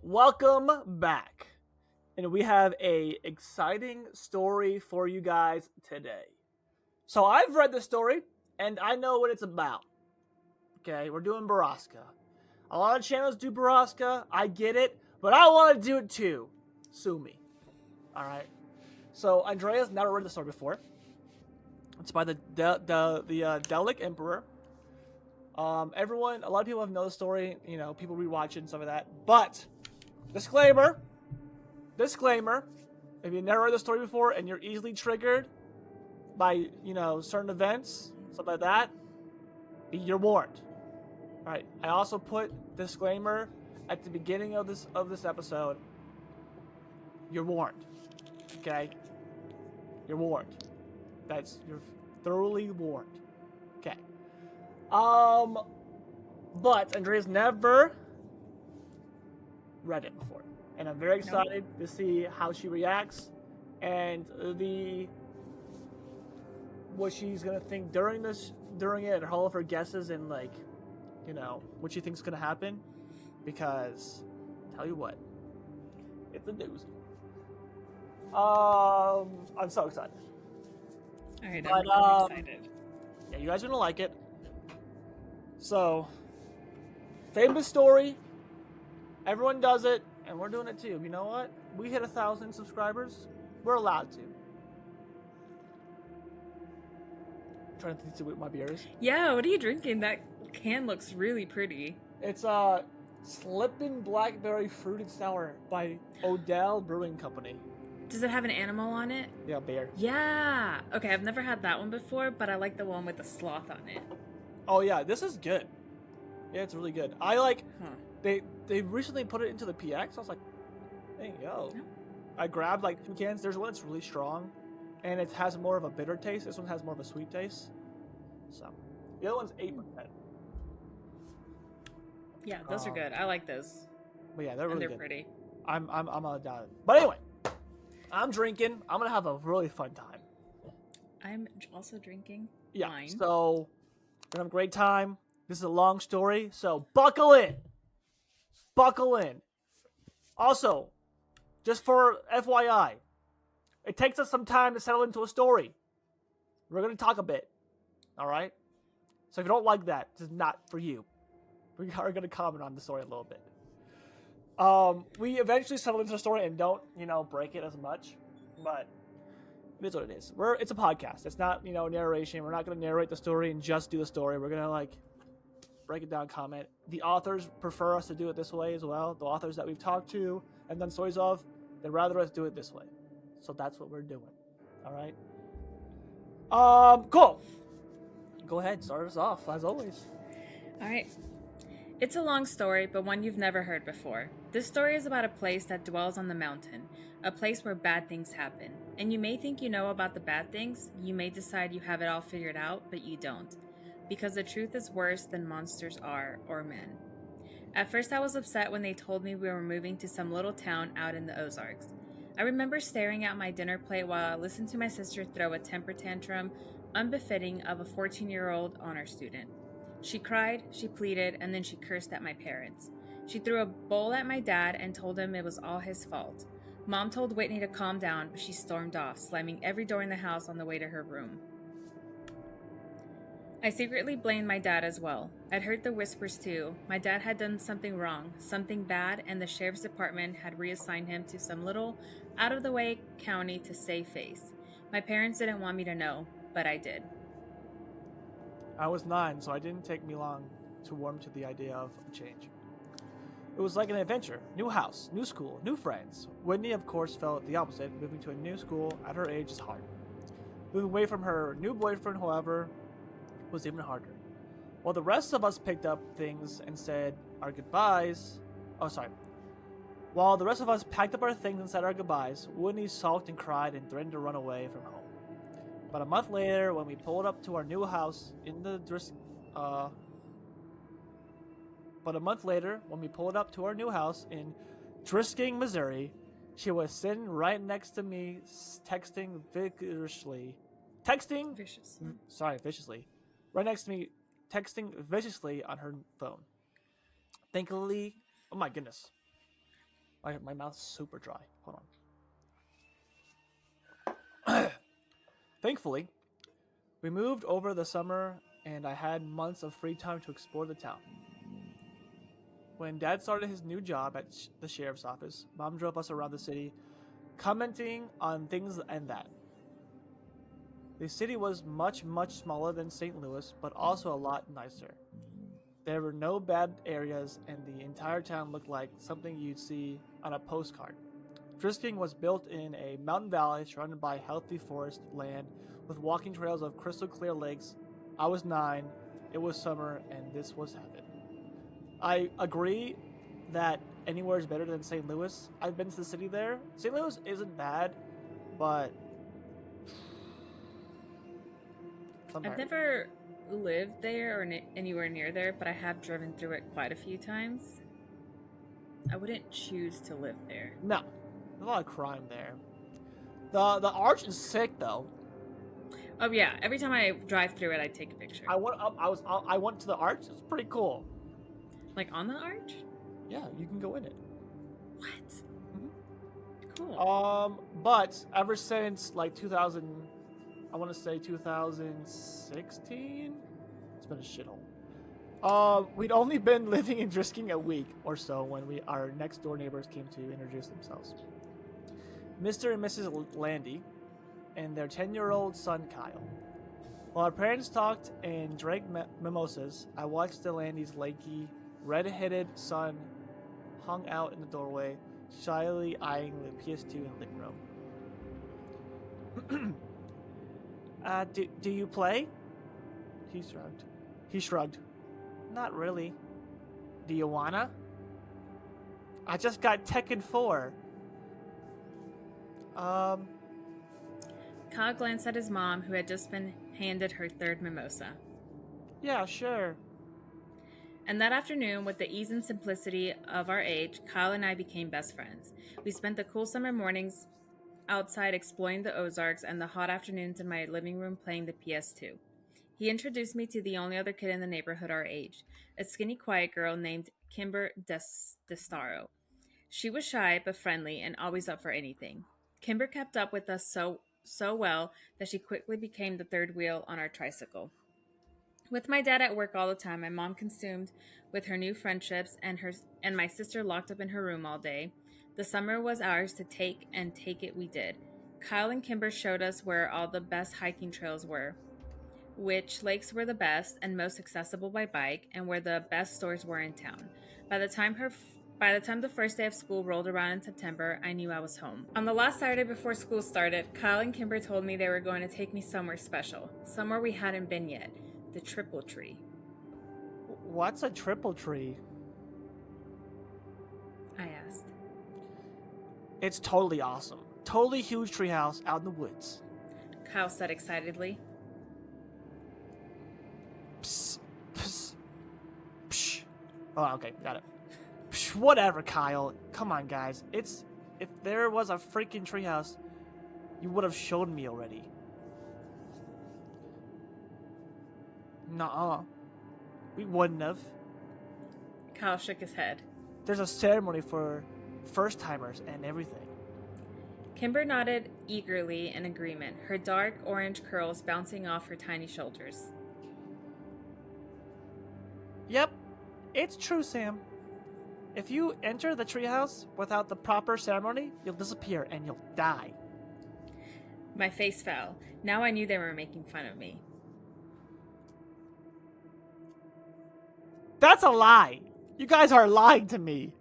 welcome back. And we have a exciting story for you guys today. So I've read the story and I know what it's about. Okay, we're doing Borrasca. A lot of channels do Borrasca. I get it, but I want to do it too. Sue me. All right. So Andrea's never read the story before. It's by the Delic Emperor. A lot of people have known the story. You know, people rewatch it and stuff like that. But disclaimer. If you've never read the story before and you're easily triggered by, certain events, stuff like that, you're warned. All right. I also put disclaimer at the beginning of this episode. You're warned. Okay? You're warned. You're thoroughly warned. Okay. But Andrea's never read it before. And I'm very excited to see how she reacts and what she's gonna think during it, and all of her guesses and what she thinks is gonna happen. Because tell you what, it's a doozy. I'm so excited. All right, I'm excited. Yeah, you guys are gonna like it. So, famous story. Everyone does it, and we're doing it too. You know what? We hit 1,000 subscribers. We're allowed to. I'm trying to see what my beer is. Yeah, what are you drinking? That can looks really pretty. It's Slippin' Blackberry Fruited Sour by Odell Brewing Company. Does it have an animal on it? Yeah, bear. Yeah. Okay, I've never had that one before, but I like the one with the sloth on it. Oh yeah, this is good. Yeah, it's really good. I like. Huh. They recently put it into the PX. I was like, there you go. Yeah. I grabbed like 2 cans. There's one that's really strong, and it has more of a bitter taste. This one has more of a sweet taste. So, the other one's 8%. Yeah, those are good. I like those. But yeah, they're really they're good. pretty. I'm all down. But anyway, I'm drinking. I'm gonna have a really fun time. I'm also drinking Yeah. wine. So, we're gonna have a great time. This is a long story, so buckle in. Buckle in. Also, just for FYI, it takes us some time to settle into a story. We're going to talk a bit. All right? So if you don't like that, this is not for you. We are going to comment on the story a little bit. We eventually settle into the story and don't, break it as much. But it is what it is. It's a podcast. It's not, narration. We're not going to narrate the story and just do the story. We're going to, break it down, comment. The authors prefer us to do it this way as well. The authors that we've talked to and done stories of, they'd rather us do it this way. So that's what we're doing. All right? Cool. Go ahead, start us off, as always. All right. It's a long story, but one you've never heard before. This story is about a place that dwells on the mountain, a place where bad things happen. And you may think you know about the bad things, you may decide you have it all figured out, but you don't. Because the truth is worse than monsters are, or men. At first I was upset when they told me we were moving to some little town out in the Ozarks. I remember staring at my dinner plate while I listened to my sister throw a temper tantrum unbefitting of a 14-year-old honor student. She cried, she pleaded, and then she cursed at my parents. She threw a bowl at my dad and told him it was all his fault. Mom told Whitney to calm down, but she stormed off, slamming every door in the house on the way to her room. I secretly blamed my dad as well. I'd heard the whispers too. My dad had done something wrong, something bad, and the sheriff's department had reassigned him to some little, out-of-the-way county to save face. My parents didn't want me to know, but I did. I was 9, so it didn't take me long to warm to the idea of a change. It was like an adventure. New house, new school, new friends. Whitney, of course, felt the opposite. Moving to a new school at her age is hard. Moving away from her new boyfriend, however, was even harder. While the rest of us picked up things and said our goodbyes, while the rest of us packed up our things and said our goodbyes, Whitney sulked and cried and threatened to run away from home. But a month later, when we pulled up to our new house in Drisking, Missouri, she was sitting right next to me, viciously. Right next to me, texting viciously on her phone. Thankfully, oh my goodness. My mouth's super dry. Hold on. Thankfully, we moved over the summer, and I had months of free time to explore the town. When Dad started his new job at the sheriff's office, Mom drove us around the city, commenting on things and that. The city was much, much smaller than St. Louis, but also a lot nicer. There were no bad areas, and the entire town looked like something you'd see on a postcard. Drisking was built in a mountain valley surrounded by healthy forest land with walking trails of crystal clear lakes. I was 9, it was summer, and this was heaven. I agree that anywhere is better than St. Louis. I've been to the city there. St. Louis isn't bad, but I've never lived there or anywhere near there, but I have driven through it quite a few times. I wouldn't choose to live there. no, there's a lot of crime there. The arch is sick though. Oh yeah, every time I drive through it, I take a picture. I went to the arch. It's pretty cool. Like on the arch? Yeah, you can go in it. What? Mm-hmm. Cool. But ever since like 2000, I want to say 2016, it's been a shithole. We'd only been living in Drisking a week or so when our next door neighbors came to introduce themselves. Mr. and Mrs. Landy and their 10-year-old son Kyle. While our parents talked and drank mimosas, I watched the Landys' lanky, red-headed son hung out in the doorway, shyly eyeing the PS2 in the living room. Do you play? He shrugged. Not really. Do you wanna? I just got Tekken 4. Kyle glanced at his mom, who had just been handed her third mimosa. Yeah, sure. And that afternoon, with the ease and simplicity of our age, Kyle and I became best friends. We spent the cool summer mornings outside exploring the Ozarks and the hot afternoons in my living room playing the PS2. He introduced me to the only other kid in the neighborhood our age, a skinny, quiet girl named Kimber Destaro. She was shy but friendly and always up for anything. Kimber kept up with us so well that she quickly became the third wheel on our tricycle. With my dad at work all the time, my mom consumed with her new friendships, and my sister locked up in her room all day, the summer was ours to take, and take it we did. Kyle and Kimber showed us where all the best hiking trails were, which lakes were the best and most accessible by bike, and where the best stores were in town. By the time the first day of school rolled around in September, I knew I was home. On the last Saturday before school started, Kyle and Kimber told me they were going to take me somewhere special, somewhere we hadn't been yet, the Triple Tree. What's a triple tree? I asked. It's totally awesome. Totally huge treehouse out in the woods. Kyle said excitedly. Psst, psst, psh. Oh, okay, got it. Psh, whatever, Kyle. Come on, guys. If there was a freaking treehouse, you would have showed me already. Nuh-uh. We wouldn't have. Kyle shook his head. There's a ceremony for first-timers and everything. Kimber nodded eagerly in agreement, her dark orange curls bouncing off her tiny shoulders. Yep, it's true, Sam. If you enter the treehouse without the proper ceremony, you'll disappear and you'll die. My face fell. Now I knew they were making fun of me. That's a lie. You guys are lying to me.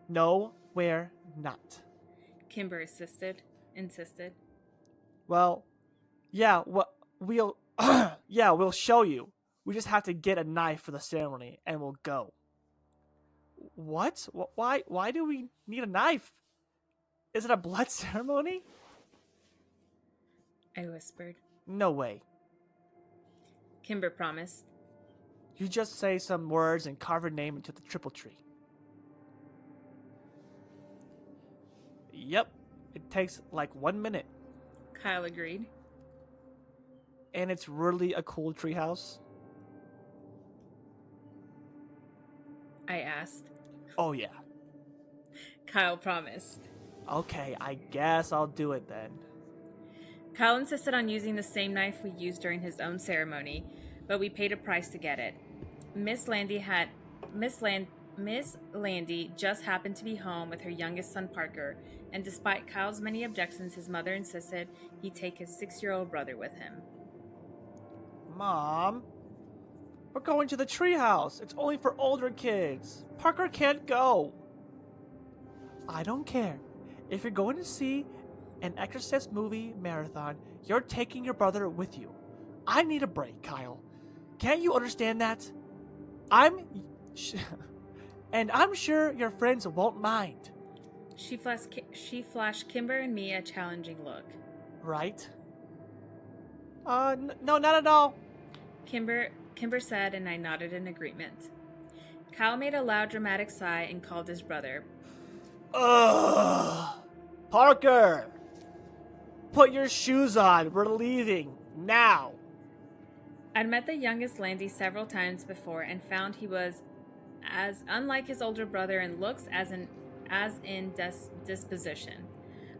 No, we're not. Kimber insisted. Well, yeah, we'll we'll show you. We just have to get a knife for the ceremony and we'll go. What? Why do we need a knife? Is it a blood ceremony? I whispered. No way. Kimber promised. You just say some words and carve her name into the triple tree. Yep, it takes like 1 minute. Kyle agreed. And it's really a cool treehouse. I asked. Oh yeah. Kyle promised. Okay, I guess I'll do it then. Kyle insisted on using the same knife we used during his own ceremony, but we paid a price to get it. Miss Landy had Miss Land Miss Landy just happened to be home with her youngest son Parker, and despite Kyle's many objections, his mother insisted he take his 6-year-old brother with him. Mom, we're going to the treehouse. It's only for older kids. Parker can't go. I don't care. If you're going to see an Exorcist movie marathon, you're taking your brother with you. I need a break, Kyle. Can't you understand that? I'm. And I'm sure your friends won't mind. She flashed Kimber and me a challenging look. Right? No, not at all. Kimber said, and I nodded in agreement. Kyle made a loud, dramatic sigh and called his brother. Ugh. Parker! Put your shoes on. We're leaving. Now. I'd met the youngest Landy several times before and found he was as unlike his older brother in looks as in disposition.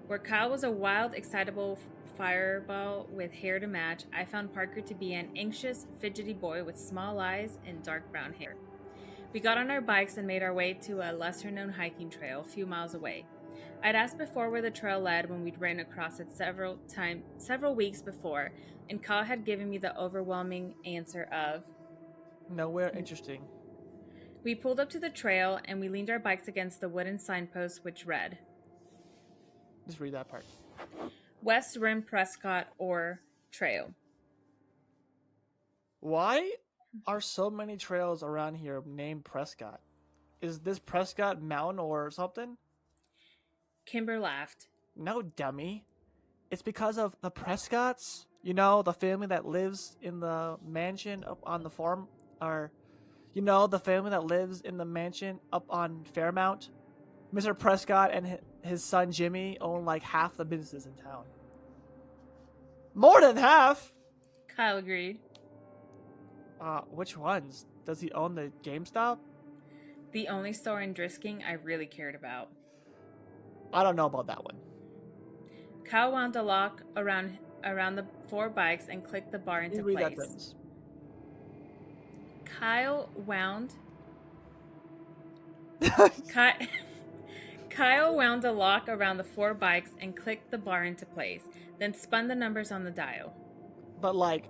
Where Kyle was a wild, excitable fireball with hair to match, I found Parker to be an anxious, fidgety boy with small eyes and dark brown hair. We got on our bikes and made our way to a lesser-known hiking trail a few miles away. I'd asked before where the trail led when we'd ran across it several weeks before, and Kyle had given me the overwhelming answer of Nowhere interesting. We pulled up to the trail and we leaned our bikes against the wooden signpost which read Just read that part. West Rim Prescott or Trail. Why are so many trails around here named Prescott? Is this Prescott Mountain or something? Kimber laughed. No, dummy. It's because of the Prescotts. You know, the family that lives in the mansion up on the farm. Or, you know, the family that lives in the mansion up on Fairmount. Mr. Prescott and his son Jimmy own like half the businesses in town. More than half? Kyle agreed. Which ones? Does he own the GameStop? The only store in Drisking I really cared about. I don't know about that one. Kyle wound a lock around the 4 bikes and clicked the bar into Read that place. sentence. Kyle wound Kyle wound a lock around the 4 bikes and clicked the bar into place, then spun the numbers on the dial. But like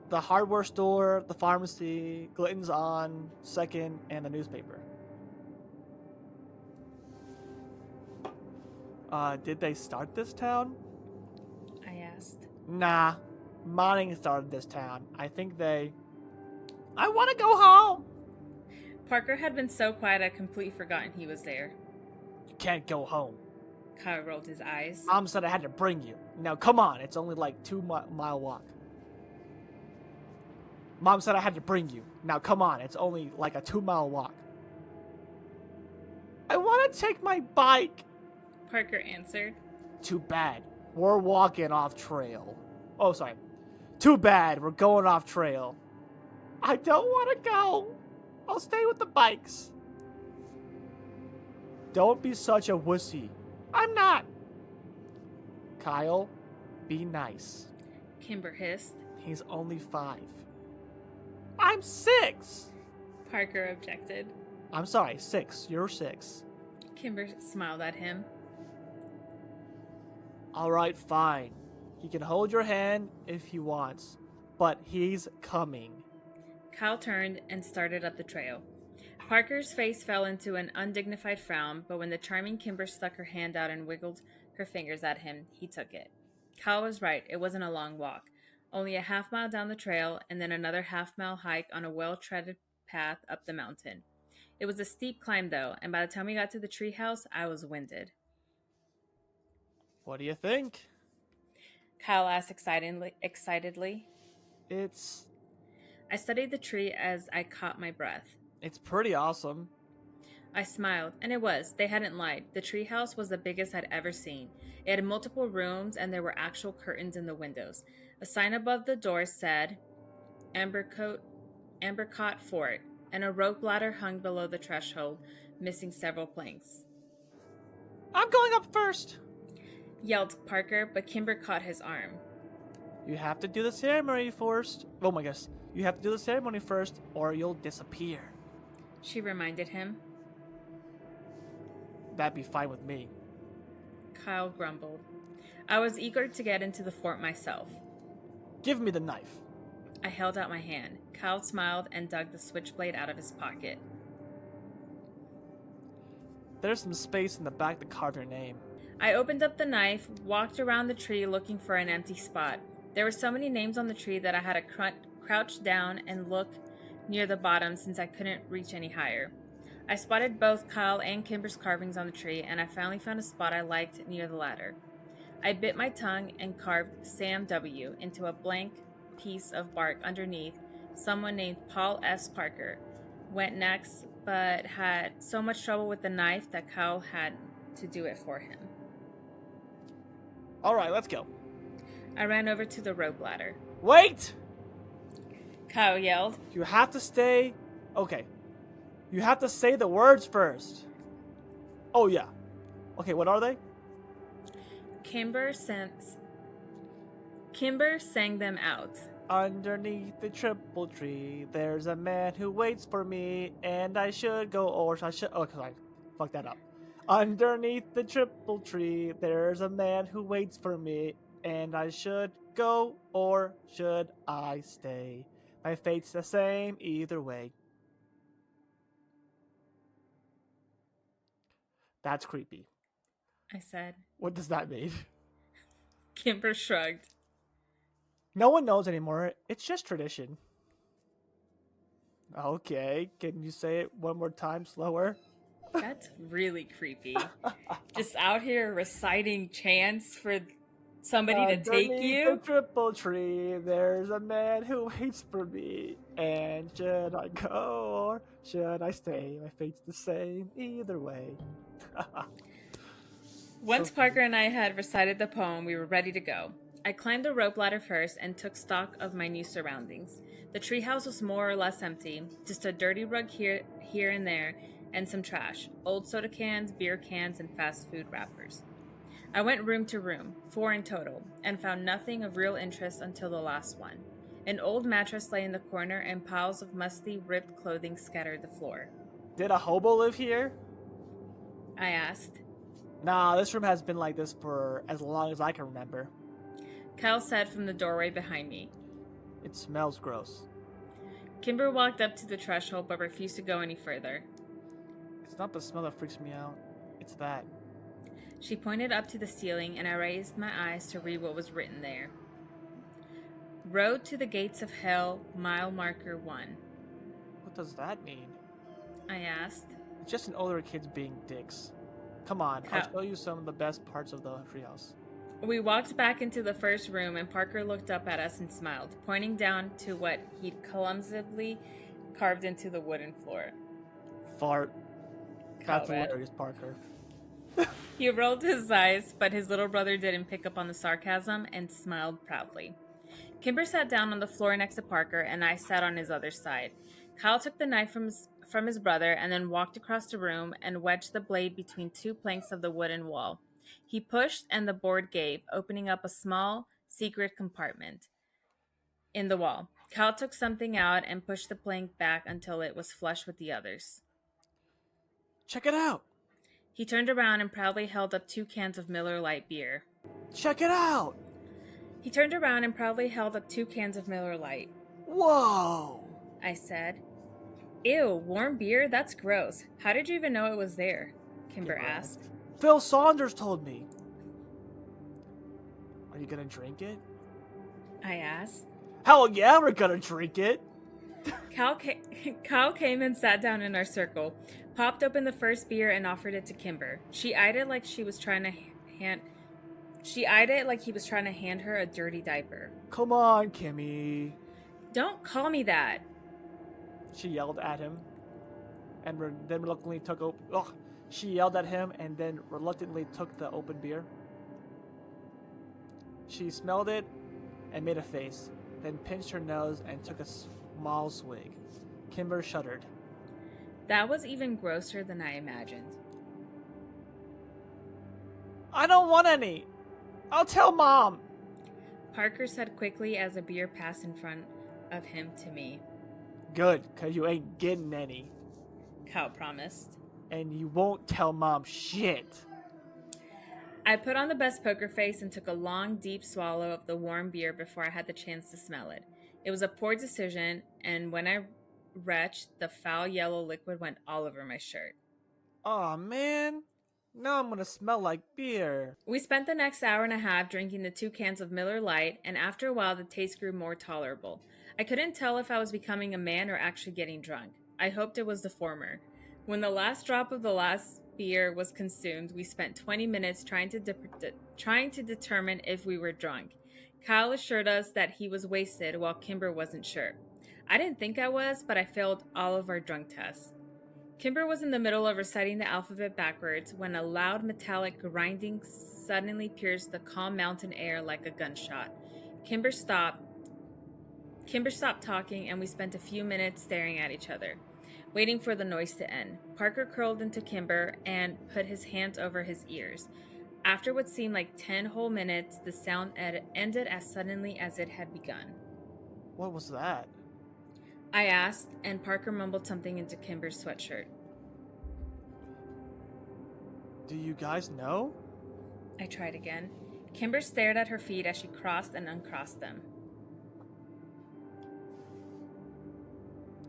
the hardware store, the pharmacy, Glitton's on, Second, and the newspaper. Did they start this town? I asked. Nah, Monning started this town. I want to go home. Parker had been so quiet I'd completely forgotten he was there. You can't go home. Kyle rolled his eyes. Mom said I had to bring you. Now come on, it's only like 2-mile walk. Mom said I had to bring you. Now come on, it's only like a 2-mile walk. I want to take my bike. Parker answered. Too bad. We're walking off trail. Oh, sorry. Too bad. We're going off trail. I don't want to go. I'll stay with the bikes. Don't be such a wussy. I'm not. Kyle, be nice. Kimber hissed. He's only 5. I'm 6. Parker objected. I'm sorry, 6. You're 6. Kimber smiled at him. Alright, fine. He can hold your hand if he wants, but he's coming. Kyle turned and started up the trail. Parker's face fell into an undignified frown, but when the charming Kimber stuck her hand out and wiggled her fingers at him, he took it. Kyle was right. It wasn't a long walk. Only a half-mile down the trail, and then another half-mile hike on a well-treaded path up the mountain. It was a steep climb, though, and by the time we got to the treehouse, I was winded. What do you think? Kyle asked excitedly. I studied the tree as I caught my breath. It's pretty awesome. I smiled, and it was. They hadn't lied. The treehouse was the biggest I'd ever seen. It had multiple rooms, and there were actual curtains in the windows. A sign above the door said, Ambercott Fort, and a rope ladder hung below the threshold, missing several planks. I'm going up first. yelled Parker, but Kimber caught his arm. You have to do the ceremony first. Oh my gosh. You have to do the ceremony first or you'll disappear. She reminded him. That'd be fine with me. Kyle grumbled. I was eager to get into the fort myself. Give me the knife. I held out my hand. Kyle smiled and dug the switchblade out of his pocket. There's some space in the back to carve your name. I opened up the knife, walked around the tree looking for an empty spot. There were so many names on the tree that I had to crouch down and look near the bottom since I couldn't reach any higher. I spotted both Kyle and Kimber's carvings on the tree, and I finally found a spot I liked near the ladder. I bit my tongue and carved Sam W. into a blank piece of bark underneath. Someone named Paul S. Parker went next, but had so much trouble with the knife that Kyle had to do it for him. All right, let's go. I ran over to the rope ladder. Wait! Kyle yelled. You have to stay. Okay. You have to say the words first. Oh, yeah. Okay, what are they? Kimber sang them out. Underneath the triple tree, there's a man who waits for me, and I should go or I should. Oh, I fucked that up. Underneath the triple tree, there's a man who waits for me, and I should go or should I stay? My fate's the same either way. That's creepy. I said. What does that mean? Kimber shrugged. No one knows anymore. It's just tradition. Okay, can you say it one more time slower? That's really creepy. Just out here reciting chants for somebody to take Underneath you. the triple tree, there's a man who waits for me. And should I go or should I stay? My fate's the same either way. Once Parker and I had recited the poem, we were ready to go. I climbed the rope ladder first and took stock of my new surroundings. The treehouse was more or less empty, just a dirty rug here and there, and some trash, old soda cans, beer cans, and fast food wrappers. I went room to room, 4 in total, and found nothing of real interest until the last one. An old mattress lay in the corner, and piles of musty, ripped clothing scattered the floor. Did a hobo live here? I asked. Nah, this room has been like this for as long as I can remember. Kyle said from the doorway behind me. It smells gross. Kimber walked up to the threshold but refused to go any further. It's not the smell that freaks me out. It's that. She pointed up to the ceiling, and I raised my eyes to read what was written there. Road to the gates of hell, mile marker 1. What does that mean? I asked. It's just an older kids being dicks. Come on, I'll show you some of the best parts of the treehouse. We walked back into the first room, and Parker looked up at us and smiled, pointing down to what he'd clumsily carved into the wooden floor. Fart. That's Call it. hilarious, Parker. He rolled his eyes, but his little brother didn't pick up on the sarcasm and smiled proudly. Kimber sat down on the floor next to Parker, and I sat on his other side. Kyle took the knife from his brother and then walked across the room and wedged the blade between 2 planks of the wooden wall. He pushed, and the board gave, opening up a small, secret compartment in the wall. Kyle took something out and pushed the plank back until it was flush with the others. Check it out! He turned around and proudly held up 2 cans of Miller Lite beer. Check it out! He turned around and proudly held up 2 cans of Miller Lite. Whoa! I said. Ew, warm beer? That's gross. How did you even know it was there? Kimber asked. Phil Saunders told me. Are you gonna drink it? I asked. Hell yeah, we're gonna drink it! Kyle came and sat down in our circle, popped open the first beer and offered it to Kimber. She eyed it like he was trying to hand her a dirty diaper. Come on, Kimmy. Don't call me that. She yelled at him, and then reluctantly took She yelled at him and then reluctantly took the open beer. She smelled it and made a face, then pinched her nose and took a small swig. Kimber shuddered. That was even grosser than I imagined. I don't want any. I'll tell Mom. Parker said quickly as a beer passed in front of him to me. Good, because you ain't getting any. Kyle promised. And you won't tell Mom shit. I put on the best poker face and took a long, deep swallow of the warm beer before I had the chance to smell it. It was a poor decision, and when I retched, the foul yellow liquid went all over my shirt. Aw, man. Now I'm gonna smell like beer. We spent the next hour and a half drinking the 2 cans of Miller Lite, and after a while, the taste grew more tolerable. I couldn't tell if I was becoming a man or actually getting drunk. I hoped it was the former. When the last drop of the last beer was consumed, we spent 20 minutes trying to determine if we were drunk. Kyle assured us that he was wasted, while Kimber wasn't sure. I didn't think I was, but I failed all of our drunk tests. Kimber was in the middle of reciting the alphabet backwards when a loud metallic grinding suddenly pierced the calm mountain air like a gunshot. Kimber stopped. Kimber stopped talking, and we spent a few minutes staring at each other, waiting for the noise to end. Parker curled into Kimber and put his hands over his ears. After what seemed like 10 whole minutes, the sound ended as suddenly as it had begun. What was that? I asked, and Parker mumbled something into Kimber's sweatshirt. Do you guys know? I tried again. Kimber stared at her feet as she crossed and uncrossed them.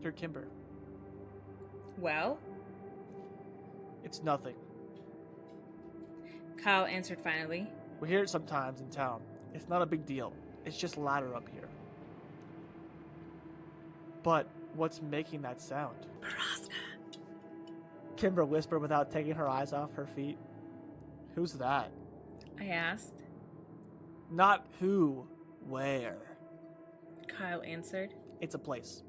You're Kimber. Well? It's nothing. Kyle answered finally. We hear it sometimes in town. It's not a big deal. It's just louder up here. But what's making that sound? Borrasca. Kimber whispered without taking her eyes off her feet. Who's that? I asked. Not who, where. Kyle answered. It's a place.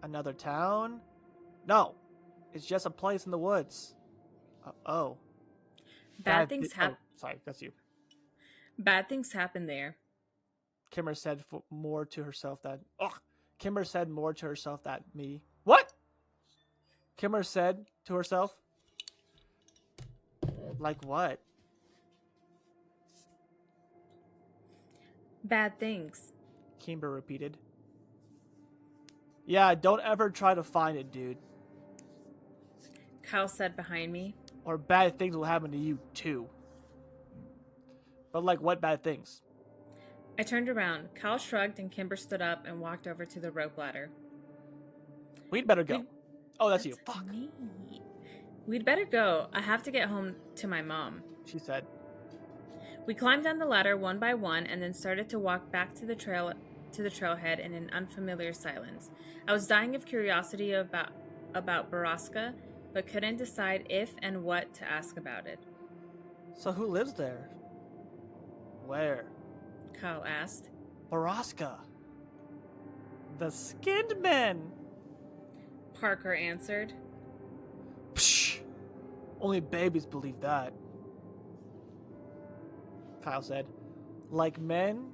Another town? No, it's just a place in the woods. Oh. Bad things happen. Oh, sorry, that's you. Bad things happen there. Kimber said more to herself than... Kimber said more to herself than me. What? Kimber said to herself? Like what? Bad things. Kimber repeated. Yeah, don't ever try to find it, dude. Kyle said behind me. Or bad things will happen to you, too. But like what bad things? I turned around. Kyle shrugged and Kimber stood up and walked over to the rope ladder. We'd better go. Oh, that's you. Fuck. Me. We'd better go. I have to get home to my mom, She said. We climbed down the ladder one by one and then started to walk back to the trailhead in an unfamiliar silence. I was dying of curiosity about Borrasca, but couldn't decide if and what to ask about it. So who lives there? Where? Kyle asked. Borrasca. The skinned men. Parker answered. Psh! Only babies believe that. Kyle said. Like men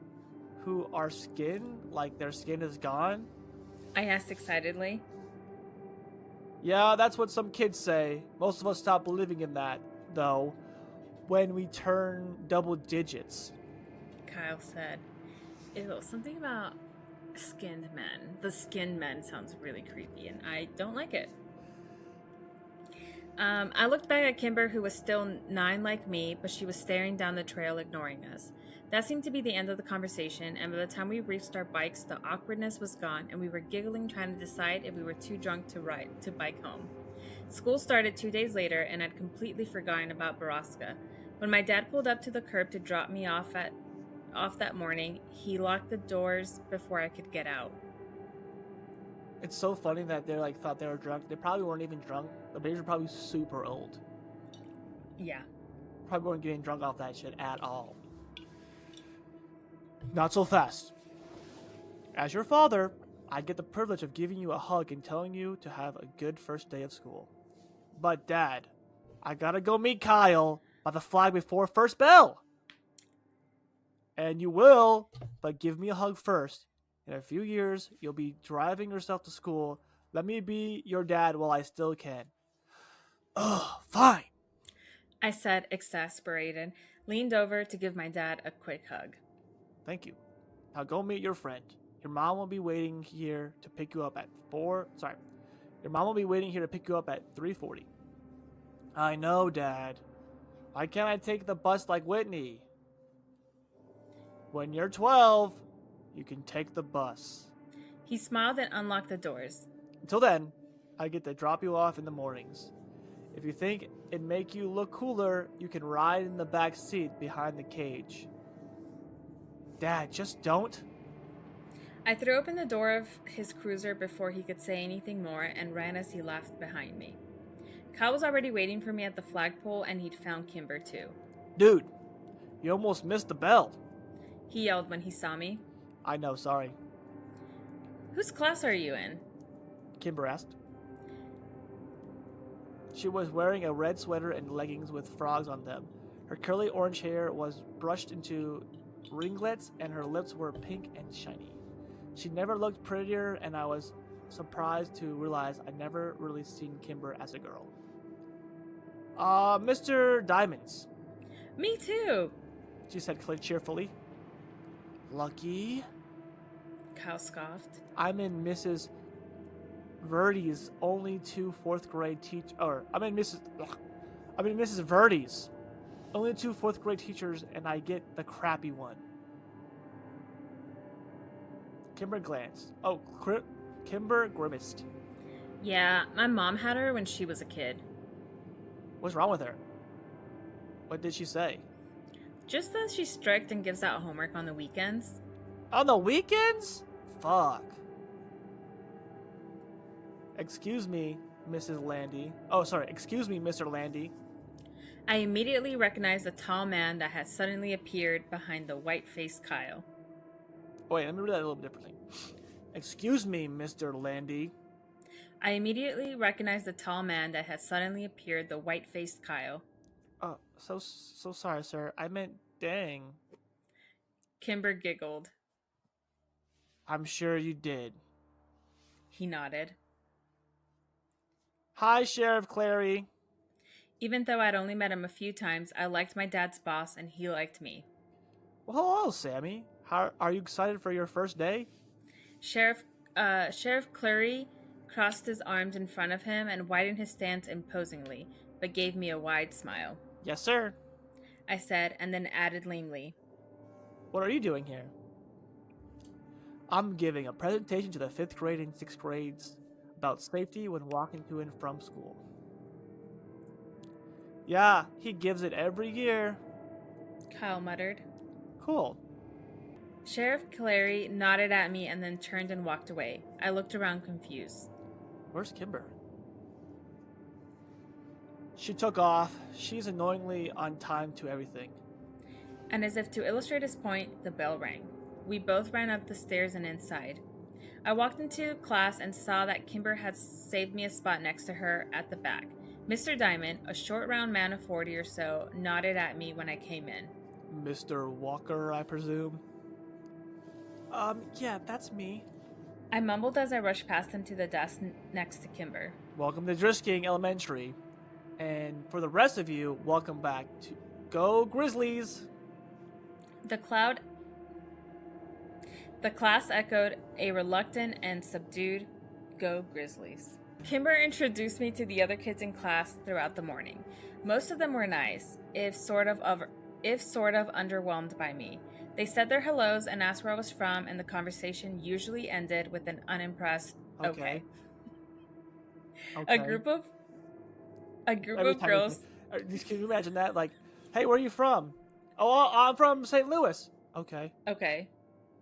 who are skinned, like their skin is gone? I asked excitedly. Yeah, that's what some kids say. Most of us stop believing in that, though, when we turn double digits. Kyle said. Ew, something about skinned men. The skinned men sounds really creepy, and I don't like it. I looked back at Kimber, who was still 9 like me, but she was staring down the trail, ignoring us. That seemed to be the end of the conversation, and by the time we reached our bikes, the awkwardness was gone, and we were giggling, trying to decide if we were too drunk to bike home. School started 2 days later, and I'd completely forgotten about Borrasca. When my dad pulled up to the curb to drop me off that morning, he locked the doors before I could get out. It's so funny that they thought they were drunk. They probably weren't even drunk. The babies were probably super old. Yeah. Probably weren't getting drunk off that shit at all. Not so fast. As your father, I get the privilege of giving you a hug and telling you to have a good first day of school. But Dad, I gotta go meet Kyle by the flag before first bell. And you will, but give me a hug first. In a few years, you'll be driving yourself to school. Let me be your dad while I still can. Ugh, fine. I said, exasperated, leaned over to give my dad a quick hug. Thank you. Now go meet your friend. Your mom will be waiting here to pick you up at 4. Sorry. Your mom will be waiting here to pick you up at 3:40. I know, Dad. Why can't I take the bus like Whitney? When you're 12, you can take the bus. He smiled and unlocked the doors. Until then, I get to drop you off in the mornings. If you think it'd make you look cooler, you can ride in the back seat behind the cage. Dad, just don't. I threw open the door of his cruiser before he could say anything more and ran as he laughed behind me. Kyle was already waiting for me at the flagpole and he'd found Kimber too. Dude, you almost missed the bell. He yelled when he saw me. I know, sorry. Whose class are you in? Kimber asked. She was wearing a red sweater and leggings with frogs on them. Her curly orange hair was brushed into ringlets and her lips were pink and shiny. She never looked prettier, and I was surprised to realize I'd never really seen Kimber as a girl. Mr. Diamonds, Me too, she said cheerfully. Lucky. Kyle scoffed. I'm in Mrs. Verdi's only 2 4th grade I'm in Mrs. Verdi's only 2 4th grade teachers, and I get the crappy one. Kimber glanced. Kimber grimaced. Yeah, my mom had her when she was a kid. What's wrong with her? What did she say? Just that she's strict and gives out homework on the weekends. On the weekends? Fuck. Excuse me, Mrs. Landy. Oh, sorry. Excuse me, Mr. Landy. I immediately recognized the tall man that had suddenly appeared behind the white-faced Kyle. Wait, let me read that a little bit differently. Excuse me, Mr. Landy. I immediately recognized the tall man that had suddenly appeared, the white-faced Kyle. Oh, so sorry, sir. I meant dang. Kimber giggled. I'm sure you did. He nodded. Hi, Sheriff Clary. Even though I'd only met him a few times, I liked my dad's boss and he liked me. Well, hello, Sammy. How are you excited for your first day? Sheriff Clary crossed his arms in front of him and widened his stance imposingly, but gave me a wide smile. Yes, sir. I said, and then added lamely. What are you doing here? I'm giving a presentation to the 5th grade and 6th grades about safety when walking to and from school. Yeah, he gives it every year. Kyle muttered. Cool. Sheriff Clary nodded at me and then turned and walked away. I looked around confused. Where's Kimber? She took off. She's annoyingly on time to everything. And as if to illustrate his point, the bell rang. We both ran up the stairs and inside. I walked into class and saw that Kimber had saved me a spot next to her at the back. Mr. Diamond, a short round man of 40 or so, nodded at me when I came in. Mr. Walker, I presume? Yeah, that's me. I mumbled as I rushed past him to the desk next to Kimber. Welcome to Drisking Elementary. And for the rest of you, welcome back to Go Grizzlies! The class echoed a reluctant and subdued Go Grizzlies. Kimber introduced me to the other kids in class throughout the morning. Most of them were nice, if sort of underwhelmed by me. They said their hellos and asked where I was from, and the conversation usually ended with an unimpressed okay. A group of girls. Can you imagine that? Like, hey, where are you from? Oh, I'm from St. Louis. Okay. Okay.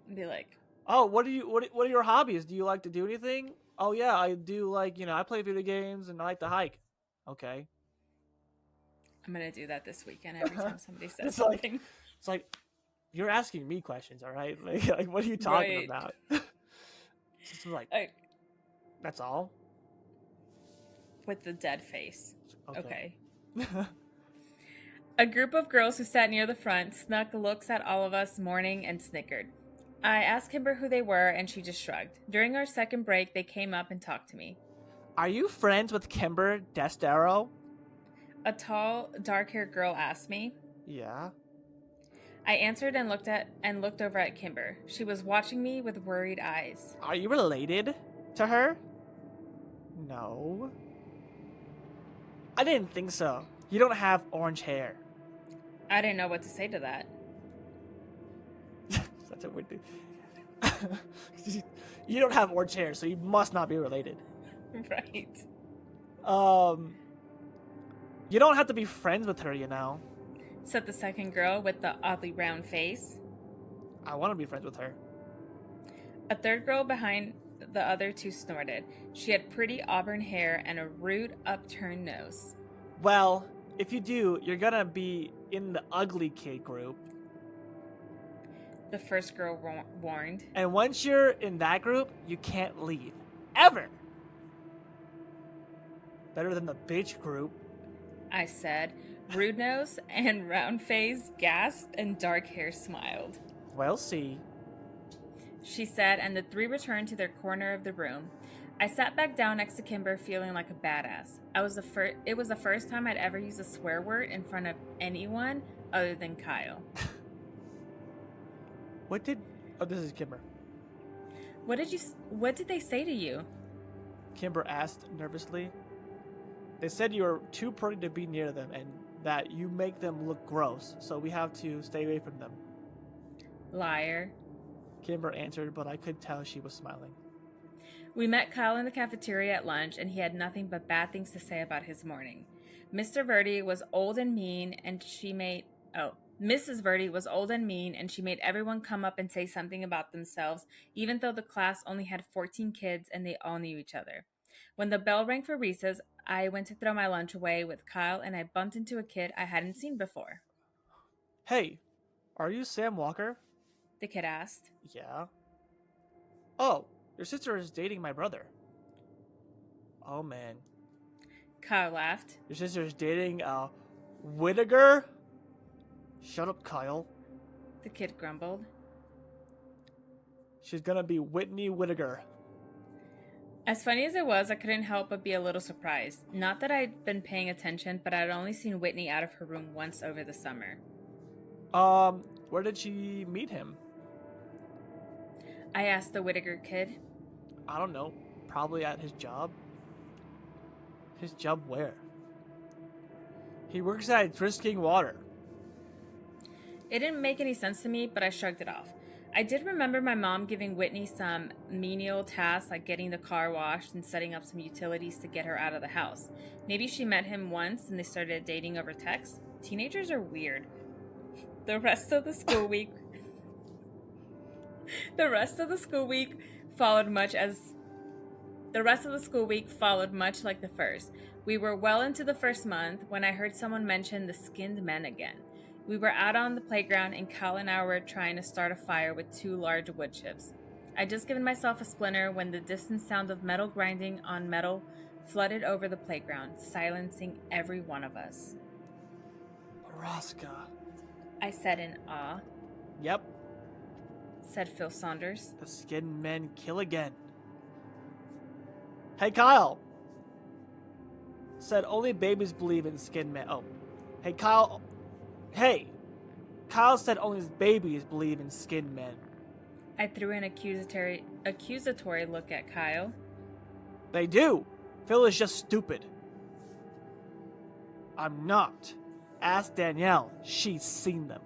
And be like, oh, what are your hobbies? Do you like to do anything? Oh yeah, I do I play video games and I like to hike. Okay. I'm gonna do that this weekend every time somebody says it's something. It's like you're asking me questions, all right? Like what are you talking Right. about? Just like that's all. With the dead face. Okay. Okay. A group of girls who sat near the front snuck looks at all of us, mourning, and snickered. I asked Kimber who they were, and she just shrugged. During our second break, they came up and talked to me. Are you friends with Kimber Destero? A tall, dark-haired girl asked me. Yeah. I answered and looked over at Kimber. She was watching me with worried eyes. Are you related to her? No. I didn't think so. You don't have orange hair. I didn't know what to say to that. Such a weird thing. You don't have orange hair, so you must not be related. Right. You don't have to be friends with her, you know. Said the second girl with the oddly round face. I want to be friends with her. A third girl behind the other two snorted. She had pretty auburn hair and a rude upturned nose. Well, if you do, you're gonna be in the ugly kid group. The first girl warned. And once you're in that group, you can't leave. Ever! Better than the bitch group. I said. Rude nose and round face gasped and dark hair smiled. We'll see. She said, and the three returned to their corner of the room. I sat back down next to Kimber feeling like a badass. It was the first time I'd ever used a swear word in front of anyone other than Kyle. Oh, this is Kimber. What did they say to you? Kimber asked nervously. They said you were too pretty to be near them and that you make them look gross, so we have to stay away from them. Liar. Kimber answered, but I could tell she was smiling. We met Kyle in the cafeteria at lunch, and he had nothing but bad things to say about his morning. Mr. Verdi was old and mean, and Mrs. Verdi was old and mean, and she made everyone come up and say something about themselves, even though the class only had 14 kids and they all knew each other. When the bell rang for recess, I went to throw my lunch away with Kyle, and I bumped into a kid I hadn't seen before. Hey, are you Sam Walker? The kid asked. Yeah. Oh, your sister is dating my brother. Oh, man. Kyle laughed. Your sister is dating, Whittaker? Shut up, Kyle. The kid grumbled. She's gonna be Whitney Whittaker. As funny as it was, I couldn't help but be a little surprised. Not that I'd been paying attention, but I'd only seen Whitney out of her room once over the summer. Where did she meet him? I asked the Whittaker kid. I don't know. Probably at his job. His job where? He works at Drinking Water. It didn't make any sense to me, but I shrugged it off. I did remember my mom giving Whitney some menial tasks like getting the car washed and setting up some utilities to get her out of the house. Maybe she met him once and they started dating over text. Teenagers are weird. The rest of the school week followed much like the first. We were well into the first month when I heard someone mention the skinned men again. We were out on the playground and Kyle and I were trying to start a fire with 2 large wood chips. I'd just given myself a splinter when the distant sound of metal grinding on metal flooded over the playground, silencing every one of us. Borrasca. I said in awe. Yep. Said Phil Saunders. The skinned men kill again. Hey, Kyle. Said only babies believe in skinned men. Oh. Hey, Kyle. Hey. Kyle said only babies believe in skinned men. I threw an accusatory look at Kyle. They do. Phil is just stupid. I'm not. Ask Danielle. She's seen them.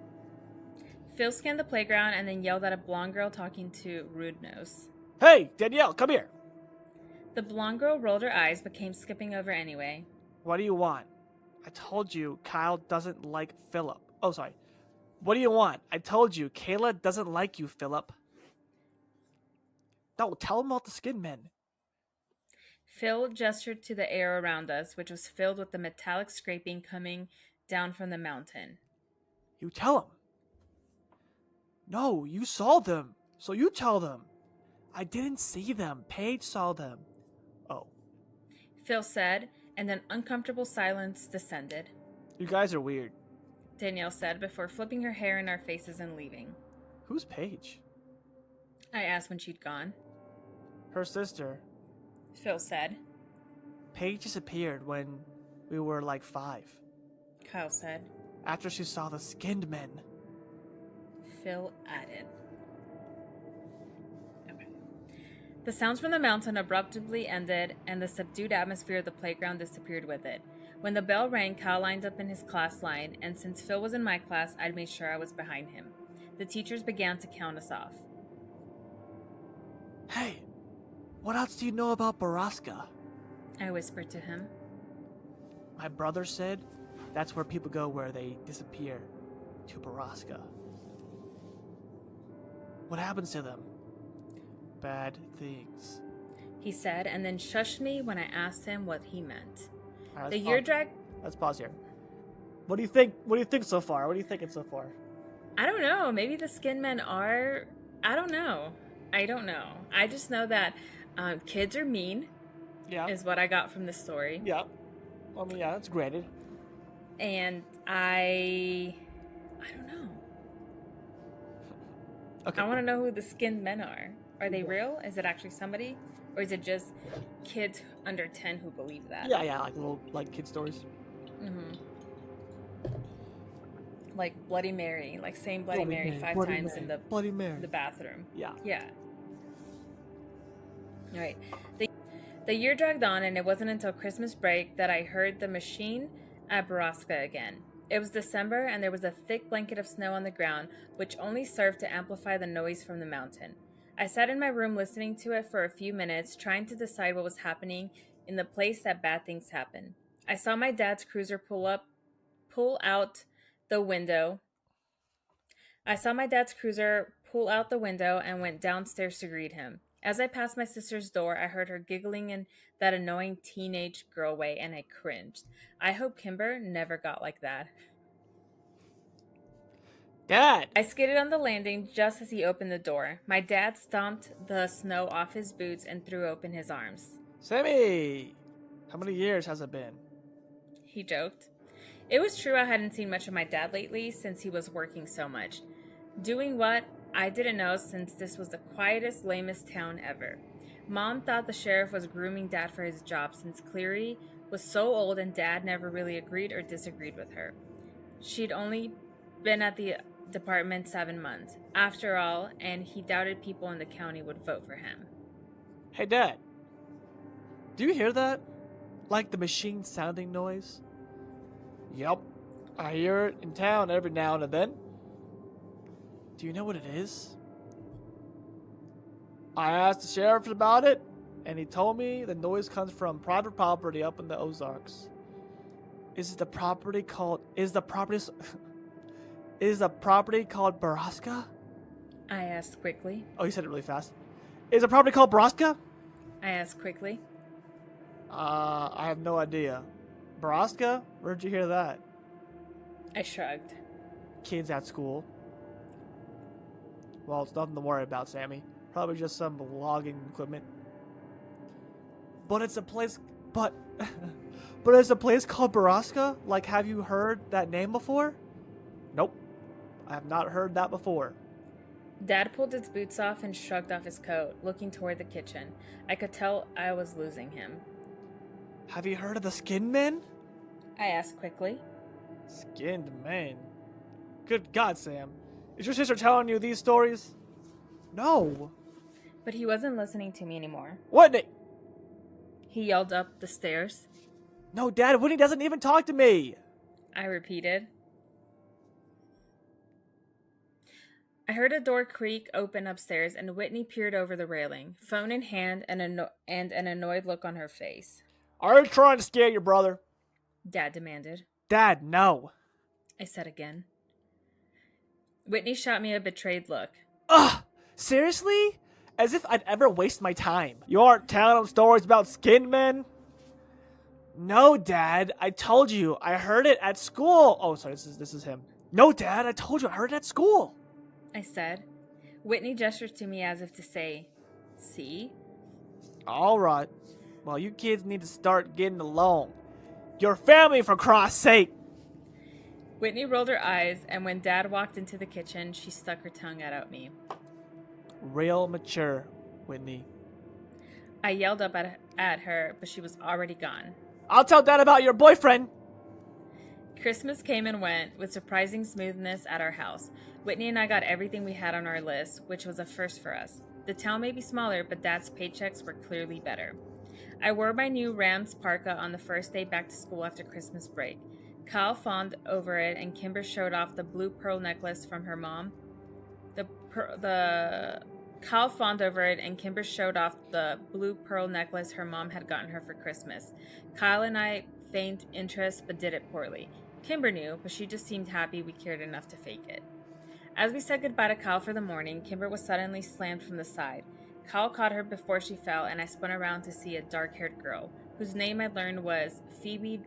Phil scanned the playground and then yelled at a blonde girl talking to Rude Nose. Hey, Danielle, come here. The blonde girl rolled her eyes but came skipping over anyway. What do you want? I told you Kyle doesn't like Philip. Oh, sorry. What do you want? I told you Kayla doesn't like you, Philip. No, tell him about the skin men. Phil gestured to the air around us, which was filled with the metallic scraping coming down from the mountain. You tell him. No, you saw them, so you tell them. I didn't see them. Paige saw them. Oh. Phil said, and an uncomfortable silence descended. You guys are weird. Danielle said before flipping her hair in our faces and leaving. Who's Paige? I asked when she'd gone. Her sister. Phil said. Paige disappeared when we were like 5. Kyle said. After she saw the skinned men. Phil added. Okay. The sounds from the mountain abruptly ended, and the subdued atmosphere of the playground disappeared with it. When the bell rang, Kyle lined up in his class line, and since Phil was in my class, I'd made sure I was behind him. The teachers began to count us off. Hey, what else do you know about Borrasca? I whispered to him. My brother said that's where people go where they disappear, to Borrasca. What happens to them? Bad things. He said, and then shushed me when I asked him what he meant. Right, The year dragged. Let's pause here. What do you think? What do you think so far? What are you thinking so far? I don't know. Maybe the skin men are. I don't know. I just know that kids are mean. Yeah. Is what I got from the story. Yeah. I mean, yeah, that's granted. And I don't know. Okay. I want to know who the skinned men are. Are they real? Is it actually somebody? Or is it just kids under 10 who believe that? Yeah, like little kid stories. Mm-hmm. Like Bloody Mary, like saying Bloody Mary five times in the Bloody Mary. the bathroom. Yeah. Yeah. All right. The year dragged on, and it wasn't until Christmas break that I heard the machine at Borrasca again. It was December, and there was a thick blanket of snow on the ground, which only served to amplify the noise from the mountain. I sat in my room listening to it for a few minutes, trying to decide what was happening in the place that bad things happen. I saw my dad's cruiser pull out the window. And went downstairs to greet him. As I passed my sister's door, I heard her giggling in that annoying teenage girl way, and I cringed. I hope Kimber never got like that. Dad! I skidded on the landing just as he opened the door. My dad stomped the snow off his boots and threw open his arms. Sammy! How many years has it been? He joked. It was true I hadn't seen much of my dad lately since he was working so much. Doing what? I didn't know, since this was the quietest, lamest town ever. Mom thought the sheriff was grooming Dad for his job since Cleary was so old and Dad never really agreed or disagreed with her. She'd only been at the department 7 months, after all, and he doubted people in the county would vote for him. Hey, Dad. Do you hear that? Like the machine sounding noise? Yup. I hear it in town every now and then. Do you know what it is? I asked the sheriff about it, and he told me the noise comes from private property up in the Ozarks. Is the property called Borrasca? I asked quickly. Oh, he said it really fast. Is the property called Borrasca? I asked quickly. I have no idea. Borrasca? Where'd you hear that? I shrugged. Kids at school. Well, it's nothing to worry about, Sammy. Probably just some logging equipment. But it's a place... But it's a place called Borrasca? Like, have you heard that name before? Nope. I have not heard that before. Dad pulled his boots off and shrugged off his coat, looking toward the kitchen. I could tell I was losing him. Have you heard of the skinned men? I asked quickly. Skinned men? Good God, Sam. Is your sister telling you these stories? No. But he wasn't listening to me anymore. Whitney! He yelled up the stairs. No, Dad, Whitney doesn't even talk to me. I repeated. I heard a door creak open upstairs, and Whitney peered over the railing, phone in hand and an annoyed look on her face. Are you trying to scare your brother? Dad demanded. Dad, no. I said again. Whitney shot me a betrayed look. Ugh! Seriously? As if I'd ever waste my time. You aren't telling them stories about skinned men? No, Dad. I told you. I heard it at school. Oh, sorry. This is him. No, Dad. I told you. I heard it at school. I said. Whitney gestured to me as if to say, see? All right. Well, you kids need to start getting along. Your family, for Christ's sake. Whitney rolled her eyes, and when Dad walked into the kitchen, she stuck her tongue out at me. Real mature, Whitney. I yelled up at her, but she was already gone. I'll tell Dad about your boyfriend. Christmas came and went with surprising smoothness at our house. Whitney and I got everything we had on our list, which was a first for us. The town may be smaller, but Dad's paychecks were clearly better. I wore my new Rams parka on the first day back to school after Christmas break. Kyle fawned over it, and Kimber showed off the blue pearl necklace from her mom. The Kyle fawned over it, and Kimber showed off the blue pearl necklace her mom had gotten her for Christmas. Kyle and I feigned interest, but did it poorly. Kimber knew, but she just seemed happy we cared enough to fake it. As we said goodbye to Kyle for the morning, Kimber was suddenly slammed from the side. Kyle caught her before she fell, and I spun around to see a dark-haired girl, whose name I learned was Phoebe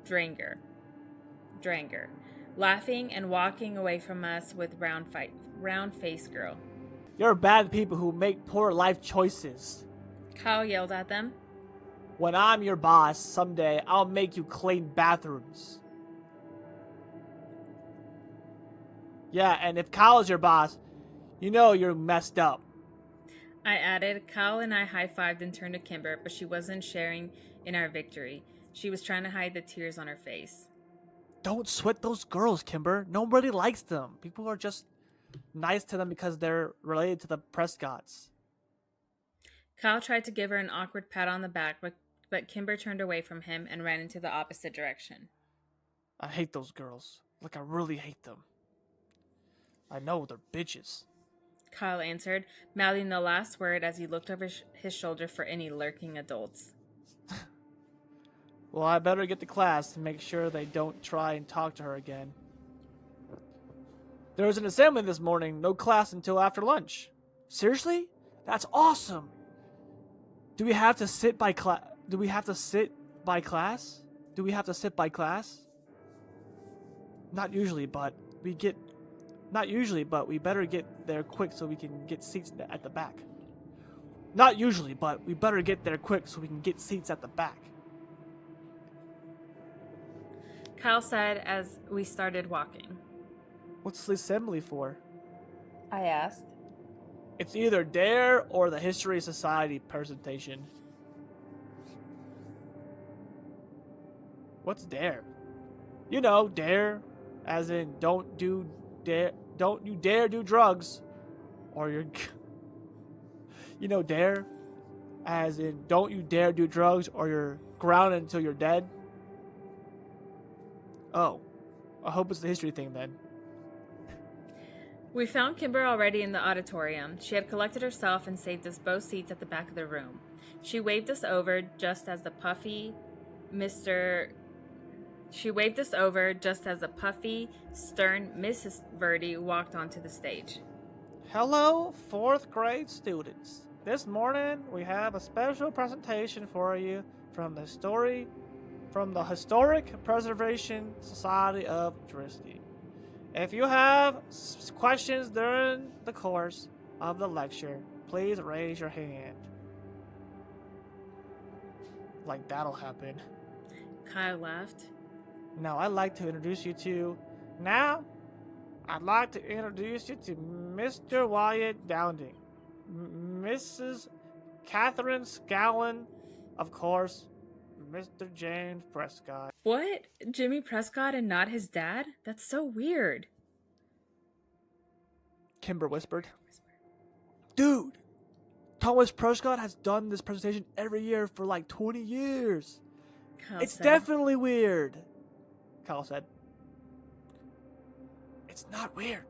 Dranger, laughing and walking away from us with round-faced girl. You're bad people who make poor life choices. Kyle yelled at them. When I'm your boss, someday I'll make you clean bathrooms. Yeah, and if Kyle's your boss, you know you're messed up. I added. Kyle and I high-fived and turned to Kimber, but she wasn't sharing in our victory. She was trying to hide the tears on her face. Don't sweat those girls, Kimber. Nobody likes them. People are just nice to them because they're related to the Prescotts. Kyle tried to give her an awkward pat on the back, but Kimber turned away from him and ran into the opposite direction. I hate those girls. Like, I really hate them. I know, they're bitches. Kyle answered, mouthing the last word as he looked over his shoulder for any lurking adults. Well, I better get to class to make sure they don't try and talk to her again. There was an assembly this morning, no class until after lunch. Seriously? That's awesome! Do we have to sit by class? Do we have to sit by class? Do we have to sit by class? Not usually, but we better get there quick so we can get seats at the back. Not usually, but we better get there quick so we can get seats at the back. Kyle said as we started walking. What's the assembly for? I asked. It's either DARE or the History Society presentation. What's DARE? You know, DARE, as in don't you dare do drugs, or you're, you know, DARE, as in don't you dare do drugs or you're grounded until you're dead. Oh, I hope it's the history thing then. We found Kimber already in the auditorium. She had collected herself and saved us both seats at the back of the room. She waved us over just as the puffy, stern Mrs. Verdi walked onto the stage. Hello, 4th grade students. This morning we have a special presentation for you from the Historic Preservation Society of Dristy. If you have questions during the course of the lecture, please raise your hand. Like that'll happen. Kyle laughed. Now I'd like to introduce you to Mr. Wyatt Downing, Mrs. Catherine Scallon, of course, Mr. James Prescott. What? Jimmy Prescott and not his dad? That's so weird. Kimber whispered. Dude, Thomas Prescott has done this presentation every year for like 20 years. It's definitely weird, Kyle said. It's not weird,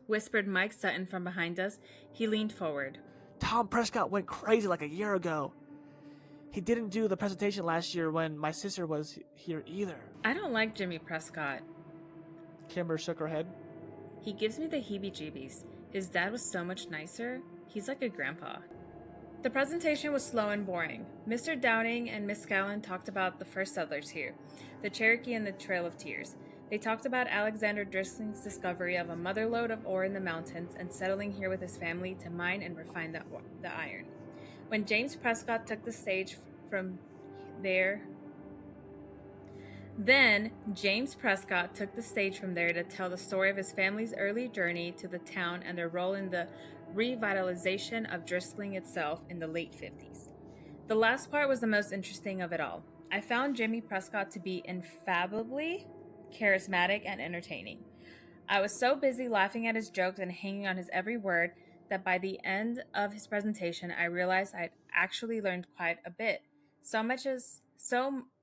whispered Mike Sutton from behind us. He leaned forward. Tom Prescott went crazy like a year ago. He didn't do the presentation last year when my sister was here either. I don't like Jimmy Prescott. Kimber shook her head. He gives me the heebie-jeebies. His dad was so much nicer. He's like a grandpa. The presentation was slow and boring. Mr. Downing and Miss Scallon talked about the first settlers here, the Cherokee and the Trail of Tears. They talked about Alexander Driscoll's discovery of a motherlode of ore in the mountains and settling here with his family to mine and refine the iron. When James Prescott took the stage from there, to tell the story of his family's early journey to the town and their role in the revitalization of Driscoll itself in the late 50s. The last part was the most interesting of it all. I found Jimmy Prescott to be infallibly charismatic and entertaining. I was so busy laughing at his jokes and hanging on his every word that by the end of his presentation I realized I'd actually learned quite a bit. So much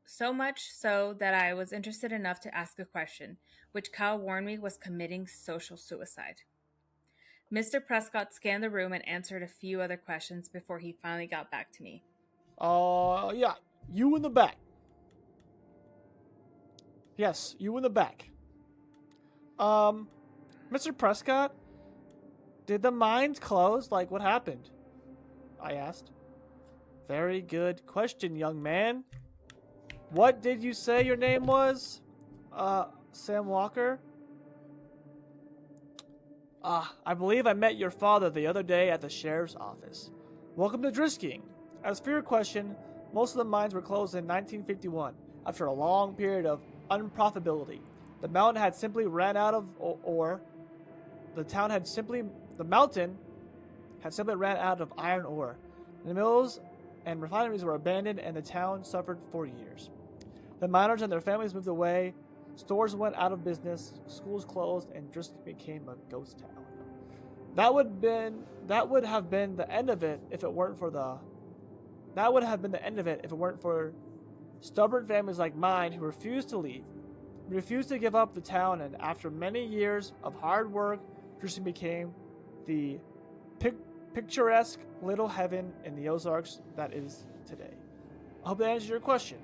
so that I was interested enough to ask a question, which Kyle warned me was committing social suicide. Mr. Prescott scanned the room and answered a few other questions before he finally got back to me. Yeah, you in the back. Yes, you in the back. Mr. Prescott, did the mines close? Like, what happened? I asked. Very good question, young man. What did you say your name was? Sam Walker? I believe I met your father the other day at the sheriff's office. Welcome to Drisking. As for your question, most of the mines were closed in 1951 after a long period of unprofitability. The mountain had simply ran out of ore. The mountain had simply ran out of iron ore. The mills and refineries were abandoned and the town suffered for years. The miners and their families moved away, stores went out of business, schools closed, and Driscoll became a ghost town. That would have been the end of it if it weren't for stubborn families like mine who refused to leave, refused to give up the town, and after many years of hard work, Driscoll became the picturesque little heaven in the Ozarks that is today. I hope that answers your question.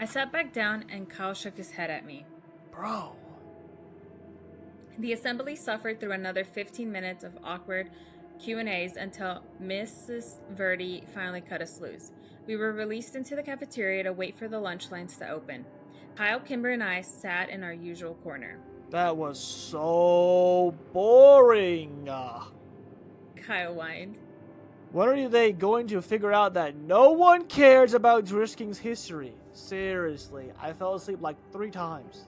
I sat back down and Kyle shook his head at me. Bro. The assembly suffered through another 15 minutes of awkward Q&As until Mrs. Verdi finally cut us loose. We were released into the cafeteria to wait for the lunch lines to open. Kyle, Kimber, and I sat in our usual corner. That was so boring. Kyle whined. When are they going to figure out that no one cares about Drisking's history? Seriously, I fell asleep like 3 times.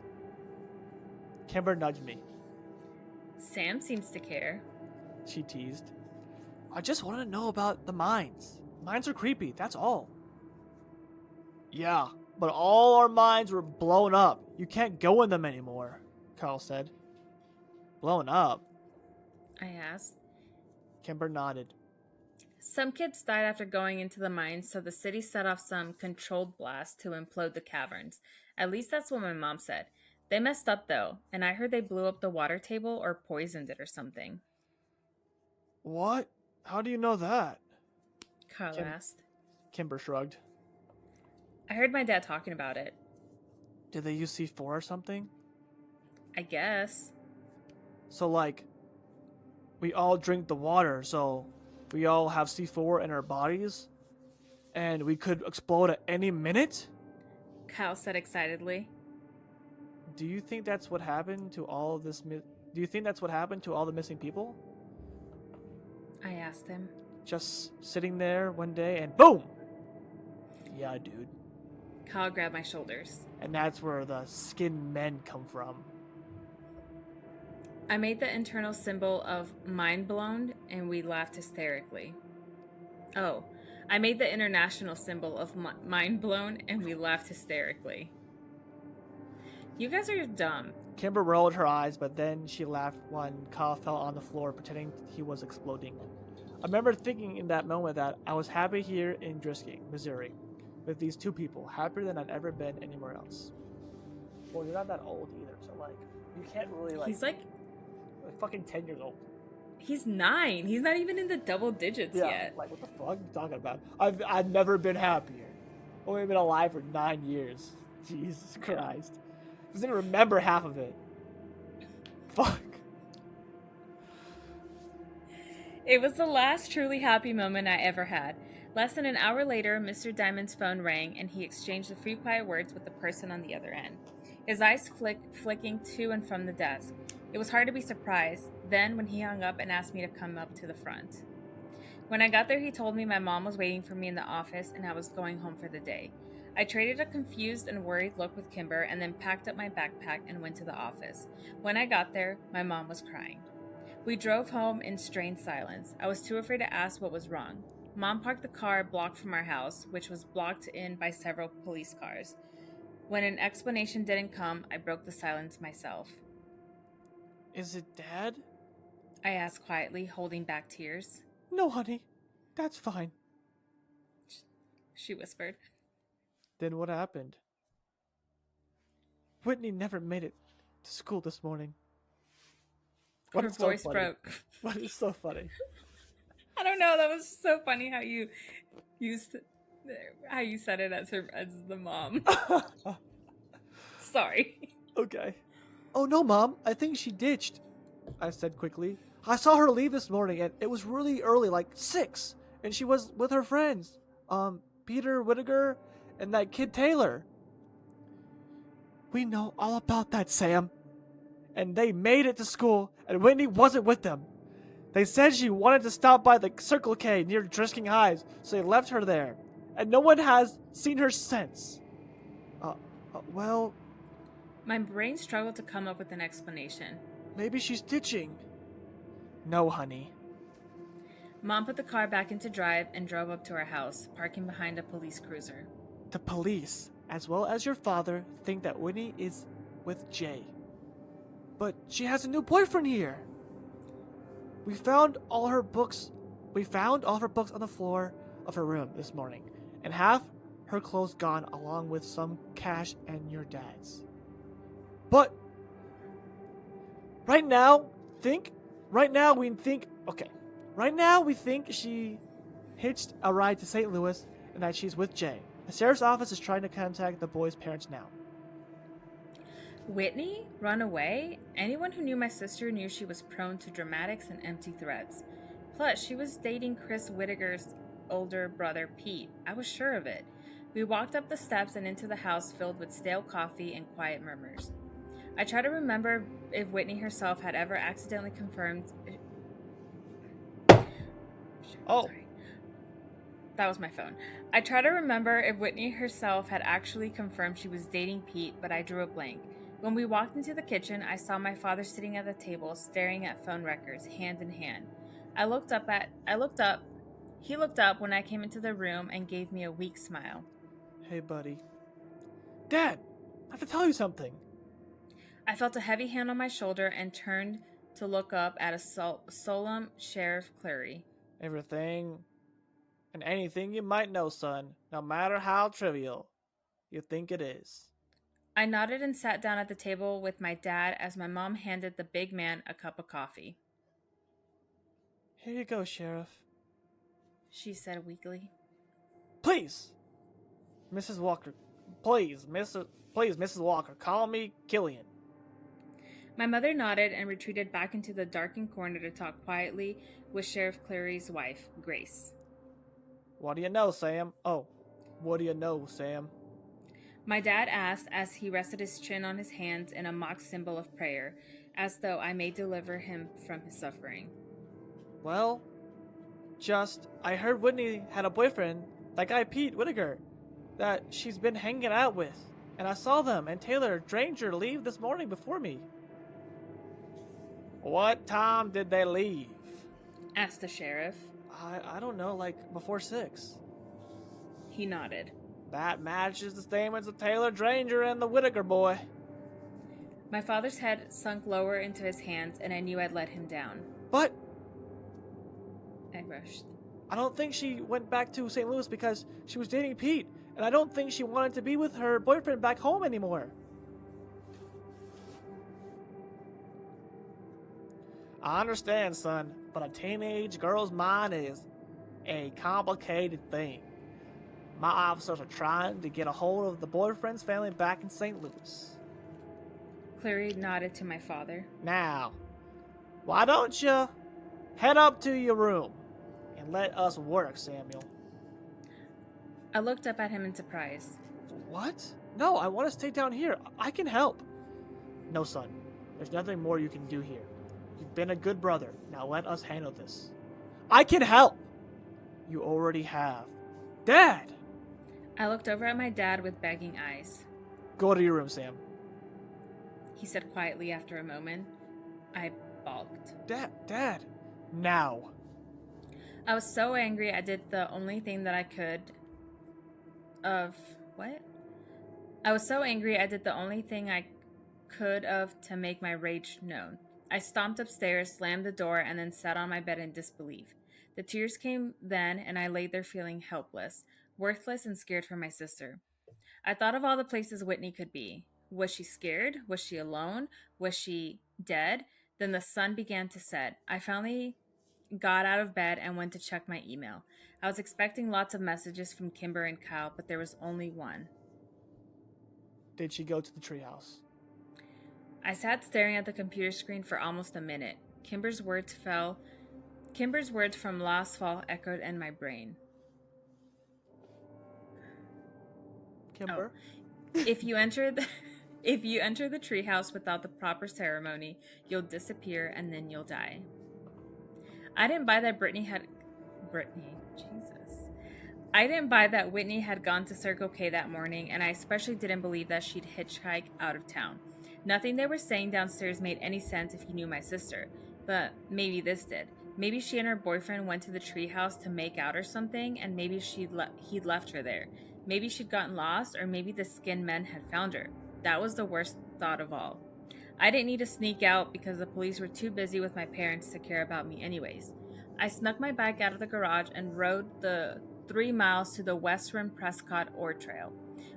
Kimber nudged me. Sam seems to care. She teased. I just want to know about the mines. Mines are creepy, that's all. Yeah, but all our mines were blown up. You can't go in them anymore, Carl said. Blown up? I asked. Kimber nodded. Some kids died after going into the mines, so the city set off some controlled blast to implode the caverns. At least that's what my mom said. They messed up, though, and I heard they blew up the water table or poisoned it or something. What? How do you know that? Kyle asked. Kimber shrugged. I heard my dad talking about it. Did they use C4 or something? I guess. So, like, we all drink the water, so we all have C4 in our bodies, and we could explode at any minute? Kyle said excitedly. Do you think that's what happened to all of this? Do you think that's what happened to all the missing people? I asked him. Just sitting there one day and boom! Yeah, dude. Kyle grabbed my shoulders. And that's where the skin men come from. I made the internal symbol of mind blown, and we laughed hysterically. Oh, I made the international symbol of mind blown, and we laughed hysterically. You guys are dumb. Kimber rolled her eyes, but then she laughed when Kyle fell on the floor, pretending he was exploding. I remember thinking in that moment that I was happy here in Drisking, Missouri, with these 2 people, happier than I'd ever been anywhere else. Well, you're not that old either, so, like, you can't really, like... He's like fucking 10 years old. He's 9. He's not even in the double digits yet. Like, what the fuck are you talking about? I've never been happier. Only been alive for 9 years. Jesus Christ. Doesn't even remember half of it. Fuck. It was the last truly happy moment I ever had. Less than an hour later, Mr. Diamond's phone rang, and he exchanged a few quiet words with the person on the other end. His eyes flicking to and from the desk. It was hard to be surprised then when he hung up and asked me to come up to the front. When I got there, he told me my mom was waiting for me in the office and I was going home for the day. I traded a confused and worried look with Kimber and then packed up my backpack and went to the office. When I got there, my mom was crying. We drove home in strained silence. I was too afraid to ask what was wrong. Mom parked the car a block from our house, which was blocked in by several police cars. When an explanation didn't come, I broke the silence myself. Is it Dad? I asked quietly, holding back tears. No, honey. That's fine. She whispered. Then what happened? Whitney never made it to school this morning. What Her is so voice funny? broke. What is so funny? I don't know. That was so funny how you said it as the mom. Sorry. Okay. Oh no, Mom. I think she ditched, I said quickly. I saw her leave this morning and it was really early, like 6. And she was with her friends. Peter Whittaker and that kid Taylor. We know all about that, Sam. And they made it to school and Whitney wasn't with them. They said she wanted to stop by the Circle K near Drisking Highs, so they left her there. And no one has seen her since. Well, My brain struggled to come up with an explanation. maybe she's ditching. No, honey. Mom put the car back into drive and drove up to our house, parking behind a police cruiser. The police, as well as your father, think that Whitney is with Jay. But she has a new boyfriend here. We found all of her books on the floor of her room this morning, and half her clothes gone along with some cash and your dad's. But right now we think she hitched a ride to St. Louis and that she's with Jay. The sheriff's office is trying to contact the boy's parents now. Whitney? Run away? Anyone who knew my sister knew she was prone to dramatics and empty threats. Plus, she was dating Chris Whittaker's older brother, Pete. I was sure of it. We walked up the steps and into the house filled with stale coffee and quiet murmurs. I try to remember if Whitney herself had ever accidentally confirmed... Oh. Sorry. That was my phone. I try to remember if Whitney herself had actually confirmed she was dating Pete, but I drew a blank. When we walked into the kitchen, I saw my father sitting at the table, staring at phone records, hand in hand. He looked up when I came into the room and gave me a weak smile. Hey, buddy. Dad, I have to tell you something. I felt a heavy hand on my shoulder and turned to look up at a solemn Sheriff Clary. Everything and anything you might know, son, no matter how trivial you think it is. I nodded and sat down at the table with my dad as my mom handed the big man a cup of coffee. Here you go, Sheriff. She said weakly. Please, Mrs. Walker. Please, Mrs. Walker, call me Killian. My mother nodded and retreated back into the darkened corner to talk quietly with Sheriff Clary's wife, Grace. What do you know, Sam? Oh, what do you know, Sam? My dad asked as he rested his chin on his hands in a mock symbol of prayer, as though I may deliver him from his suffering. Well, I heard Whitney had a boyfriend, that guy Pete Whittaker, that she's been hanging out with. And I saw them and Taylor Dranger leave this morning before me. What time did they leave? Asked the sheriff. I don't know, like before 6. He nodded. That matches the statements of Taylor Dranger and the Whittaker boy. My father's head sunk lower into his hands, and I knew I'd let him down. But I rushed. I don't think she went back to St. Louis because she was dating Pete, and I don't think she wanted to be with her boyfriend back home anymore. I understand, son, but a teenage girl's mind is a complicated thing. My officers are trying to get a hold of the boyfriend's family back in St. Louis. Clary nodded to my father. Now, why don't you head up to your room and let us work, Samuel? I looked up at him in surprise. What? No, I want to stay down here. I can help. No, son. There's nothing more you can do here. You've been a good brother. Now let us handle this. I can help. You already have. Dad! I looked over at my dad with begging eyes. Go to your room, Sam. He said quietly after a moment. I balked. Dad! Now! I was so angry I did the only thing that I could of what? I was so angry I did the only thing I could of to make my rage known. I stomped upstairs, slammed the door, and then sat on my bed in disbelief. The tears came then, and I lay there feeling helpless, worthless, and scared for my sister. I thought of all the places Whitney could be. Was she scared? Was she alone? Was she dead? Then the sun began to set. I finally got out of bed and went to check my email. I was expecting lots of messages from Kimber and Kyle, but there was only one. Did she go to the treehouse? I sat staring at the computer screen for almost a minute. Kimber's words from last fall echoed in my brain. Oh, Kimber? if you enter the if you enter the treehouse without the proper ceremony, you'll disappear and then you'll die. I didn't buy that Jesus. I didn't buy that Whitney had gone to Circle K that morning, and I especially didn't believe that she'd hitchhike out of town. Nothing they were saying downstairs made any sense if you knew my sister, but maybe this did. Maybe she and her boyfriend went to the treehouse to make out or something, and maybe he'd left her there. Maybe she'd gotten lost, or maybe the skin men had found her. That was the worst thought of all. I didn't need to sneak out because the police were too busy with my parents to care about me anyways. I snuck my bike out of the garage and rode the 3 miles to the West Rim Prescott Ore Trail.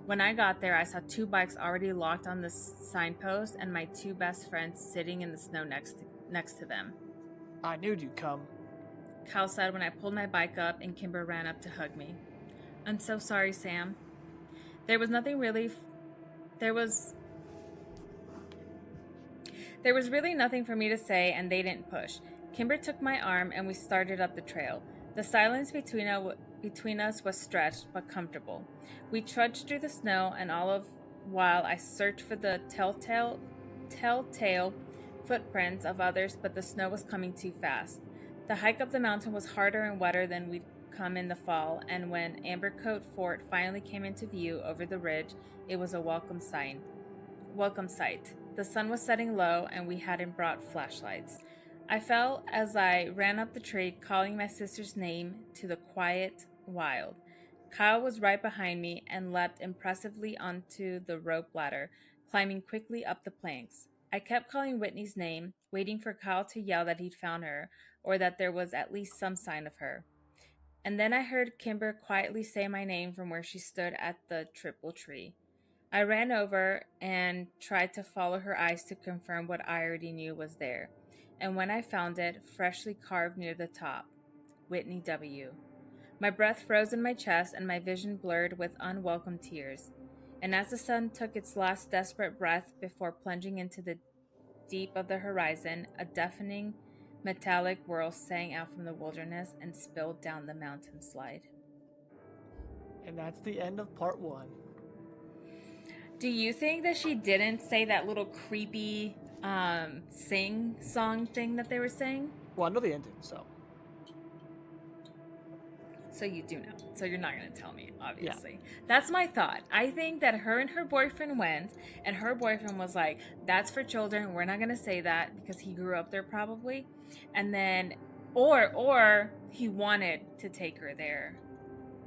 When I got there, I saw 2 bikes already locked on the signpost and my 2 best friends sitting in the snow next to them. I knew you'd come. Cal said when I pulled my bike up and Kimber ran up to hug me. I'm so sorry, Sam. There was nothing really. There was really nothing for me to say, and they didn't push. Kimber took my arm, and we started up the trail. The silence between us was stretched but comfortable. We trudged through the snow, and all of while I searched for the telltale footprints of others, but the snow was coming too fast. The hike up the mountain was harder and wetter than we'd come in the fall, and when Ambercote Fort finally came into view over the ridge, it was a welcome sight. The sun was setting low, and we hadn't brought flashlights. I fell as I ran up the tree, calling my sister's name to the quiet wild. Kyle was right behind me and leapt impressively onto the rope ladder, climbing quickly up the planks. I kept calling Whitney's name, waiting for Kyle to yell that he'd found her, or that there was at least some sign of her. And then I heard Kimber quietly say my name from where she stood at the triple tree. I ran over and tried to follow her eyes to confirm what I already knew was there. And when I found it, freshly carved near the top, Whitney W. My breath froze in my chest and my vision blurred with unwelcome tears. And as the sun took its last desperate breath before plunging into the deep of the horizon, a deafening metallic whirl sang out from the wilderness and spilled down the mountain slide. And that's the end of part 1. Do you think that she didn't say that little creepy sing song thing that they were saying? Well, I know the ending, so. So you do know. So you're not going to tell me, obviously. Yeah. That's my thought. I think that her and her boyfriend went, and her boyfriend was like, that's for children. We're not going to say that because he grew up there probably. And then, or he wanted to take her there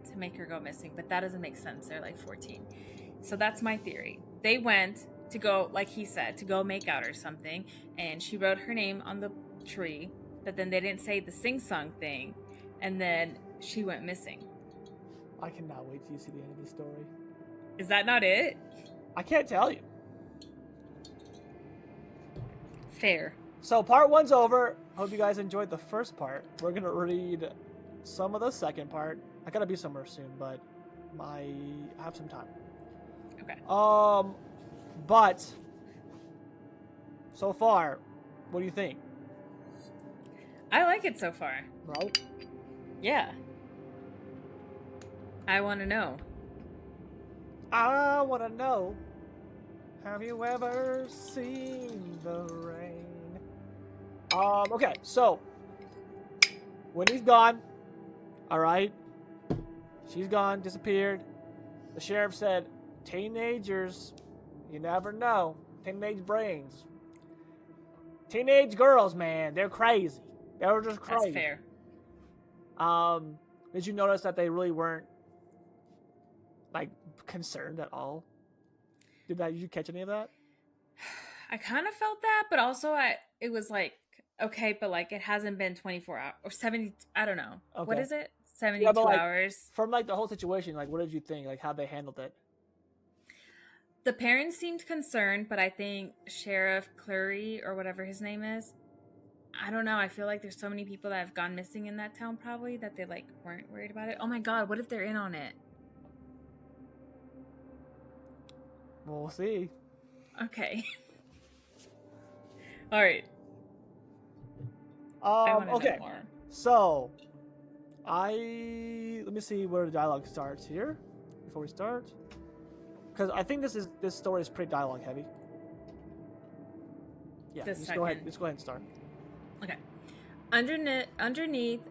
to make her go missing. But that doesn't make sense. They're like 14. So that's my theory. They went to go, like he said, to go make out or something. And she wrote her name on the tree. But then they didn't say the sing-song thing. And then she went missing. I cannot wait till you see the end of the story. Is that not it? I can't tell you. Fair. So part 1's over. Hope you guys enjoyed the first part. We're going to read some of the second part. I got to be somewhere soon, but I have some time. Okay. But so far, what do you think? I like it so far. Right? Yeah. I want to know. I want to know, have you ever seen the rain? Okay, so Whitney's gone. All right. She's gone, disappeared. The sheriff said, teenagers, you never know. Teenage brains. Teenage girls, man, they're crazy. They're just crazy. That's fair. Did you notice that they really weren't like concerned at all? Did you catch any of that? I kind of felt that, but also it was like, okay, but like it hasn't been 24 hours or 70, I don't know. What Okay. is it? Yeah, but 72 like hours. from like the whole situation, like what did you think? Like how they handled it? The parents seemed concerned, but I think Sheriff Clury or whatever his name is, I don't know. I feel like there's so many people that have gone missing in that town probably that they like weren't worried about it. Oh my god, what if they're in on it? We'll see. Okay. All right. I want to know Okay. more. So, let me see where the dialogue starts here before we start, because I think this story is pretty dialogue heavy. Yeah, The just go ahead. second. Just go ahead and start. Okay. Underneath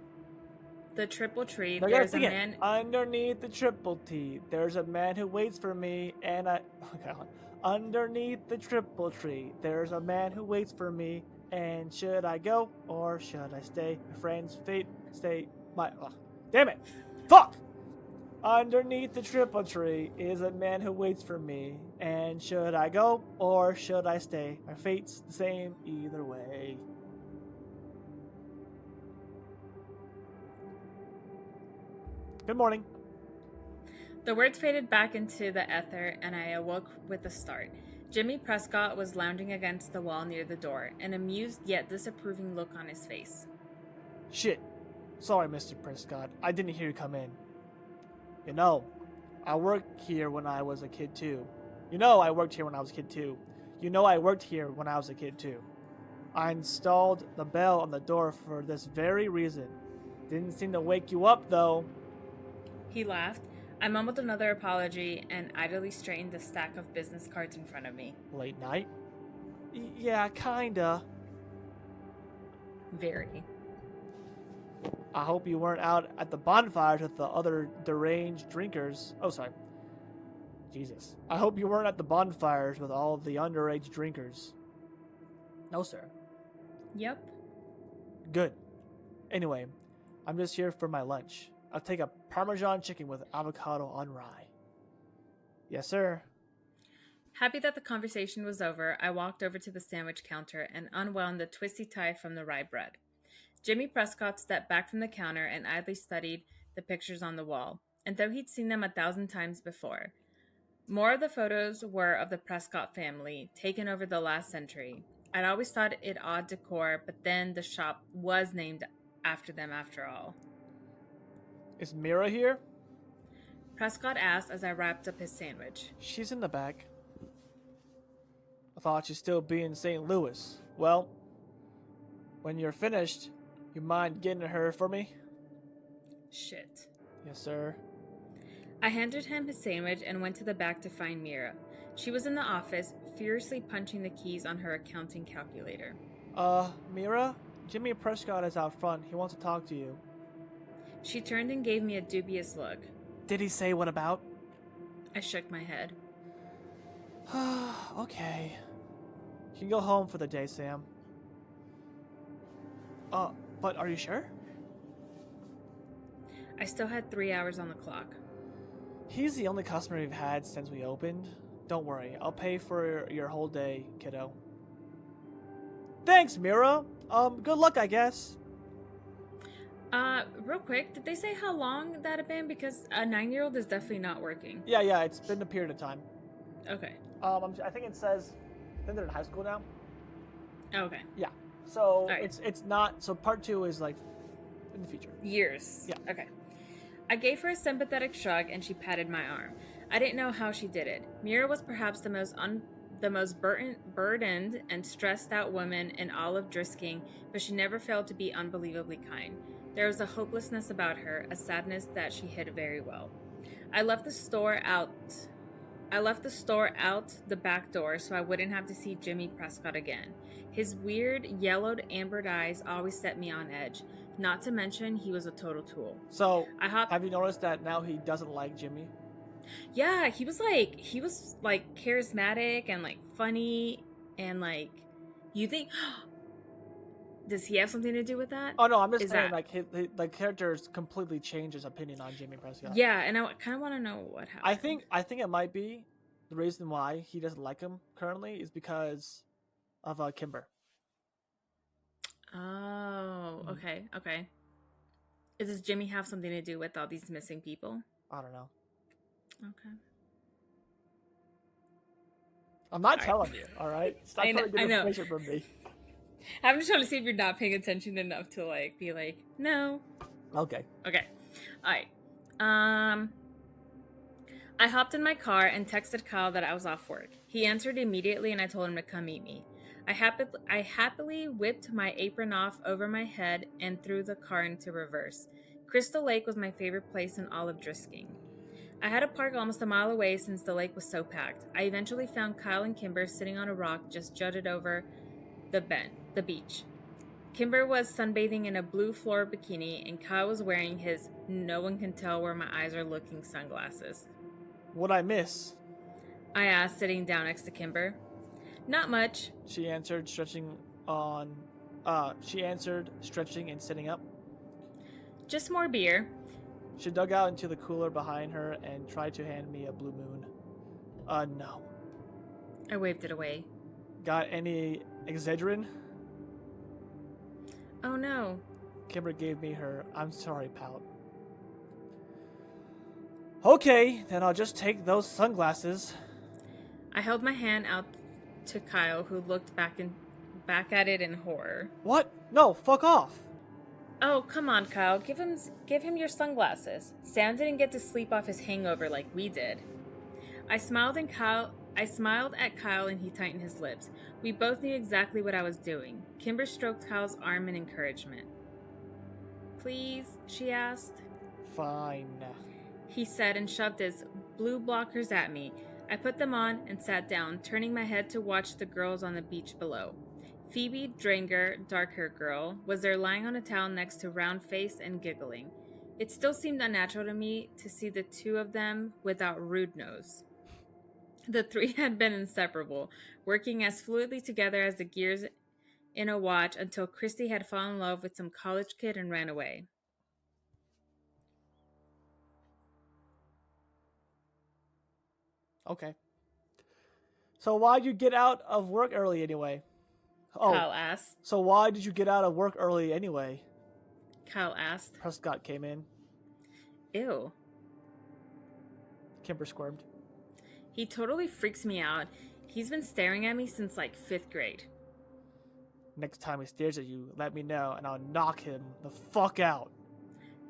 the triple tree, No, you gotta there's a sing it. man. Underneath the triple T, there's a man who waits for me, and I. Okay, hold on. Underneath the triple tree, there's a man who waits for me, and should I go or should I stay? My friend's fate, stay. My. Oh, damn it! Fuck! Underneath the triple tree is a man who waits for me, and should I go or should I stay? My fate's the same either way. Good morning. The words faded back into the ether, and I awoke with a start. Jimmy Prescott was lounging against the wall near the door, an amused yet disapproving look on his face. Shit. Sorry, Mr. Prescott. I didn't hear you come in. You know, I worked here when I was a kid too. You know I worked here when I was a kid too. You know I worked here when I was a kid too. I installed the bell on the door for this very reason. Didn't seem to wake you up though. He laughed. I mumbled another apology and idly straightened the stack of business cards in front of me. Late night? Yeah, kinda. Very. I hope you weren't out at the bonfires with the other deranged drinkers. Oh, sorry. Jesus. I hope you weren't at the bonfires with all the underage drinkers. No, sir. Yep. Good. Anyway, I'm just here for my lunch. I'll take a Parmesan chicken with avocado on rye. Yes, sir. Happy that the conversation was over, I walked over to the sandwich counter and unwound the twisty tie from the rye bread. Jimmy Prescott stepped back from the counter and idly studied the pictures on the wall, and though he'd seen them 1,000 times before, more of the photos were of the Prescott family, taken over the last century. I'd always thought it odd decor, but then the shop was named after them after all. Is Mira here? Prescott asked as I wrapped up his sandwich. She's in the back. I thought she'd still be in St. Louis. Well, when you're finished, you mind getting her for me? Shit. Yes, sir. I handed him his sandwich and went to the back to find Mira. She was in the office, furiously punching the keys on her accounting calculator. Mira? Jimmy Prescott is out front. He wants to talk to you. She turned and gave me a dubious look. Did he say what about? I shook my head. Okay. You can go home for the day, Sam. But are you sure? I still had 3 hours on the clock. He's the only customer we've had since we opened. Don't worry, I'll pay for your whole day, kiddo. Thanks, Mira. Good luck, I guess. Real quick, did they say how long that had been? Because a 9-year-old is definitely not working. Yeah, it's been a period of time. Okay. I think it says, I think they're in high school now. Okay. Yeah. So right. it's not. So part 2 is like in the future. Years. Yeah. Okay. I gave her a sympathetic shrug and she patted my arm. I didn't know how she did it. Mira was perhaps the most burdened and stressed out woman in all of Drisking, but she never failed to be unbelievably kind. There was a hopelessness about her, a sadness that she hid very well. I left the store out the back door so I wouldn't have to see Jimmy Prescott again. His weird, yellowed, ambered eyes always set me on edge. Not to mention, he was a total tool. So, have you noticed that now he doesn't like Jimmy? Yeah, he was like charismatic and like funny and like you think Does he have something to do with that? Oh no, I'm just Is saying that like the character's completely changed his opinion on Jimmy Prescott. yeah? And I kind of want to know what happened. I think it might be the reason why he doesn't like him currently is because of Kimber. Oh, Mhm. okay. Does Jimmy have something to do with all these missing people? I don't know. Okay. I'm not All right. telling you. All right, stop trying to get I know. information from me. I'm just trying to see if you're not paying attention enough to like be like, no. Okay. Okay. All right. Um, I hopped in my car and texted Kyle that I was off work. He answered immediately, and I told him to come meet me. I happily whipped my apron off over my head and threw the car into reverse. Crystal Lake was my favorite place in all of Drisking. I had to park almost a mile away since the lake was so packed. I eventually found Kyle and Kimber sitting on a rock just jutted over the beach. Kimber was sunbathing in a blue floor bikini, and Kyle was wearing his no one can tell where my eyes are looking sunglasses. What I miss? I asked, sitting down next to Kimber. Not much. She answered, stretching on. She answered, stretching and sitting up. Just more beer. She dug out into the cooler behind her and tried to hand me a blue moon. No. I waved it away. Got any Excedrin? Oh no. Kimber gave me her I'm sorry pout. Okay, then I'll just take those sunglasses. I held my hand out to Kyle, who looked back at it in horror. What? No, fuck off. Oh, come on, Kyle. Give him your sunglasses. Sam didn't get to sleep off his hangover like we did. I smiled at Kyle and he tightened his lips. We both knew exactly what I was doing. Kimber stroked Kyle's arm in encouragement. Please, she asked. Fine. He said and shoved his blue blockers at me. I put them on and sat down, turning my head to watch the girls on the beach below. Phoebe Dranger, dark-haired girl, was there lying on a towel next to Round Face and giggling. It still seemed unnatural to me to see the two of them without Rude Nose. The three had been inseparable, working as fluidly together as the gears in a watch until Christy had fallen in love with some college kid and ran away. Okay. So why'd you get out of work early anyway? Oh, Kyle asked. so why did you get out of work early anyway? Kyle asked. Prescott came in. Ew. Kimber squirmed. He totally freaks me out. He's been staring at me since like 5th grade. Next time he stares at you, let me know and I'll knock him the fuck out.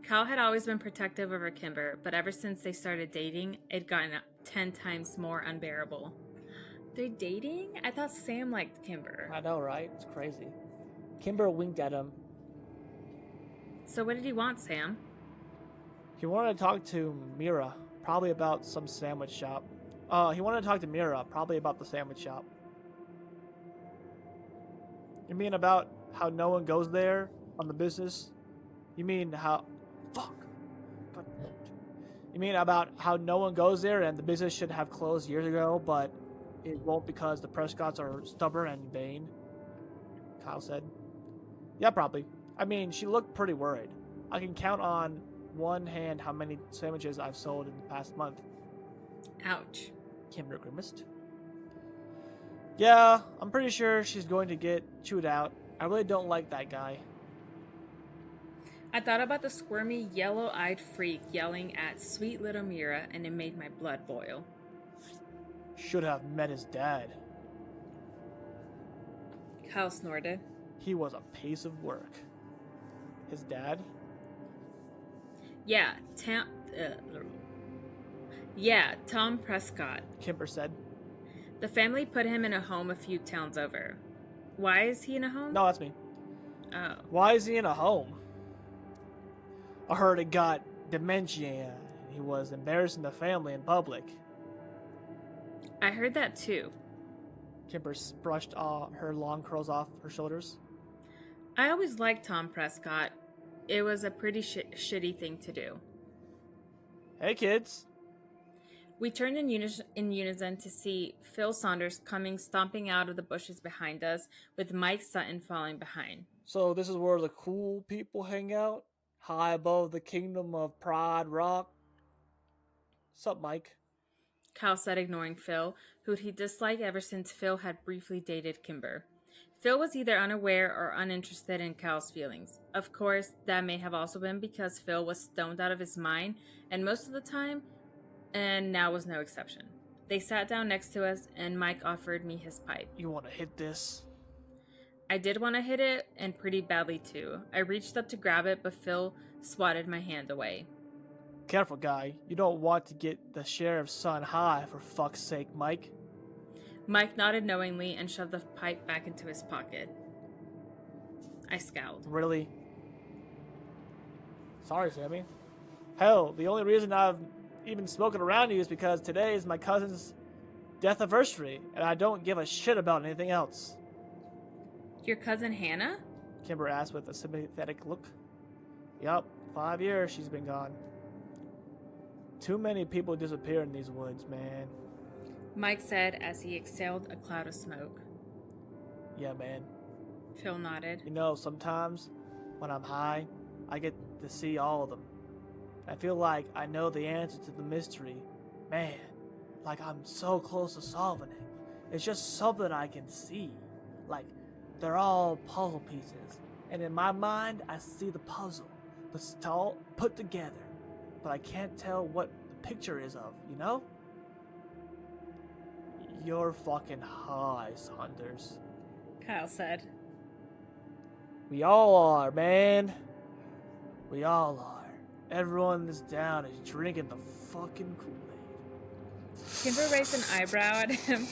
Kyle had always been protective over Kimber, but ever since they started dating, it'd gotten 10 times more unbearable. They're dating? I thought Sam liked Kimber. I know, right? It's crazy. Kimber winked at him. So what did he want, Sam? He wanted to talk to Mira, probably about some sandwich shop. He wanted to talk to Mira, probably about the sandwich shop. You mean about how no one goes there on the business? You mean how... Fuck. God. You mean about how no one goes there and the business should have closed years ago, but it won't because the Prescotts are stubborn and vain? Kyle said. Yeah, probably. I mean, she looked pretty worried. I can count on one hand how many sandwiches I've sold in the past month. Ouch. Kimber grimaced. Yeah, I'm pretty sure she's going to get chewed out. I really don't like that guy. I thought about the squirmy, yellow-eyed freak yelling at sweet little Mira, and it made my blood boil. Should have met his dad. Kyle snorted. He was a piece of work. His dad? Yeah, Tom Prescott. Kimber said. The family put him in a home a few towns over. Why is he in a home? No, that's me. Oh. Why is he in a home? I heard it got dementia. He was embarrassing the family in public. I heard that too. Kimber brushed her long curls off her shoulders. I always liked Tom Prescott. It was a pretty shitty thing to do. Hey, kids. We turned in unison to see Phil Saunders coming stomping out of the bushes behind us, with Mike Sutton following behind. So this is where the cool people hang out, high above the kingdom of Pride Rock. Sup, Mike? Kyle said, ignoring Phil, who he disliked ever since Phil had briefly dated Kimber. Phil was either unaware or uninterested in Kyle's feelings. Of course, that may have also been because Phil was stoned out of his mind, and most of the time, and now was no exception. They sat down next to us, and Mike offered me his pipe. You want to hit this? I did want to hit it, and pretty badly too. I reached up to grab it, but Phil swatted my hand away. Careful, guy. You don't want to get the sheriff's son high, for fuck's sake, Mike. Mike nodded knowingly and shoved the pipe back into his pocket. I scowled. Really? Sorry, Sammy. Hell, the only reason I've even spoken around you is because today is my cousin's death anniversary, and I don't give a shit about anything else. Your cousin Hannah? Kimber asked with a sympathetic look. Yup, 5 years she's been gone. Too many people disappear in these woods, man. Mike said as he exhaled a cloud of smoke. Yeah, man. Phil nodded. You know, sometimes when I'm high, I get to see all of them. I feel like I know the answer to the mystery. Man, like I'm so close to solving it. It's just something I can see. Like, they're all puzzle pieces. And in my mind, I see the puzzle. It's all put together. But I can't tell what the picture is of, you know? You're fucking high, Saunders. Kyle said. We all are, man. We all are. Everyone in this town is drinking the fucking Kool-Aid. Kimber raised an eyebrow at him.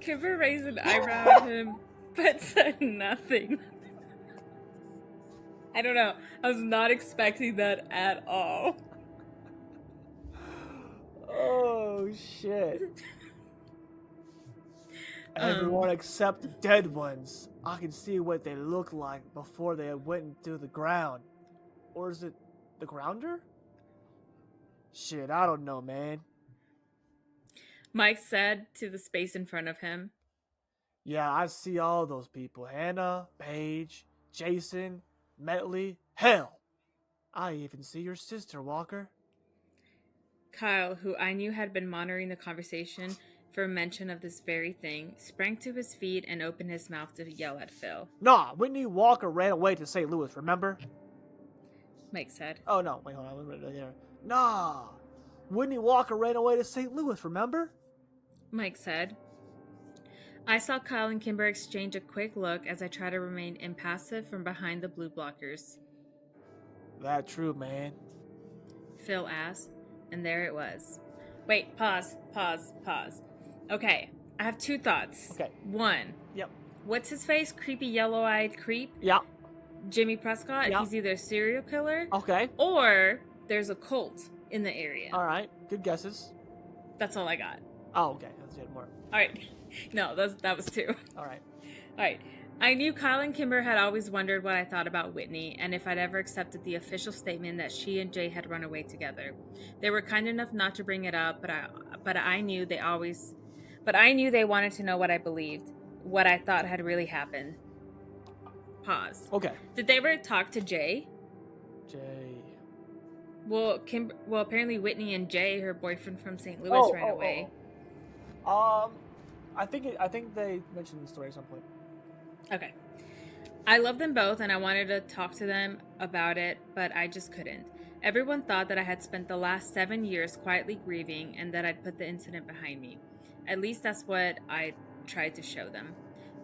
Kimber raised an eyebrow at him, but said nothing. I don't know. I was not expecting that at all. Oh, shit. Everyone except the dead ones. I can see what they look like before they went into the ground. Or is it the grounder? Shit, I don't know, man. Mike said to the space in front of him. Yeah, I see all those people. Hannah, Paige, Jason, Metley. Hell, I even see your sister, Walker. Kyle, who I knew had been monitoring the conversation for mention of this very thing, sprang to his feet and opened his mouth to yell at Phil. Nah, Whitney Walker ran away to St. Louis, remember? Mike said. Oh, no, wait, hold on. Nah, Whitney Walker ran away to St. Louis, remember? Mike said. I saw Kyle and Kimber exchange a quick look as I tried to remain impassive from behind the blue blockers. That true, man. Phil asked, and there it was. Wait, pause. Okay, I have two thoughts. Okay. One. Yep. What's his face? Creepy yellow-eyed creep? Yep. Jimmy Prescott? Yep. He's either a serial killer Okay. or there's a cult in the area. All right. Good guesses. That's all I got. Oh, okay. That's good. More. All right. No, that was two. All right. All right. I knew Kyle and Kimber had always wondered what I thought about Whitney and if I'd ever accepted the official statement that she and Jay had run away together. They were kind enough not to bring it up, but I knew they wanted to know what I believed, what I thought had really happened. Pause. Okay. Did they ever talk to Jay? Jay. Well, apparently Whitney and Jay, her boyfriend from St. Louis, ran away. I think they mentioned the story at some point. Okay. I love them both and I wanted to talk to them about it, but I just couldn't. Everyone thought that I had spent the last 7 years quietly grieving and that I'd put the incident behind me. At least that's what I tried to show them.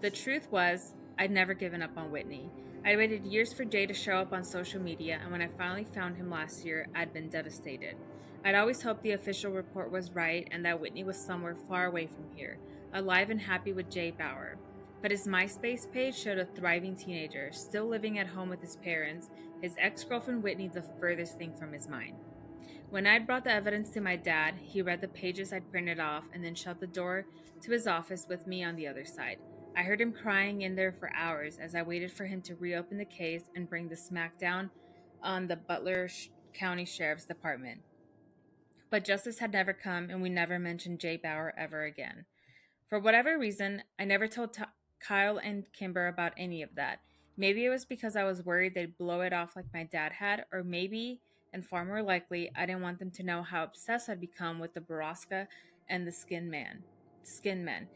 The truth was, I'd never given up on Whitney. I'd waited years for Jay to show up on social media, and when I finally found him last year, I'd been devastated. I'd always hoped the official report was right and that Whitney was somewhere far away from here, alive and happy with Jay Bauer. But his MySpace page showed a thriving teenager, still living at home with his parents, his ex-girlfriend Whitney the furthest thing from his mind. When I'd brought the evidence to my dad, he read the pages I'd printed off and then shut the door to his office with me on the other side. I heard him crying in there for hours as I waited for him to reopen the case and bring the smackdown on the Butler County Sheriff's Department. But justice had never come, and we never mentioned Jay Bauer ever again. For whatever reason, I never told Kyle and Kimber about any of that. Maybe it was because I was worried they'd blow it off like my dad had, or maybe, and far more likely, I didn't want them to know how obsessed I'd become with the Borrasca and the Skin Men.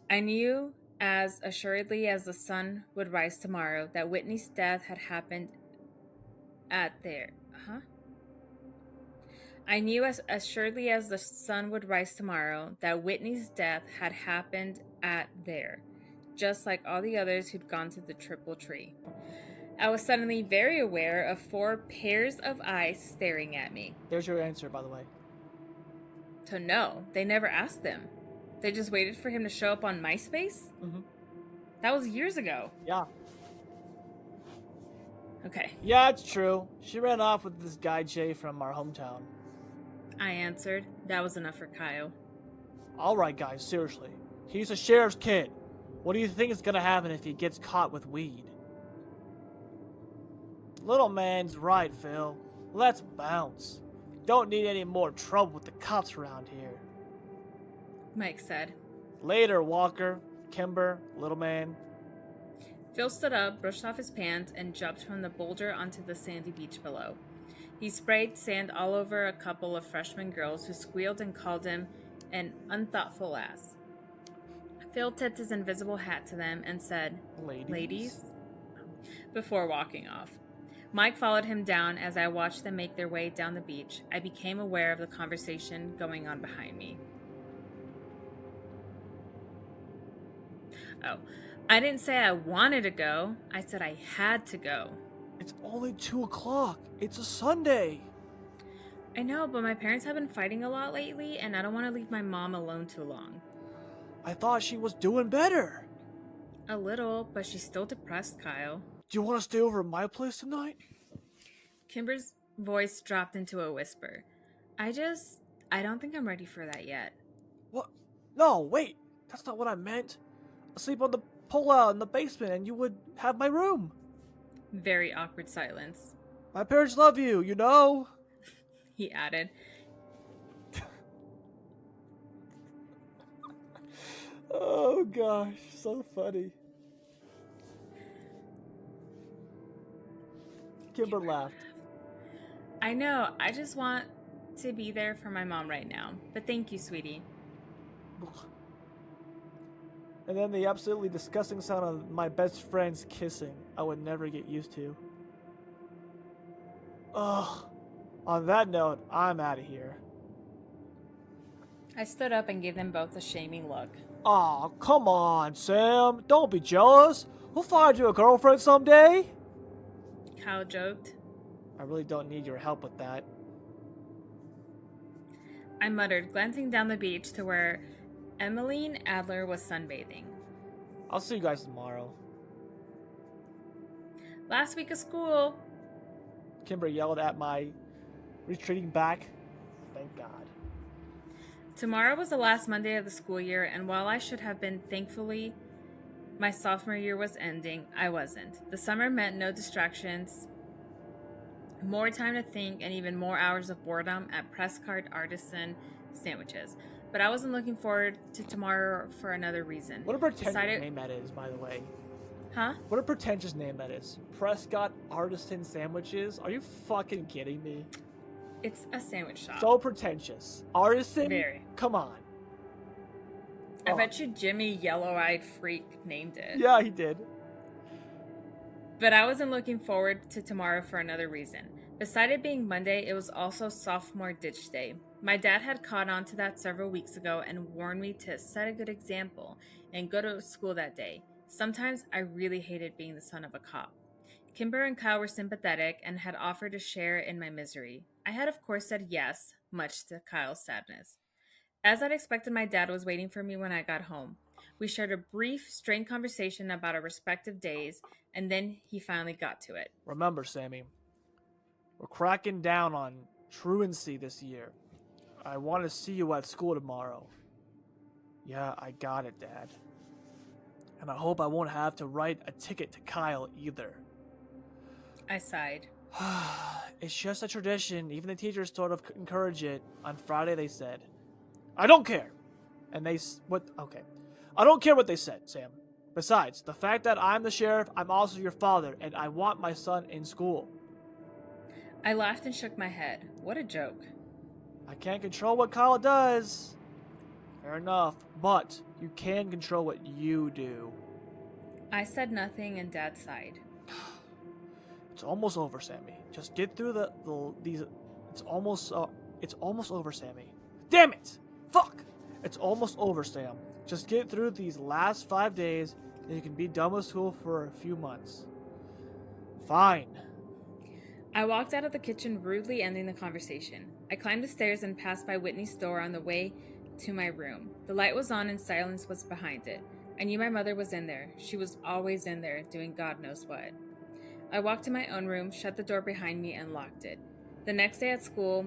I knew as assuredly as the sun would rise tomorrow that Whitney's death had happened at their. Huh? I knew as assuredly as the sun would rise tomorrow that Whitney's death had happened at there, just like all the others who'd gone to the triple tree. I was suddenly very aware of four pairs of eyes staring at me. There's your answer, by the way. So, no, they never asked them. They just waited for him to show up on MySpace? Mm-hmm. That was years ago. Yeah. Okay, Yeah, it's true. She ran off with this guy Jay from our hometown. I answered. That was enough for Kyle. Alright, guys, seriously. He's a sheriff's kid. What do you think is gonna happen if he gets caught with weed? Little man's right, Phil. Let's bounce. Don't need any more trouble with the cops around here. Mike said. Later, Walker, Kimber, little man. Phil stood up, brushed off his pants, and jumped from the boulder onto the sandy beach below. He sprayed sand all over a couple of freshman girls who squealed and called him an unthoughtful ass. Phil tipped his invisible hat to them and said, Ladies? Before walking off. Mike followed him down as I watched them make their way down the beach. I became aware of the conversation going on behind me. Oh, I didn't say I wanted to go. I said I had to go. It's only 2 o'clock. It's a Sunday. I know, but my parents have been fighting a lot lately, and I don't want to leave my mom alone too long. I thought she was doing better. A little, but she's still depressed, Kyle. Do you want to stay over at my place tonight? Kimber's voice dropped into a whisper. I don't think I'm ready for that yet. What? No, wait. That's not what I meant. I'll sleep on the pull-out in the basement and you would have my room. Very awkward silence. My parents love you, you know? He added. Oh gosh, so funny. Kimber laughed. I know, I just want to be there for my mom right now. But thank you, sweetie. And then the absolutely disgusting sound of my best friends kissing. I would never get used to. Ugh. On that note, I'm out of here. I stood up and gave them both a shaming look. Aw, come on, Sam. Don't be jealous. We'll find you a girlfriend someday. Kyle joked. I really don't need your help with that. I muttered, glancing down the beach to where Emmeline Adler was sunbathing. I'll see you guys tomorrow. Last week of school. Kimber yelled at my retreating back. Thank God. Tomorrow was the last Monday of the school year, and while I should have been, thankfully, my sophomore year was ending, I wasn't. The summer meant no distractions, more time to think, and even more hours of boredom at press card artisan sandwiches. But I wasn't looking forward to tomorrow for another reason. What a pretentious name that is, by the way. Huh? What a pretentious name that is. Prescott Artisan Sandwiches? Are you fucking kidding me? It's a sandwich shop. So pretentious. Artisan? Very. Come on. I bet you Jimmy Yellow-Eyed Freak named it. Yeah, he did. But I wasn't looking forward to tomorrow for another reason. Besides it being Monday, it was also sophomore ditch day. My dad had caught on to that several weeks ago and warned me to set a good example and go to school that day. Sometimes I really hated being the son of a cop. Kimber and Kyle were sympathetic and had offered to share in my misery. I had of course said yes, much to Kyle's sadness. As I'd expected, my dad was waiting for me when I got home. We shared a brief, strained conversation about our respective days, and then he finally got to it. Remember, Sammy, we're cracking down on truancy this year. I want to see you at school tomorrow. Yeah, I got it, Dad. And I hope I won't have to write a ticket to Kyle either. I sighed. It's just a tradition. Even the teachers sort of encourage it. On Friday they said, I don't care. And they... What? Okay. I don't care what they said, Sam. Besides, the fact that I'm the sheriff, I'm also your father, and I want my son in school. I laughed and shook my head. What a joke. I can't control what Kyle does. Fair enough, but you can control what you do. I said nothing and Dad sighed. It's almost over, Sammy. Just get through these. It's almost over, Sammy. Damn it! Fuck! It's almost over, Sam. Just get through these last 5 days, and you can be done with school for a few months. Fine. I walked out of the kitchen, rudely ending the conversation. I climbed the stairs and passed by Whitney's door on the way to my room. The light was on and silence was behind it. I knew my mother was in there. She was always in there, doing God knows what. I walked to my own room, shut the door behind me, and locked it. The next day at school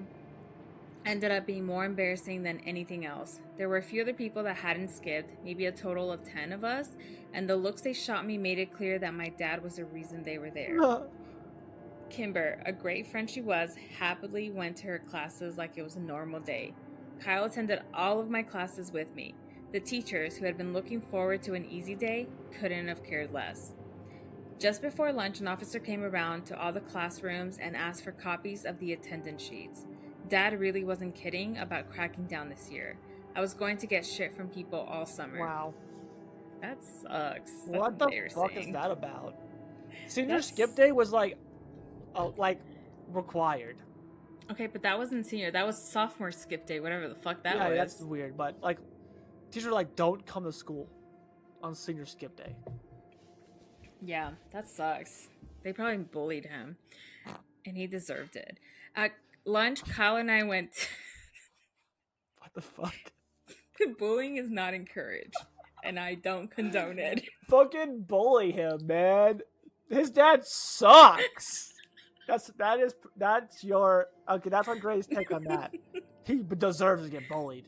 ended up being more embarrassing than anything else. There were a few other people that hadn't skipped, maybe a total of 10 of us, and the looks they shot me made it clear that my dad was the reason they were there. Kimber, a great friend she was, happily went to her classes like it was a normal day. Kyle attended all of my classes with me. The teachers, who had been looking forward to an easy day, couldn't have cared less. Just before lunch, an officer came around to all the classrooms and asked for copies of the attendance sheets. Dad really wasn't kidding about cracking down this year. I was going to get shit from people all summer. Wow. That sucks. That's What the fuck is that about? Senior skip day was like required. Okay, but that wasn't senior. That was sophomore skip day, whatever the fuck that was. Yeah, that's weird. But like, teachers don't come to school on senior skip day. Yeah, that sucks. They probably bullied him, and he deserved it. At lunch, Kyle and I went. What the fuck? Bullying is not encouraged, and I don't condone it. Fucking bully him, man. His dad sucks. That's your okay. That's our greatest take on that. He deserves to get bullied.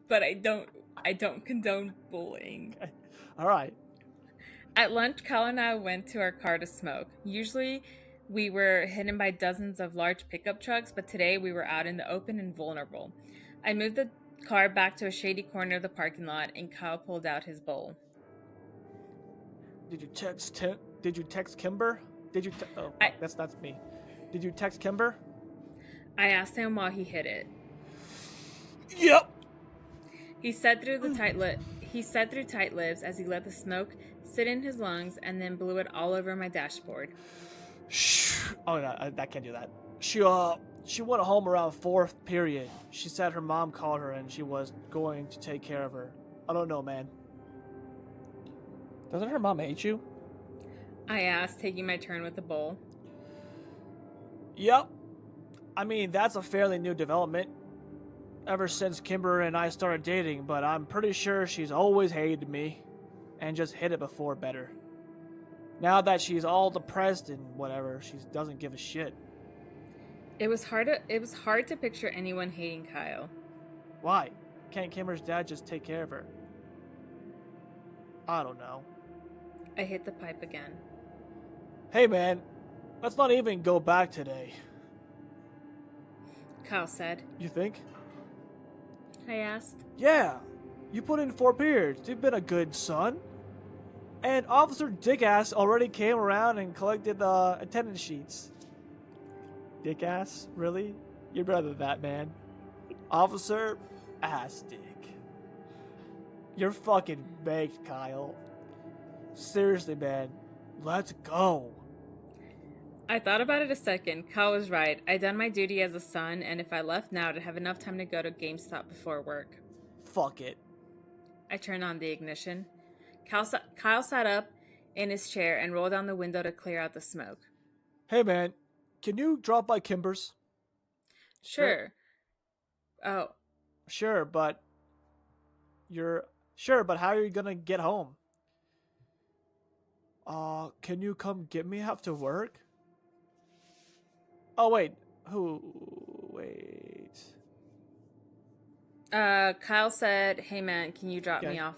But I don't condone bullying. Okay. All right. At lunch, Kyle and I went to our car to smoke. Usually, we were hidden by dozens of large pickup trucks, but today we were out in the open and vulnerable. I moved the car back to a shady corner of the parking lot, and Kyle pulled out his bowl. Did you text Kimber? That's me. Did you text Kimber? I asked him while he hid it. Yep. He said through tight lips as he let the smoke sit in his lungs and then blew it all over my dashboard. Shh. Oh, no, I can't do that. She went home around 4th period. She said her mom called her and she was going to take care of her. I don't know, man. Doesn't her mom hate you? I asked, taking my turn with the bowl. Yep. I mean, that's a fairly new development. Ever since Kimber and I started dating, but I'm pretty sure she's always hated me. And just hid it before better. Now that she's all depressed and whatever, she doesn't give a shit. It was hard to picture anyone hating Kyle. Why? Can't Kimber's dad just take care of her? I don't know. I hit the pipe again. Hey man, let's not even go back today. Kyle said. You think? I asked. Yeah, you put in 4 periods. You've been a good son. And Officer Dickass already came around and collected the attendance sheets. Dickass? Really? You're better than that, man. Officer Ass Dick. You're fucking baked, Kyle. Seriously, man. Let's go. I thought about it a second. Kyle was right. I'd done my duty as a son, and if I left now, I'd have enough time to go to GameStop before work. Fuck it. I turned on the ignition. Kyle sat up in his chair and rolled down the window to clear out the smoke. Hey, man. Can you drop by Kimber's? Sure. Oh. Sure, but how are you gonna get home? Can you come get me after work? Oh, wait. Wait. Kyle said, "Hey man, can you drop me off?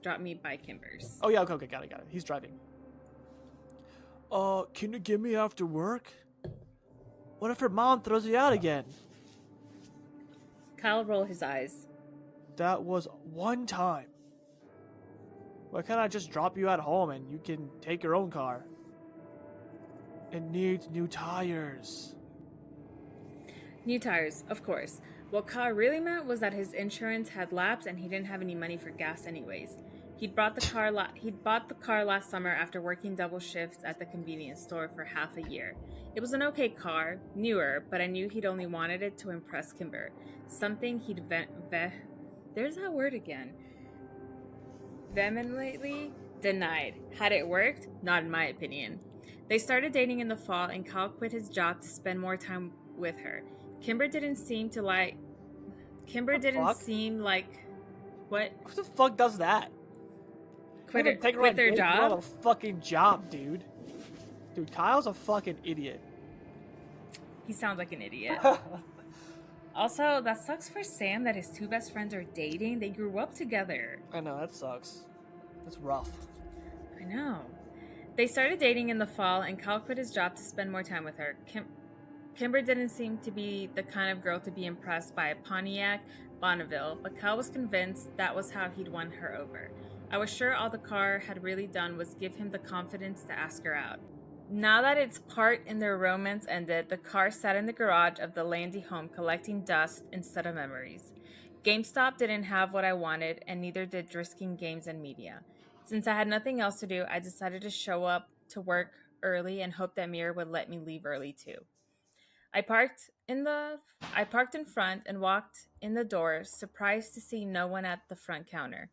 Drop me by Kimber's." Oh yeah, okay, got it. He's driving. Can you get me after work? What if her mom throws you out again? Kyle rolled his eyes. that was one time. Why can't I just drop you at home and you can take your own car? It needs new tires. New tires, of course. What Ka really meant was that his insurance had lapsed and he didn't have any money for gas anyways. He'd bought the car last summer after working double shifts at the convenience store for half a year. It was an okay car, newer, but I knew he'd only wanted it to impress Kimber. Something there's that word again. Vehemently denied. Had it worked? Not in my opinion. They started dating in the fall and Kyle quit his job to spend more time with her. Kimber didn't seem to like Kimber What the didn't fuck? seem like what Who the fuck does that? Even take her quit on their dates. You don't have job. a fucking job, dude. Dude, Kyle's a fucking idiot. He sounds like an idiot. Also, that sucks for Sam that his two best friends are dating. They grew up together. I know, that sucks. That's rough. I know. They started dating in the fall, and Kyle quit his job to spend more time with her. Kimber didn't seem to be the kind of girl to be impressed by a Pontiac Bonneville, but Kyle was convinced that was how he'd won her over. I was sure all the car had really done was give him the confidence to ask her out. Now that its part in their romance ended, the car sat in the garage of the Landy home collecting dust instead of memories. GameStop didn't have what I wanted, and neither did Drisking Games and Media. Since I had nothing else to do, I decided to show up to work early and hope that Mira would let me leave early too. I parked in the I parked in front and walked in the door, surprised to see no one at the front counter.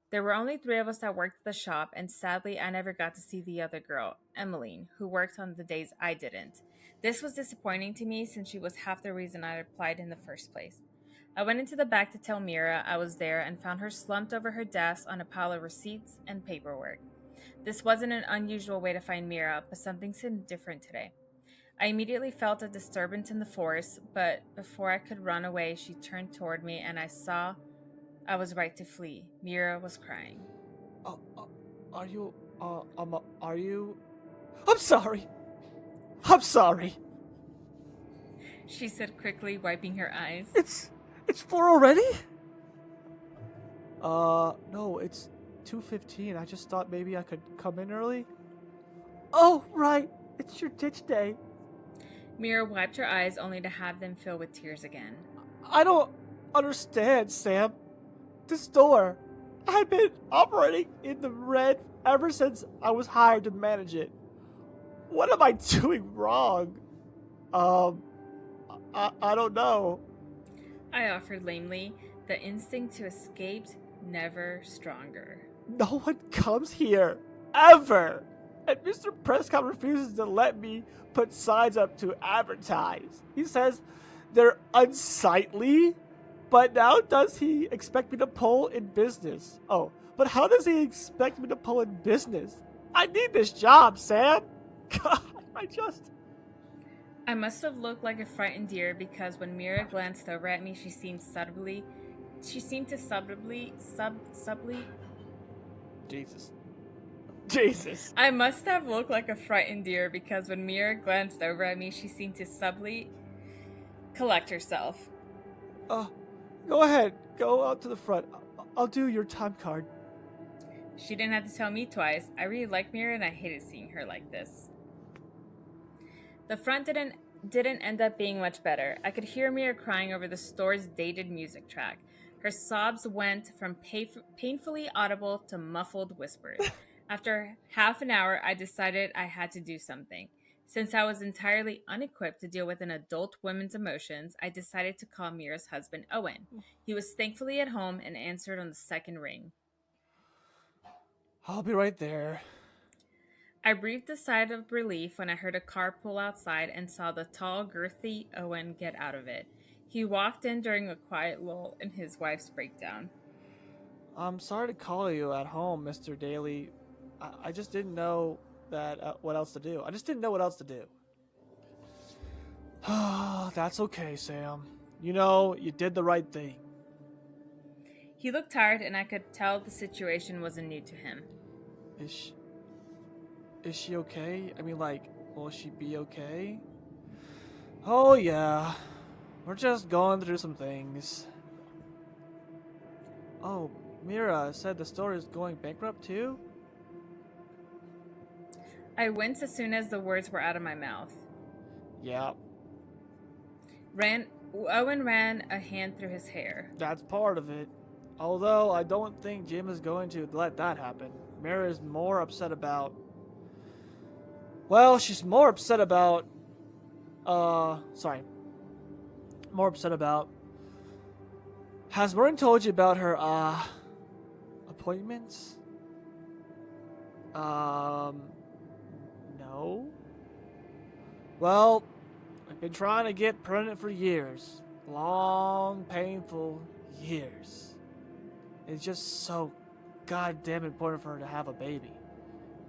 There were only three of us that worked at the shop, and sadly, I never got to see the other girl, Emmeline, who worked on the days I didn't. This was disappointing to me since she was half the reason I applied in the first place. I went into the back to tell Mira I was there and found her slumped over her desk on a pile of receipts and paperwork. This wasn't an unusual way to find Mira, but something seemed different today. I immediately felt a disturbance in the force, but before I could run away, she turned toward me and I saw I was right to flee. Mira was crying. Uh, uh, are you, are you... I'm sorry! I'm sorry! She said quickly, wiping her eyes. It's 4 already? No, it's 2:15. I just thought maybe I could come in early. Oh, right. It's your ditch day. Mira wiped her eyes only to have them fill with tears again. I don't understand, Sam. This store, I've been operating in the red ever since I was hired to manage it. What am I doing wrong? I don't know. I offered lamely, the instinct to escape never stronger. No one comes here. Ever. And Mr. Prescott refuses to let me put signs up to advertise. He says they're unsightly. But now does he expect me to pull in business? Oh, but how does he expect me to pull in business? I need this job, Sam. God, I must have looked like a frightened deer because when Mira glanced over at me, she seemed to subtly. Jesus. I must have looked like a frightened deer because when Mira glanced over at me, she seemed to subtly collect herself. Go ahead. Go out to the front. I'll do your time card. She didn't have to tell me twice. I really like Mira and I hated seeing her like this. The front didn't end up being much better. I could hear Mira crying over the store's dated music track. Her sobs went from painfully audible to muffled whispers. After half an hour, I decided I had to do something. Since I was entirely unequipped to deal with an adult woman's emotions, I decided to call Mira's husband, Owen. He was thankfully at home and answered on the second ring. I'll be right there. I breathed a sigh of relief when I heard a car pull outside and saw the tall, girthy Owen get out of it. He walked in during a quiet lull in his wife's breakdown. I'm sorry to call you at home, Mr. Daly. I just didn't know what else to do. That's okay, Sam. You know, you did the right thing. He looked tired, and I could tell the situation wasn't new to him. Is she okay? I mean, like, will she be okay? Oh, yeah. We're just going through some things. Oh, Mira said the store is going bankrupt too? I winced as soon as the words were out of my mouth. Yeah, Owen ran a hand through his hair. that's part of it. Although I don't think Jim is going to let that happen. Mira is more upset about. Well, she's more upset about. Sorry. More upset about. Has Maureen told you about her, appointments? No. Well, I've been trying to get pregnant for years. Long, painful years. It's just so goddamn important for her to have a baby.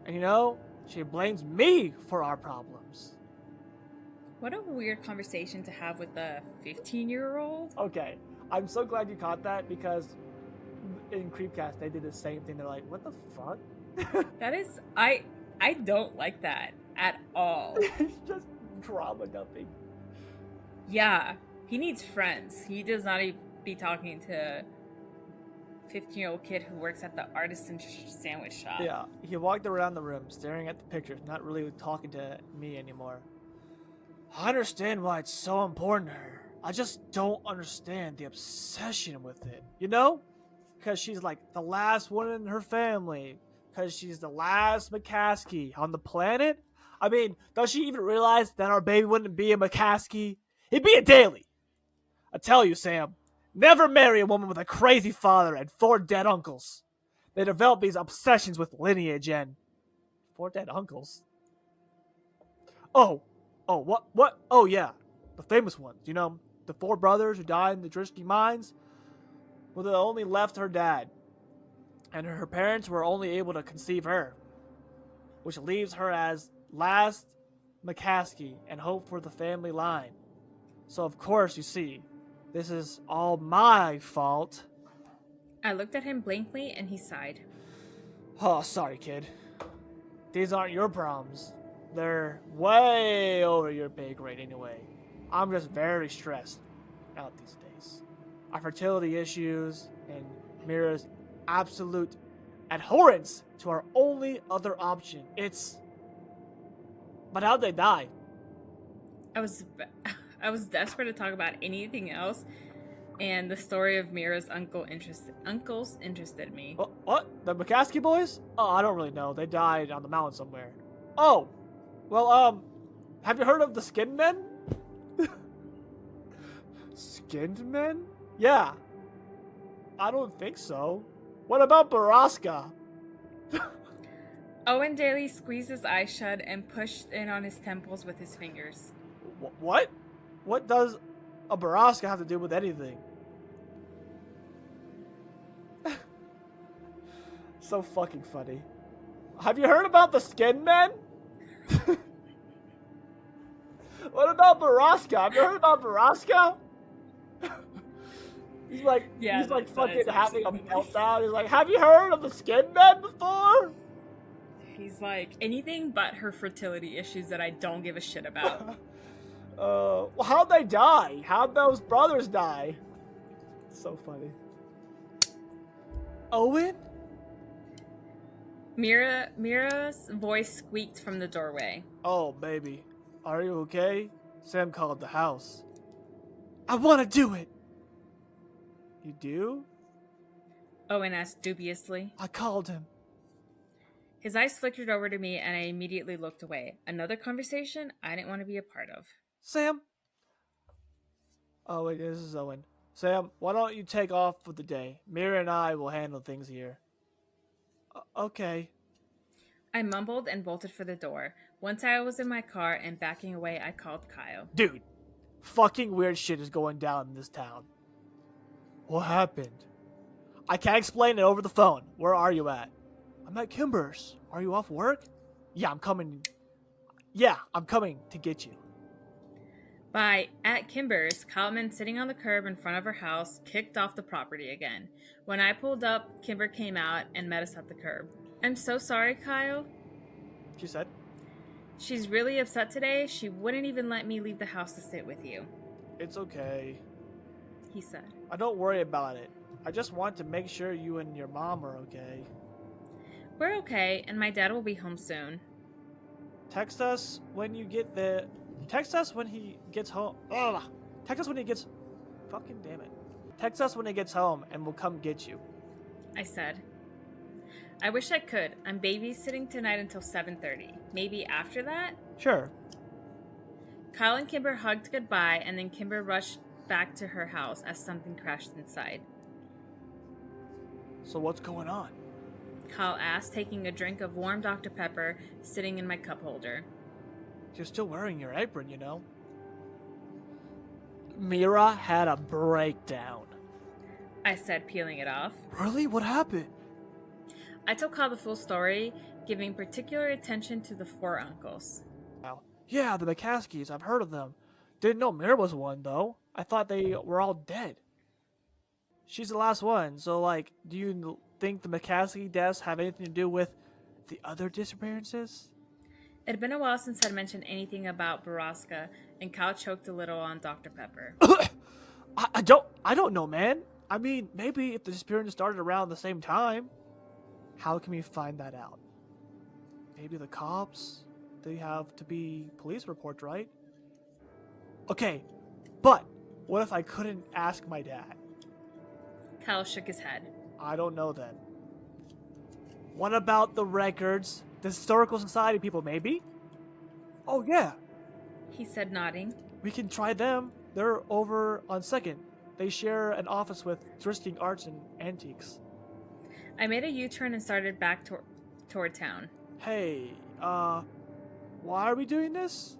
And you know, she blames me for our problems. What a weird conversation to have with a 15-year-old. Okay, I'm so glad you caught that because in Creepcast they did the same thing. They're like, what the fuck? That is, I don't like that at all. It's just drama dumping. Yeah, he needs friends. He does not be talking to 15-year-old kid who works at the artisan sandwich shop. Yeah, he walked around the room staring at the pictures, not really talking to me anymore. I understand why it's so important to her. I just don't understand the obsession with it. You know? Because she's like the last one in her family. Because she's the last McCaskey on the planet. I mean, does she even realize that our baby wouldn't be a McCaskey? It'd be a Daily. I tell you, Sam, never marry a woman with a crazy father and 4 dead uncles. They develop these obsessions with lineage and 4 dead uncles. What? Oh, yeah. The famous ones, you know, the 4 brothers who died in the Drishti mines. Well, they only left her dad. And her parents were only able to conceive her. Which leaves her as last McCaskey and hope for the family line. So, of course, you see, this is all my fault. I looked at him blankly and he sighed. Oh, sorry, kid. These aren't your problems. They're way over your pay grade anyway. I'm just very stressed out these days. Our fertility issues and Mira's absolute abhorrence to our only other option. It's... But how'd they die? I was desperate to talk about anything else, and the story of Mira's uncles interested me. What? The McCaskey boys? Oh, I don't really know. They died on the mountain somewhere. Oh, well, have you heard of the Skinned Men? Skinned Men? Yeah. I don't think so. What about Borrasca? Owen Daly squeezed his eyes shut and pushed in on his temples with his fingers. What? What does a Borrasca have to do with anything? So fucking funny. Have you heard about the Skin Men? What about Borrasca? Have you heard about Borrasca? He's like fucking having a meltdown. He's like, have you heard of the Skin Men before? He's like, anything but her fertility issues that I don't give a shit about. Well, how'd they die? How'd those brothers die? So funny. Owen? Mira's voice squeaked from the doorway. Oh, baby. Are you okay? Sam called the house. I want to do it. You do? Owen asked dubiously. I called him. His eyes flickered over to me and I immediately looked away. Another conversation I didn't want to be a part of. Sam? Oh, wait, this is Owen. Sam, why don't you take off for the day? Mira and I will handle things here. Okay. I mumbled and bolted for the door. Once I was in my car and backing away, I called Kyle. Dude, fucking weird shit is going down in this town. What happened? I can't explain it over the phone. Where are you at? I'm at Kimber's. Are you off work? Yeah, I'm coming. Yeah, I'm coming to get you. By at Kimber's, Kalman, sitting on the curb in front of her house, kicked off the property again. When I pulled up, Kimber came out and met us at the curb. I'm so sorry, Kyle. She said. She's really upset today. She wouldn't even let me leave the house to sit with you. It's okay. He said. I don't worry about it. I just want to make sure you and your mom are okay. We're okay, and my dad will be home soon. Text us when you get there. Text us when he gets home. Ugh. Text us when he gets. Fucking damn it. Text us when he gets home and we'll come get you. I said. I wish I could. I'm babysitting tonight until 7:30. Maybe after that? Sure. Kyle and Kimber hugged goodbye, and then Kimber rushed back to her house as something crashed inside. So what's going on? Kyle asked, taking a drink of warm Dr. Pepper sitting in my cup holder. You're still wearing your apron, you know. Mira had a breakdown. I said, peeling it off. Really? What happened? I told Kyle the full story, giving particular attention to the 4 uncles. Wow. Yeah, the McCaskies. I've heard of them. Didn't know Mira was one, though. I thought they were all dead. She's the last one, so, like, do you think the McCaskey deaths have anything to do with the other disappearances? It had been a while since I'd mentioned anything about Borrasca, and Kyle choked a little on Dr. Pepper. I don't know, man. I mean, maybe if the disappearance started around the same time. How can we find that out? Maybe the cops? They have to be police reports, right? Okay, but what if I couldn't ask my dad? Kyle shook his head. I don't know then. What about the records? The Historical Society people, maybe? Oh, yeah. He said, nodding. We can try them. They're over on 2nd. They share an office with Thrifting Arts and Antiques. I made a U-turn and started back toward town. Hey, why are we doing this?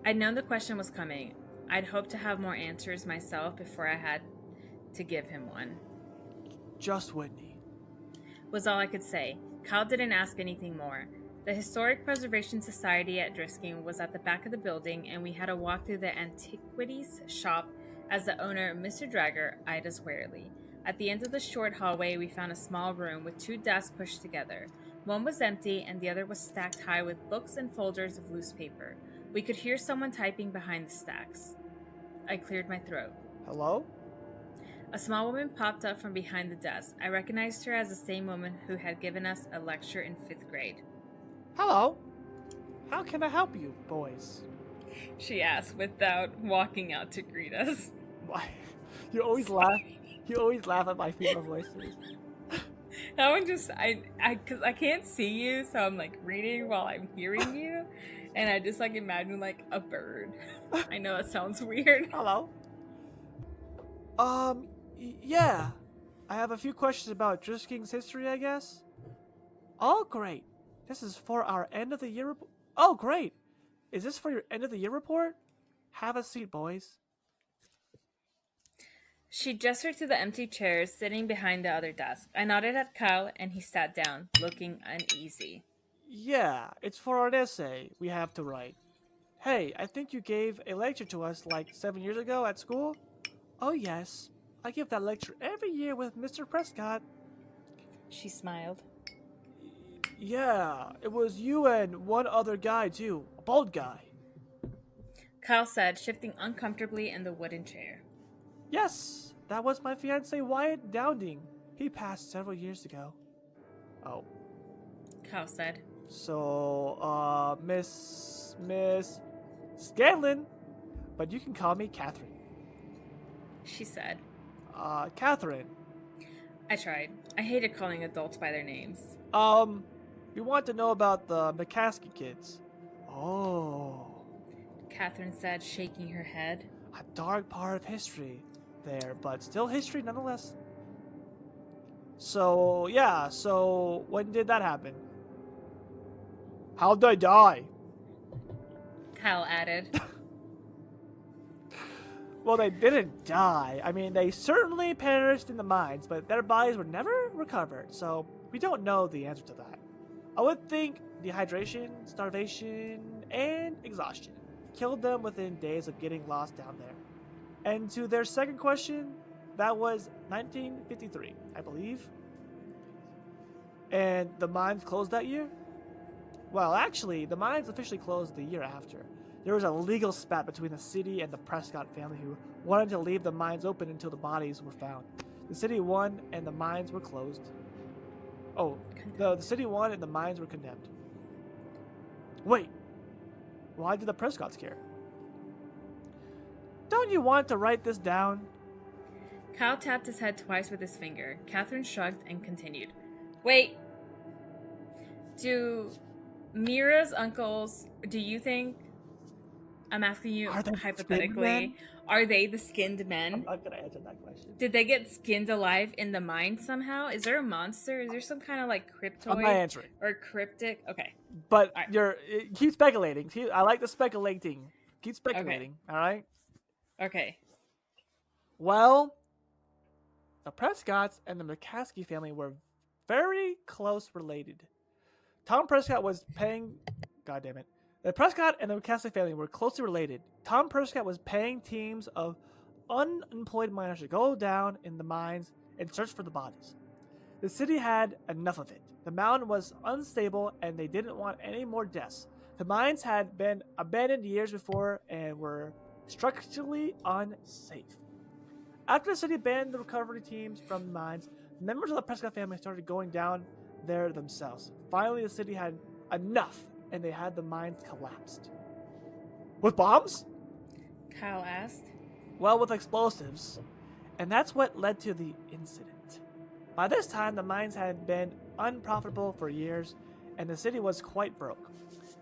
I'd known the question was coming. I'd hoped to have more answers myself before I had to give him one. Just Whitney. Was all I could say. Kyle didn't ask anything more. The Historic Preservation Society at Drisking was at the back of the building, and we had a walk through the antiquities shop as the owner, Mr. Dragger, eyed us warily. At the end of the short hallway, we found a small room with 2 desks pushed together. One was empty, and the other was stacked high with books and folders of loose paper. We could hear someone typing behind the stacks. I cleared my throat. Hello? A small woman popped up from behind the desk. I recognized her as the same woman who had given us a lecture in 5th grade. Hello? How can I help you, boys? She asked without walking out to greet us. Why? You always laugh. You always laugh at my female voices. That one just, cause I can't see you, so I'm like reading while I'm hearing you, and I just like imagine like a bird. I know that sounds weird. Hello? Yeah. I have a few questions about Drisking's history, I guess. Oh, great. This is for our end of the year report. Oh, great. Is this for your end of the year report? Have a seat, boys. She gestured to the empty chairs sitting behind the other desk. I nodded at Kyle, and he sat down, looking uneasy. Yeah, it's for an essay we have to write. Hey, I think you gave a lecture to us like 7 years ago at school? Oh, yes. I give that lecture every year with Mr. Prescott. She smiled. Yeah, it was you and one other guy, too. A bald guy. Kyle said, shifting uncomfortably in the wooden chair. Yes, that was my fiancé Wyatt Dowding. He passed several years ago. Oh. Kyle said. So, Miss Scanlon. But you can call me Catherine. She said. Catherine. I tried. I hated calling adults by their names. We want to know about the McCaskey kids. Oh. Catherine said, shaking her head. A dark part of history there, but still history nonetheless. So, yeah, so when did that happen? How'd they die? Kyle added. Well, they didn't die. I mean, they certainly perished in the mines, but their bodies were never recovered, so we don't know the answer to that. I would think dehydration, starvation, and exhaustion killed them within days of getting lost down there. And to their second question, that was 1953, I believe. And the mines closed that year? Well, actually, the mines officially closed the year after. There was a legal spat between the city and the Prescott family who wanted to leave the mines open until the bodies were found. The city won and the mines were closed. Oh, the city won and the mines were condemned. Wait, why did the Prescotts care? Don't you want to write this down? Kyle tapped his head twice with his finger. Catherine shrugged and continued. Wait. Do Mira's uncles, do you think, I'm asking you Are they hypothetically, are they the skinned men? I'm not gonna answer that question. Did they get skinned alive in the mine somehow? Is there a monster? Is there some kind of like I'm not cryptoid answering. or cryptic? Okay. But Alright. keep speculating. I like the speculating. Keep speculating. All right. Okay. Well, the Prescotts and the McCaskey family were very close related. Tom Prescott was paying. God damn it. The Prescott and the McCaskey family were closely related. Tom Prescott was paying teams of unemployed miners to go down in the mines and search for the bodies. The city had enough of it. The mountain was unstable and they didn't want any more deaths. The mines had been abandoned years before and were structurally unsafe. After the city banned the recovery teams from the mines, members of the Prescott family started going down there themselves. Finally, the city had enough and they had the mines collapsed. With bombs? Kyle asked. Well, with explosives. And that's what led to the incident. By this time, the mines had been unprofitable for years, and the city was quite broke.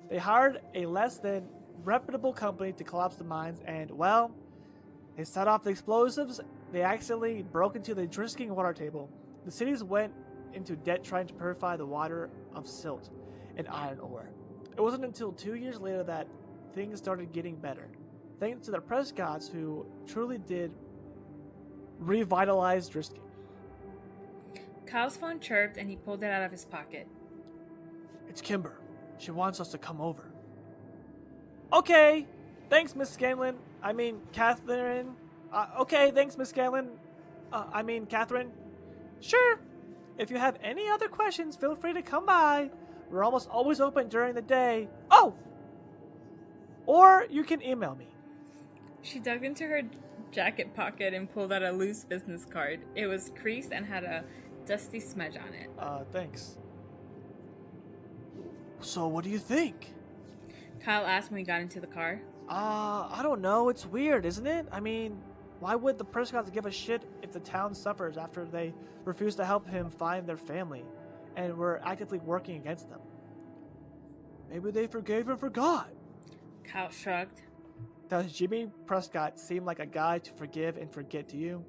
They hired a less than reputable company to collapse the mines, and, well, they set off the explosives. They accidentally broke into the drinking water table. The cities went into debt trying to purify the water of silt and iron ore. It wasn't until 2 years later that things started getting better, thanks to the Prescotts who truly did revitalize Drisking. Kyle's phone chirped and he pulled it out of his pocket. It's Kimber. She wants us to come over. Okay. Thanks, Miss Scanlon. I mean, Catherine. Okay, thanks, Miss Scanlon. Catherine. Sure. If you have any other questions, feel free to come by. We're almost always open during the day. Oh! Or you can email me. She dug into her jacket pocket and pulled out a loose business card. It was creased and had a dusty smudge on it. Thanks. So, what do you think? Kyle asked when we got into the car. I don't know. It's weird, isn't it? I mean, why would the Prescotts give a shit if the town suffers after they refuse to help him find their family and were actively working against them? Maybe they forgave and forgot. Kyle shrugged. Does Jimmy Prescott seem like a guy to forgive and forget to you?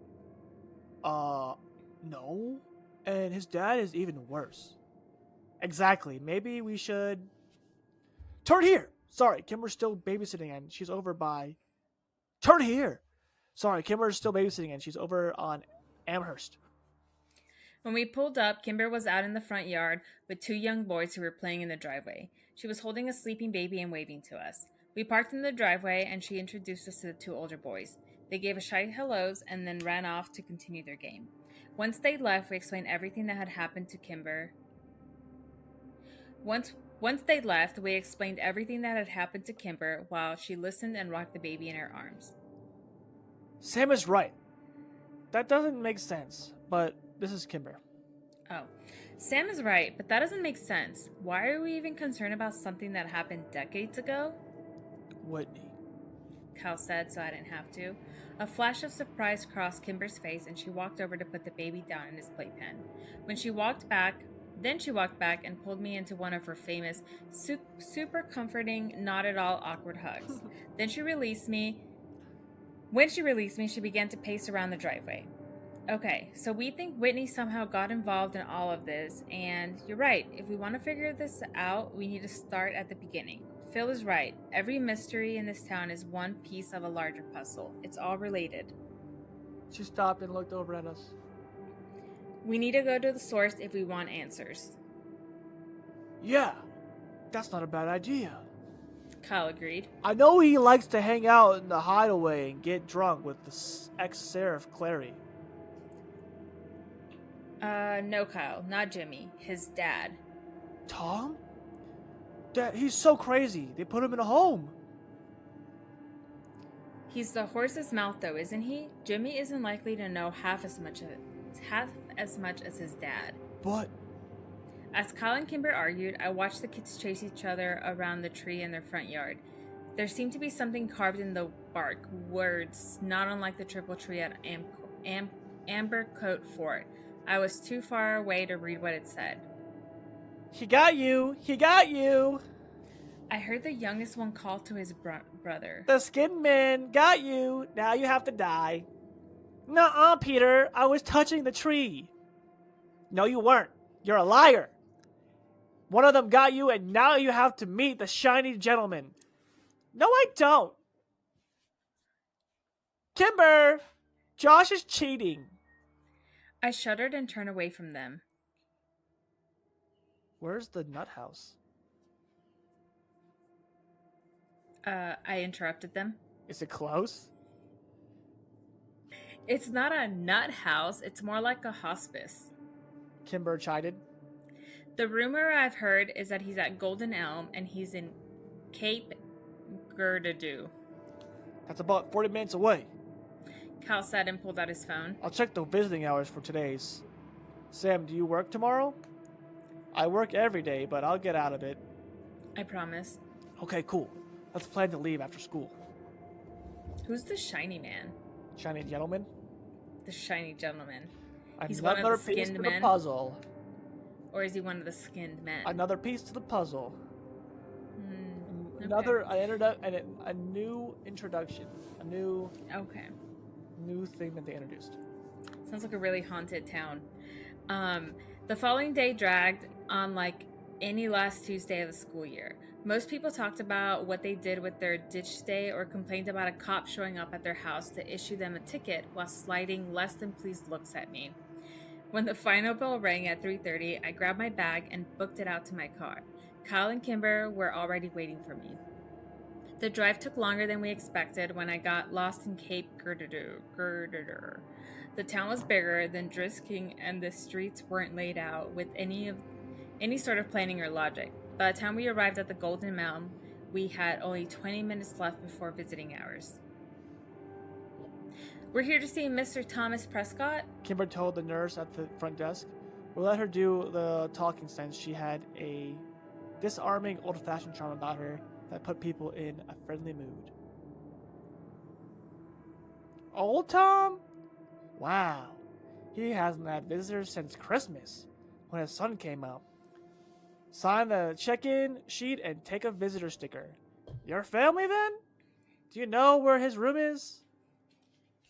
No. And his dad is even worse. Exactly. Maybe we should... Turn here! Sorry, Kimber's still babysitting and she's over by... Turn here! Sorry, Kimber's still babysitting and she's over on Amherst. When we pulled up, Kimber was out in the front yard with two young boys who were playing in the driveway. She was holding a sleeping baby and waving to us. We parked in the driveway and she introduced us to the two older boys. They gave us shy hellos and then ran off to continue their game. Once they left, we explained everything that had happened to Kimber. Once they left, we explained everything that had happened to Kimber while she listened and rocked the baby in her arms. Sam is right. That doesn't make sense, but this is Kimber. Oh, Sam is right, but that doesn't make sense. Why are we even concerned about something that happened decades ago? Whitney. Cal said, so I didn't have to. A flash of surprise crossed Kimber's face, and she walked over to put the baby down in his playpen. Then she walked back and pulled me into one of her famous, super comforting, not at all awkward hugs. Then she released me. When she released me, she began to pace around the driveway. Okay, so we think Whitney somehow got involved in all of this, and you're right. If we want to figure this out, we need to start at the beginning. Phil is right. Every mystery in this town is one piece of a larger puzzle. It's all related. She stopped and looked over at us. We need to go to the source if we want answers. Yeah, that's not a bad idea. Kyle agreed. I know he likes to hang out in the hideaway and get drunk with the ex-Seraph Clary. No, Kyle, not Jimmy. His dad. Tom? Dad, he's so crazy. They put him in a home. He's the horse's mouth, though, isn't he? Jimmy isn't likely to know half as much half as much as his dad. But As Kyle and Kimber argued, I watched the kids chase each other around the tree in their front yard. There seemed to be something carved in the bark, words not unlike the triple tree at Amber Coat Fort. I was too far away to read what it said. he got you. He got you. I heard the youngest one call to his brother. The skin man got you. Now you have to die. Nuh-uh, Peter. I was touching the tree. No, you weren't. You're a liar. One of them got you, and now you have to meet the shiny gentleman. No, I don't. Kimber, Josh is cheating. I shuddered and turned away from them. Where's the nut house? I interrupted them. Is it close? It's not a nut house, it's more like a hospice. Kimber chided. The rumor I've heard is that he's at Golden Elm and he's in Cape Girdadoo. That's about 40 minutes away. Cal said and pulled out his phone. I'll check the visiting hours for today's. Sam, do you work tomorrow? I work every day, but I'll get out of it. I promised. Okay, cool. Let's plan to leave after school. Who's the shiny man? Shiny gentleman? The shiny gentleman. He's Another one of the piece skinned to men? the puzzle. Or is he one of the skinned men? Another piece to the puzzle. Okay. Another a new introduction. A new thing that they introduced. Sounds like a really haunted town. The following day dragged on like any last Tuesday of the school year. Most people talked about what they did with their ditch day or complained about a cop showing up at their house to issue them a ticket while sliding less than pleased looks at me. When the final bell rang at 3:30, I grabbed my bag and booked it out to my car. Kyle and Kimber were already waiting for me. The drive took longer than we expected when I got lost in Cape Girdadoo. The town was bigger than Drisking and the streets weren't laid out with any sort of planning or logic. By the time we arrived at the Golden Elm, we had only 20 minutes left before visiting hours. We're here to see Mr. Thomas Prescott. Kimber told the nurse at the front desk. We'll let her do the talking since she had a disarming old-fashioned charm about her that put people in a friendly mood. Old Tom? Wow. He hasn't had visitors since Christmas, when his son came out. Sign the check-in sheet and take a visitor sticker. Your family, then? Do you know where his room is?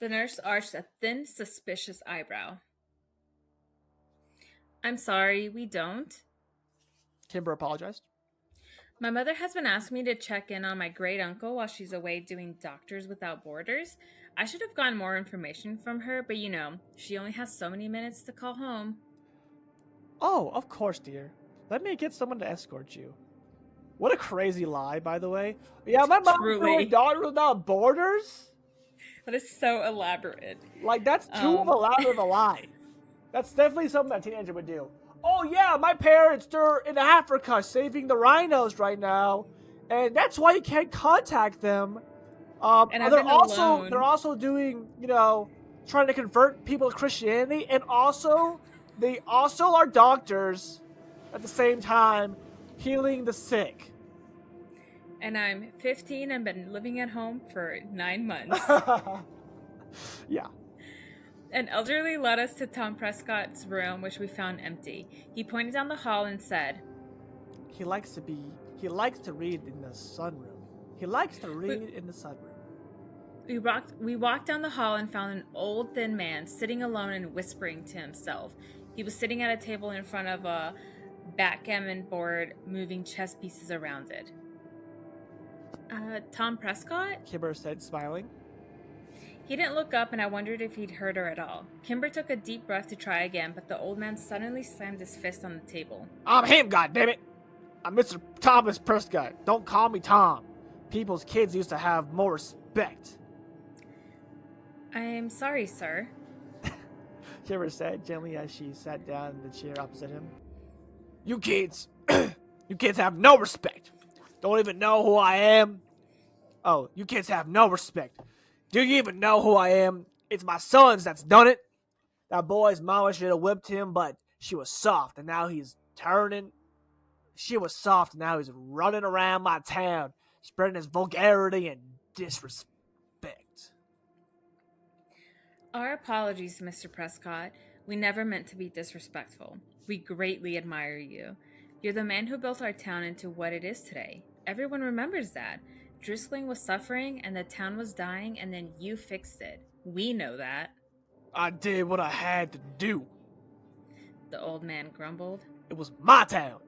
The nurse arched a thin, suspicious eyebrow. I'm sorry, we don't. Kimber apologized. My mother has been asking me to check in on my great uncle while she's away doing Doctors Without Borders. I should have gotten more information from her, but you know, she only has so many minutes to call home. Oh, of course, dear. Let me get someone to escort you. What a crazy lie, by the way. Yeah, my mom's doing Doctors Without Borders? That is so elaborate. Like, that's too elaborate of a lie. That's definitely something that a teenager would do. Oh, yeah, my parents, they're in Africa saving the rhinos right now. And that's why you can't contact them. And I've been alone. They're also doing, trying to convert people to Christianity. And also, they also are doctors at the same time healing the sick. And I'm 15 and been living at home for 9 months. Yeah. An elderly led us to Tom Prescott's room, which we found empty. He pointed down the hall and said, He likes to read in the sunroom. We walked down the hall and found an old, thin man sitting alone and whispering to himself. He was sitting at a table in front of a backgammon board, moving chess pieces around it. Tom Prescott? Kimber said, smiling. He didn't look up, and I wondered if he'd heard her at all. Kimber took a deep breath to try again, but the old man suddenly slammed his fist on the table. I'm him, goddammit! I'm Mr. Thomas Prescott. Don't call me Tom. People's kids used to have more respect. I'm sorry, sir. Kimber said gently as she sat down in the chair opposite him. You kids have no respect. Don't even know who I am. Oh, you kids have no respect. Do you even know who I am? It's my sons that's done it. That boy's mama should have whipped him, but she was soft, and now he's turning. She was soft, and now he's running around my town, spreading his vulgarity and disrespect. Our apologies, Mr. Prescott. We never meant to be disrespectful. We greatly admire you. You're the man who built our town into what it is today. Everyone remembers that. Drisling was suffering and the town was dying, and then you fixed it. We know that, I did what I had to do. the old man grumbled. It was my town.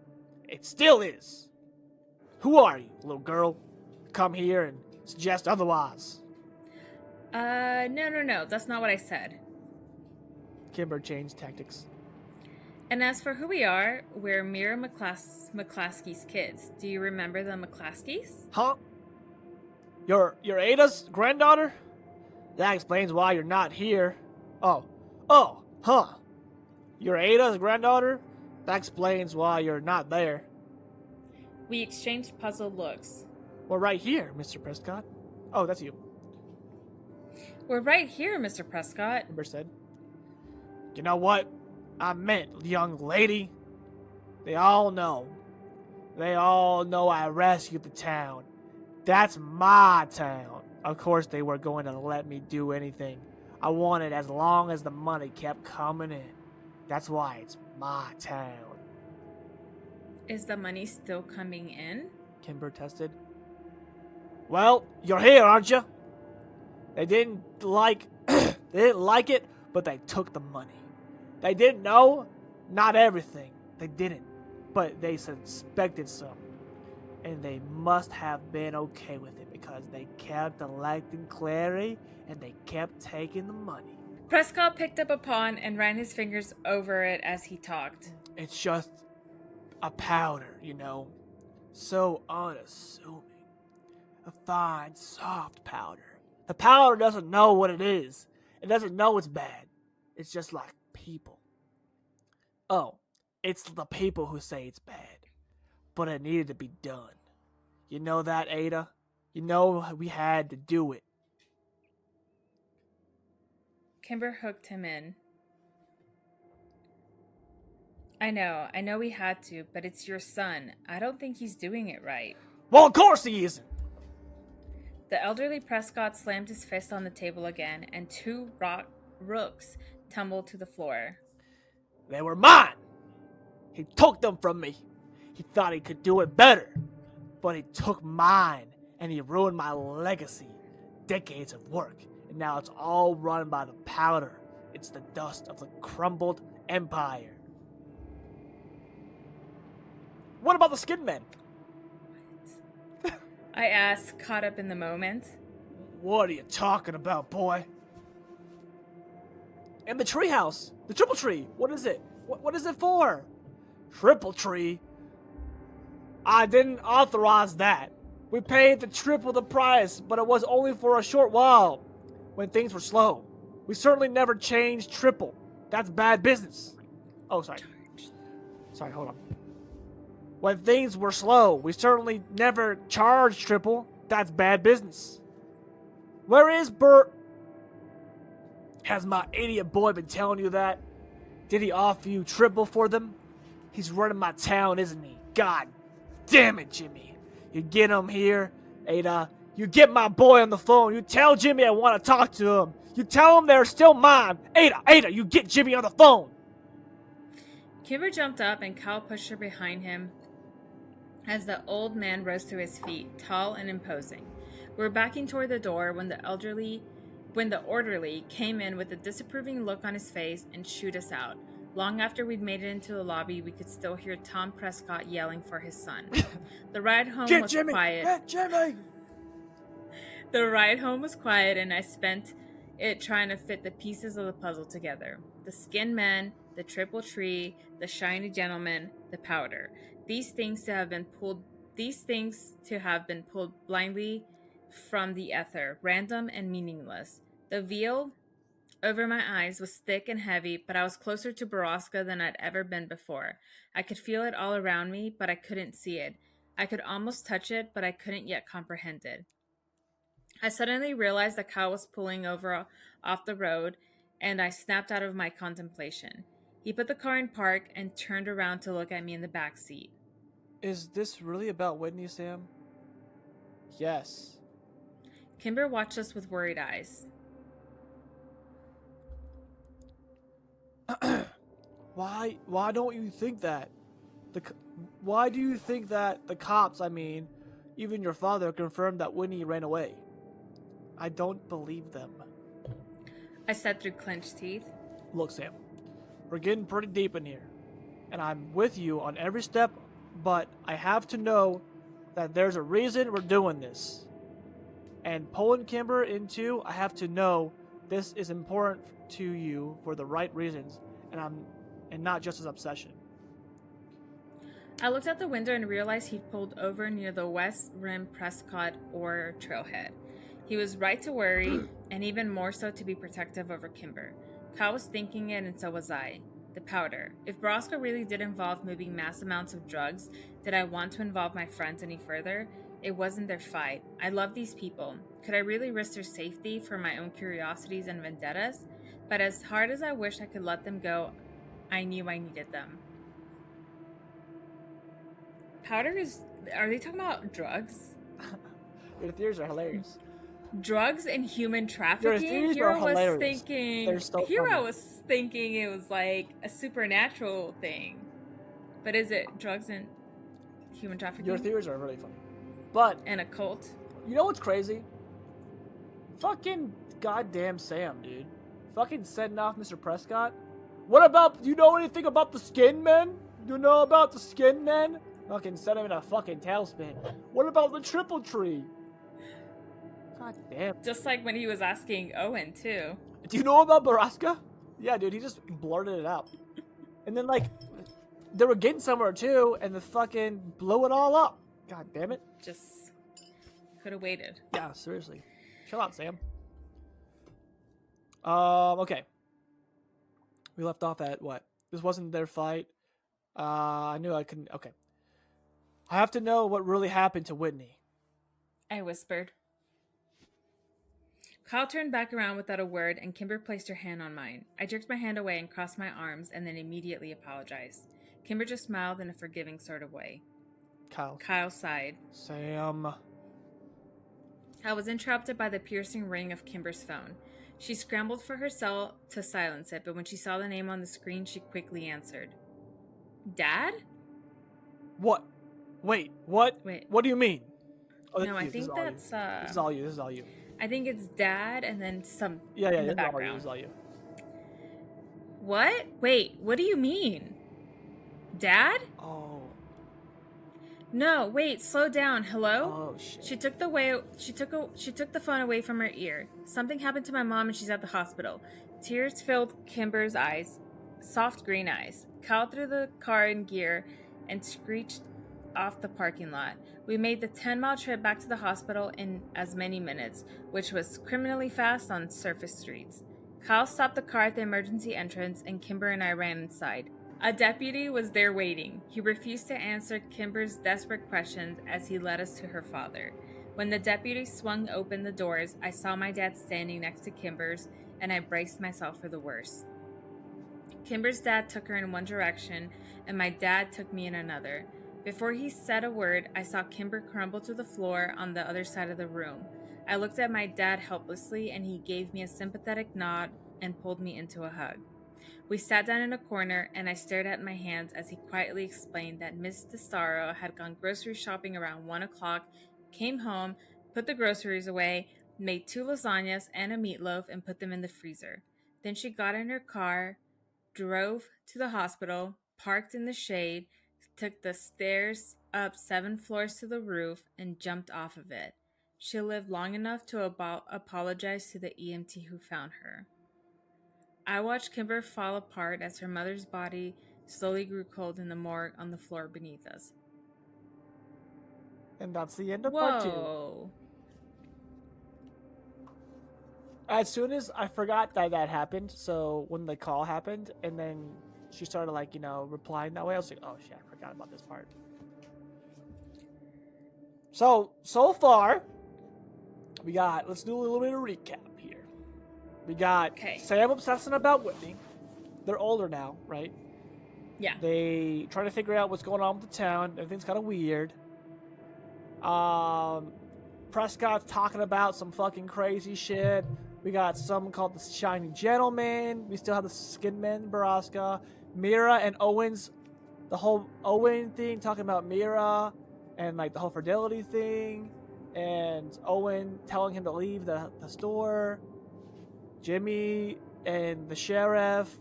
It still is. Who are you, little girl? Come here and suggest otherwise. No, that's not what I said. Kimber changed tactics. And as for who we are, we're Mira McClaskey's kids. Do you remember the McClaskeys? Huh? You're Ada's granddaughter? That explains why you're not here. Huh. You're Ada's granddaughter? That explains why you're not there. We exchanged puzzled looks. We're right here, Mr. Prescott. Oh, that's you, We're right here, Mr. Prescott. Kimber said. You know what? I meant, young lady. They all know. They all know I rescued the town. That's my town. Of course, they were going to let me do anything I wanted as long as the money kept coming in. That's why it's my town. Is the money still coming in? Kimber tested. Well, you're here, aren't you? They didn't like it, but they took the money. They didn't know, not everything. They didn't, but they suspected some. And they must have been okay with it because they kept electing Clary and they kept taking the money. Prescott picked up a pawn and ran his fingers over it as he talked. It's just a powder, so unassuming. A fine, soft powder. The powder doesn't know what it is. It doesn't know it's bad. It's just like people. Oh, it's the people who say it's bad. But it needed to be done. You know that, Ada? You know we had to do it. Kimber hooked him in. I know we had to, but it's your son. I don't think he's doing it right. Well, of course he isn't. The elderly Prescott slammed his fist on the table again, and two rooks tumbled to the floor. They were mine. He took them from me. He thought he could do it better. But he took mine, and he ruined my legacy. Decades of work, and now it's all run by the powder. It's the dust of the crumbled empire. What about the skin men? I asked, caught up in the moment. What are you talking about, boy? And the treehouse, the triple tree. What is it? What is it for? Triple tree? I didn't authorize that. We paid the triple the price, but it was only for a short while, when things were slow. We certainly never changed triple. That's bad business. Oh, sorry. Sorry, hold on. When things were slow, we certainly never charged triple. That's bad business. Where is Bert? Has my idiot boy been telling you that? Did he offer you triple for them? He's running my town, isn't he? God damn it, Jimmy. You get him here, Ada. You get my boy on the phone. You tell Jimmy I want to talk to him. You tell him they're still mine. Ada, you get Jimmy on the phone. Kimber jumped up and Cal pushed her behind him as the old man rose to his feet, tall and imposing. We were backing toward the door when the orderly came in with a disapproving look on his face and shooed us out. Long after we'd made it into the lobby, we could still hear Tom Prescott yelling for his son. The ride home was quiet. Get Jimmy! The ride home was quiet, and I spent it trying to fit the pieces of the puzzle together. The skin man, the triple tree, the shiny gentleman, the powder. These things to have been pulled blindly from the ether, random and meaningless. The veil over my eyes was thick and heavy, but I was closer to Borrasca than I'd ever been before. I could feel it all around me, but I couldn't see it. I could almost touch it, but I couldn't yet comprehend it. I suddenly realized the cow was pulling over off the road and I snapped out of my contemplation. He put the car in park and turned around to look at me in the back seat. Is this really about Whitney, Sam? Yes. Kimber watched us with worried eyes. Why don't you think that? Why do you think that the cops, I mean, even your father confirmed that Whitney ran away? I don't believe them. I said through clenched teeth. Look, Sam, we're getting pretty deep in here, and I'm with you on every step, but I have to know that there's a reason we're doing this. And pulling Kimber into, I have to know this is important to you for the right reasons, and not just as obsession. I looked out the window and realized he'd pulled over near the West Rim Prescott Ore trailhead. He was right to worry, and even more so to be protective over Kimber. Kyle was thinking it, and so was I. The powder. If Borrasca really did involve moving mass amounts of drugs, did I want to involve my friends any further? It wasn't their fight. I love these people. Could I really risk their safety for my own curiosities and vendettas? But as hard as I wish I could let them go, I knew I needed them. Powder is. Are they talking about drugs? Your theories are hilarious. Drugs and human Your trafficking? theories Hero are was hilarious. thinking. They're so Hero funny. was thinking it was like a supernatural thing. But is it drugs and human trafficking? Your theories are really funny. But And a cult? you know what's crazy? Fucking goddamn Sam, dude. Fucking setting off Mr. Prescott. What about, do you know anything about the skin men? You know about the skin men? Fucking set him in a fucking tailspin. What about the triple tree? God damn. Just like when he was asking Owen, too. Do you know about Borrasca? Yeah, dude, he just blurted it out. And then, like, they were getting somewhere, too, and the fucking blew it all up. God damn it. Just could have waited. Yeah, seriously. Chill out, Sam. Okay. We left off at what? This wasn't their fight. I knew I couldn't. Okay. I have to know what really happened to Whitney. I whispered. Kyle turned back around without a word, and Kimber placed her hand on mine. I jerked my hand away and crossed my arms, and then immediately apologized. Kimber just smiled in a forgiving sort of way. Kyle sighed. Sam. I was interrupted by the piercing ring of Kimber's phone. She scrambled for her cell to silence it, but when she saw the name on the screen, she quickly answered. Dad? What? Wait, what? Wait. What do you mean? Oh, No, I think that's This is all you. This is all you. I think it's Dad and then some Yeah, in the background. This is all you. What? Wait, what do you mean? Dad? Oh. No, wait, slow down. Hello? Oh shit. She took the phone away from her ear. Something happened to my mom and she's at the hospital. Tears filled Kimber's eyes, soft green eyes. Kyle threw the car in gear and screeched off the parking lot. We made the 10-mile trip back to the hospital in as many minutes, which was criminally fast on surface streets. Kyle stopped the car at the emergency entrance and Kimber and I ran inside. A deputy was there waiting. He refused to answer Kimber's desperate questions as he led us to her father. When the deputy swung open the doors, I saw my dad standing next to Kimber's, and I braced myself for the worst. Kimber's dad took her in one direction, and my dad took me in another. Before he said a word, I saw Kimber crumble to the floor on the other side of the room. I looked at my dad helplessly, and he gave me a sympathetic nod and pulled me into a hug. We sat down in a corner, and I stared at my hands as he quietly explained that Miss DeStaro had gone grocery shopping around 1 o'clock, came home, put the groceries away, made 2 lasagnas and a meatloaf, and put them in the freezer. Then she got in her car, drove to the hospital, parked in the shade, took the stairs up 7 floors to the roof, and jumped off of it. She lived long enough to apologize to the EMT who found her. I watched Kimber fall apart as her mother's body slowly grew cold in the morgue on the floor beneath us. And that's the end of part 2. Whoa. As soon as I forgot that happened, so when the call happened, and then she started, like, replying that way, I was like, oh shit, I forgot about this part. So far, let's do a little bit of recap here. We got Okay. Sam obsessing about Whitney. They're older now, right? Yeah. They try to figure out what's going on with the town. Everything's kind of weird. Prescott's talking about some fucking crazy shit. We got someone called the Shiny Gentleman. We still have the Skin Man, Borrasca. Mira and Owen's, the whole Owen thing, talking about Mira and like the whole fidelity thing. And Owen telling him to leave the store. Jimmy and the sheriff.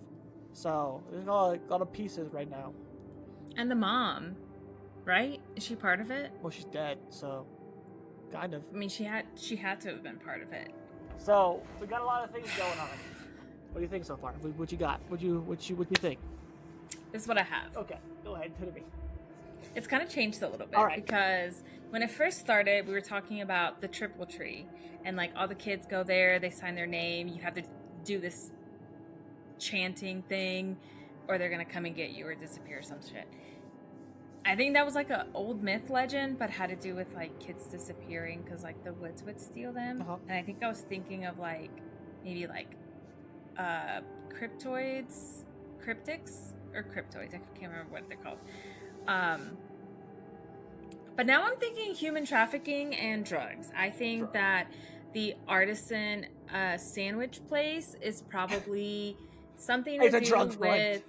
So there's a lot of pieces right now. And the mom, right? Is she part of it? Well, she's dead, so kind of. I mean, she had to have been part of it. So we got a lot of things going on. What do you think so far? What you got? What you think? This is what I have. Okay, go ahead, hit me. It's kind of changed a little bit. All right. Because when it first started, we were talking about the triple tree, and like all the kids go there, they sign their name. You have to do this chanting thing, or they're gonna come and get you or disappear or some shit. I think that was like an old myth legend, but had to do with like kids disappearing because like the woods would steal them. And I think I was thinking of like maybe like cryptics, I can't remember what they're called. But now I'm thinking human trafficking and drugs. I think that the artisan sandwich place is probably something to do with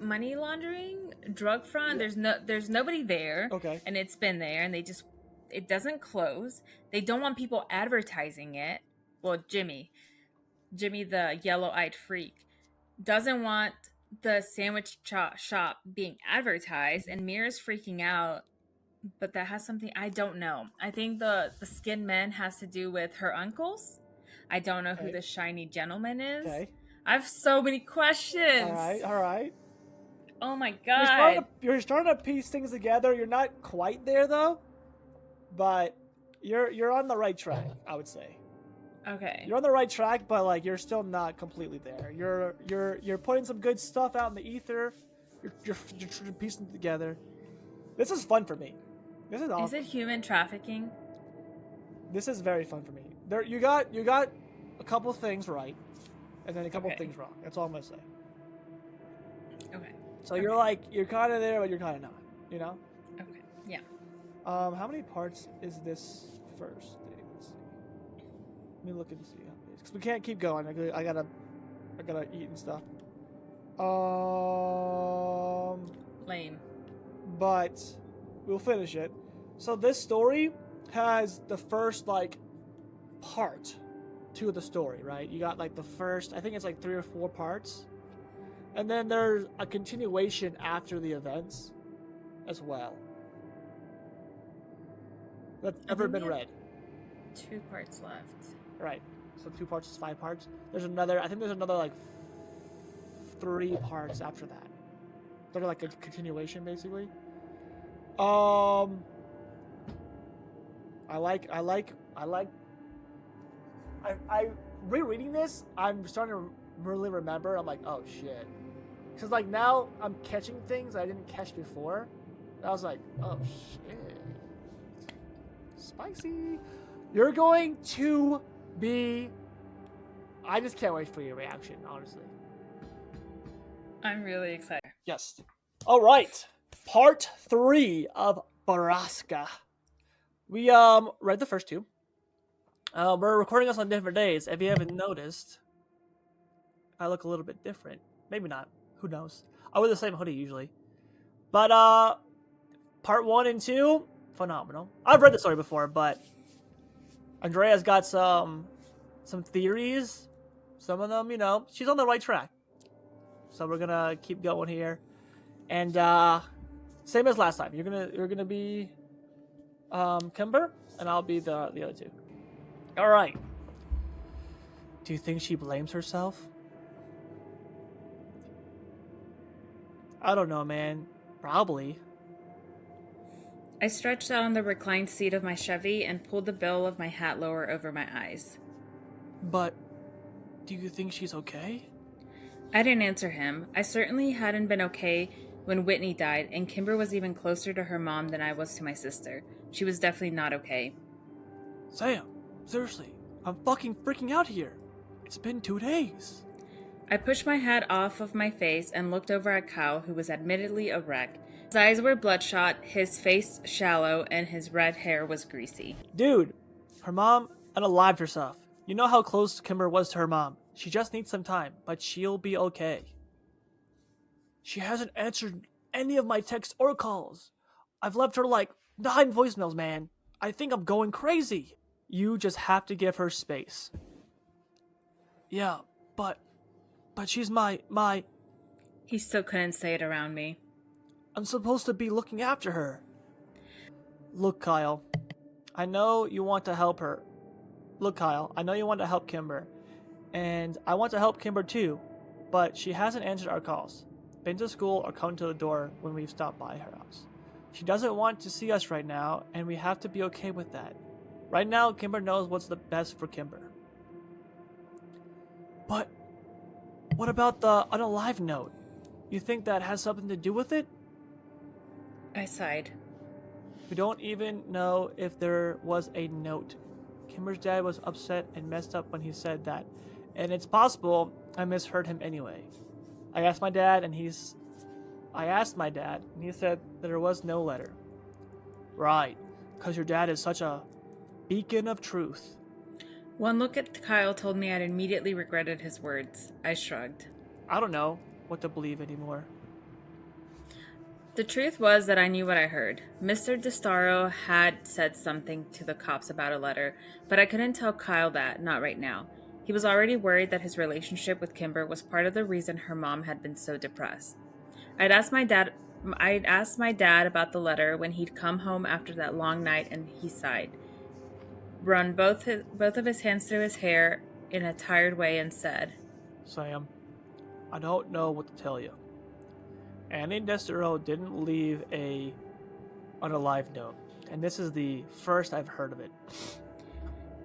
money laundering, drug front. Yeah. There's nobody there. Okay. And it's been there, and it doesn't close. They don't want people advertising it. Well, Jimmy the yellow-eyed freak doesn't want the sandwich shop being advertised, and Mira's freaking out. But that has something, I don't know. I think the skin men has to do with her uncles. I don't know who the shiny gentleman is. Okay. I have so many questions. All right. Oh my god. You're starting to piece things together. You're not quite there though, but you're on the right track, I would say. Okay. You're on the right track, but like you're still not completely there. You're putting some good stuff out in the ether. You're piecing it together. This is fun for me. This is awesome. Is it human trafficking? This is very fun for me. You got a couple things right, and then a couple things wrong. That's all I'm gonna say. Okay. So you're kind of there, but you're kind of not. You know? Okay. Yeah. How many parts is this first thing? Let's see. Let me look and see how many. Because we can't keep going. I gotta eat and stuff. Lame. But we'll finish it. So this story has the first part to the story, right? You got the first, I think it's 3 or 4 parts. And then there's a continuation after the events as well. That's ever been read. 2 parts left. Right. So 2 parts is 5 parts. There's another 3 parts after that. They're a continuation basically. I rereading this, I'm starting to really remember. I'm like, oh shit. Because now I'm catching things I didn't catch before. I was like, oh shit. Spicy. You're going to be... I just can't wait for your reaction, honestly. I'm really excited. Yes. All right. Part 3 of Borrasca. We read the first 2. We're recording this on different days. If you haven't noticed, I look a little bit different. Maybe not. Who knows? I wear the same hoodie usually. But part 1 and 2, phenomenal. I've read the story before, but Andrea's got some theories. Some of them, she's on the right track. So we're gonna keep going here, and same as last time. You're gonna be Kimber, and I'll be the other 2. All right. Do you think she blames herself? I don't know, man. Probably. I stretched out on the reclined seat of my Chevy and pulled the bill of my hat lower over my eyes. But do you think she's okay? I didn't answer him. I certainly hadn't been okay when Whitney died, and Kimber was even closer to her mom than I was to my sister. She was definitely not okay. Sam, seriously, I'm fucking freaking out here. It's been 2 days. I pushed my hat off of my face and looked over at Kyle, who was admittedly a wreck. His eyes were bloodshot, his face shallow, and his red hair was greasy. Dude, her mom unalived herself. You know how close Kimber was to her mom. She just needs some time, but she'll be okay. She hasn't answered any of my texts or calls. I've left her like 9 voicemails, man. I think I'm going crazy. You just have to give her space. Yeah, but she's my He still couldn't say it around me. I'm supposed to be looking after her. Look, Kyle. I know you want to help her. Look, Kyle, I know you want to help Kimber. And I want to help Kimber too, but she hasn't answered our calls, been to school, or come to the door when we've stopped by her house. She doesn't want to see us right now, and we have to be okay with that. Right now, Kimber knows what's the best for Kimber. But what about the unalive note? You think that has something to do with it? I sighed. We don't even know if there was a note. Kimber's dad was upset and messed up when he said that, and it's possible I misheard him anyway. I asked my dad, and he said that there was no letter. Right, because your dad is such a beacon of truth. One look at Kyle told me I'd immediately regretted his words. I shrugged. I don't know what to believe anymore. The truth was that I knew what I heard. Mr. DeStaro had said something to the cops about a letter, but I couldn't tell Kyle that, not right now. He was already worried that his relationship with Kimber was part of the reason her mom had been so depressed. I'd asked my dad about the letter when he'd come home after that long night, and he sighed, run both of his hands through his hair in a tired way, and said, Sam, I don't know what to tell you. Annie Destero didn't leave a unalive note, and this is the first I've heard of it.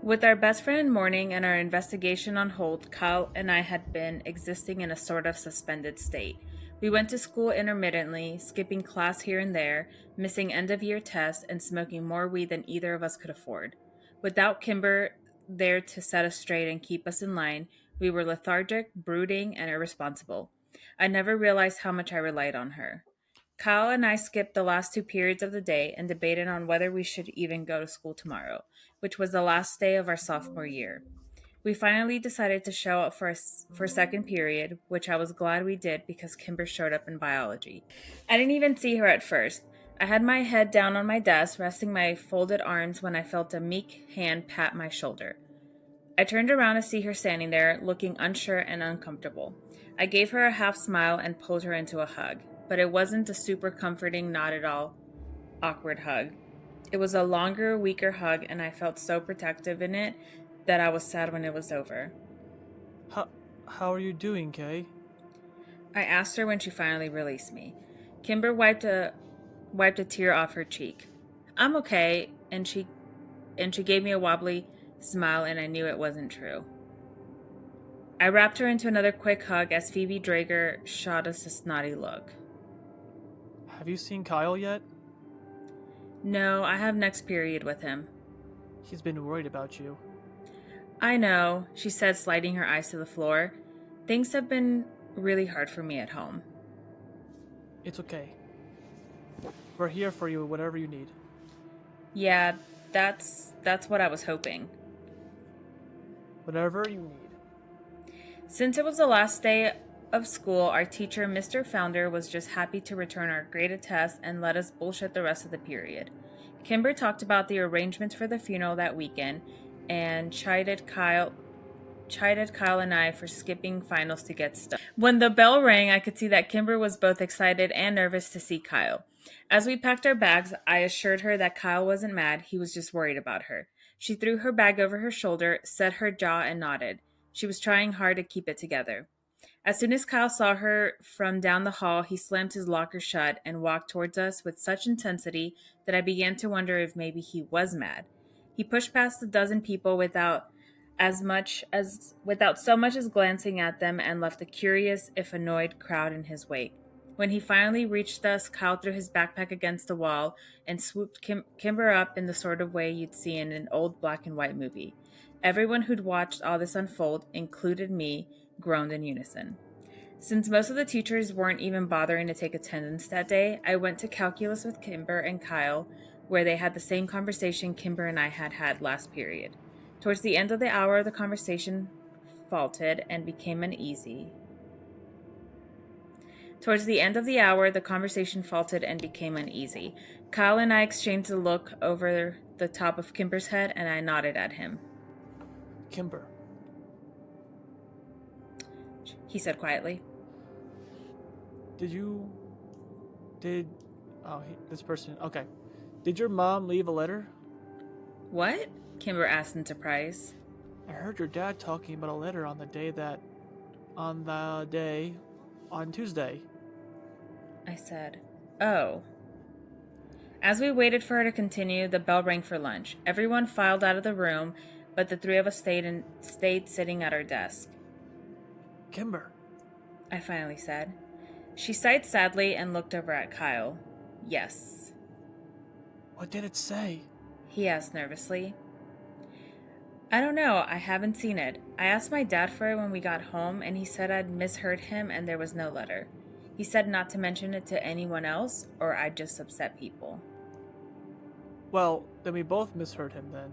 With our best friend in mourning and our investigation on hold, Kyle and I had been existing in a sort of suspended state. We went to school intermittently, skipping class here and there, missing end-of-year tests, and smoking more weed than either of us could afford. Without Kimber there to set us straight and keep us in line, we were lethargic, brooding, and irresponsible. I never realized how much I relied on her. Kyle and I skipped the last 2 periods of the day and debated on whether we should even go to school tomorrow, which was the last day of our sophomore year. We finally decided to show up for second period, which I was glad we did because Kimber showed up in biology. I didn't even see her at first. I had my head down on my desk, resting my folded arms when I felt a meek hand pat my shoulder. I turned around to see her standing there, looking unsure and uncomfortable. I gave her a half smile and pulled her into a hug, but it wasn't a super comforting, not at all awkward hug. It was a longer, weaker hug, and I felt so protective in it that I was sad when it was over. How are you doing, Kay? I asked her when she finally released me. Kimber wiped a tear off her cheek. I'm okay, and she gave me a wobbly smile, and I knew it wasn't true. I wrapped her into another quick hug as Phoebe Drager shot us a snotty look. Have you seen Kyle yet? No, I have next period with him. He's been worried about you. I know, she said, sliding her eyes to the floor. Things have been really hard for me at home. It's okay. We're here for you, whatever you need. Yeah, that's what I was hoping. Whatever you need. Since it was the last day of school, our teacher, Mr. Founder, was just happy to return our graded test and let us bullshit the rest of the period. Kimber talked about the arrangements for the funeral that weekend and chided Kyle and I for skipping finals to get stuff. When the bell rang, I could see that Kimber was both excited and nervous to see Kyle. As we packed our bags, I assured her that Kyle wasn't mad, he was just worried about her. She threw her bag over her shoulder, set her jaw, and nodded. She was trying hard to keep it together. As soon as Kyle saw her from down the hall, he slammed his locker shut and walked towards us with such intensity that I began to wonder if maybe he was mad. He pushed past a dozen people without so much as glancing at them and left a curious, if annoyed, crowd in his wake. When he finally reached us, Kyle threw his backpack against the wall and swooped Kimber up in the sort of way you'd see in an old black and white movie. Everyone who'd watched all this unfold, included me, groaned in unison. Since most of the teachers weren't even bothering to take attendance that day, I went to calculus with Kimber and Kyle, where they had the same conversation Kimber and I had had last period. Towards the end of the hour, the conversation faltered and became uneasy. Towards the end of the hour, the conversation faltered and became uneasy. Kyle and I exchanged a look over the top of Kimber's head, and I nodded at him. Kimber, He said quietly. this person, okay. Did your mom leave a letter? What? Kimber asked in surprise. I heard your dad talking about a letter on Tuesday. I said, "Oh." As we waited for her to continue, the bell rang for lunch. Everyone filed out of the room, but the three of us stayed sitting at our desk. Kimber, I finally said. She sighed sadly and looked over at Kyle. Yes. what did it say? He asked nervously. I don't know. I haven't seen it. I asked my dad for it when we got home, and he said I'd misheard him and there was no letter. He said not to mention it to anyone else, or I'd just upset people. Well, then we both misheard him then,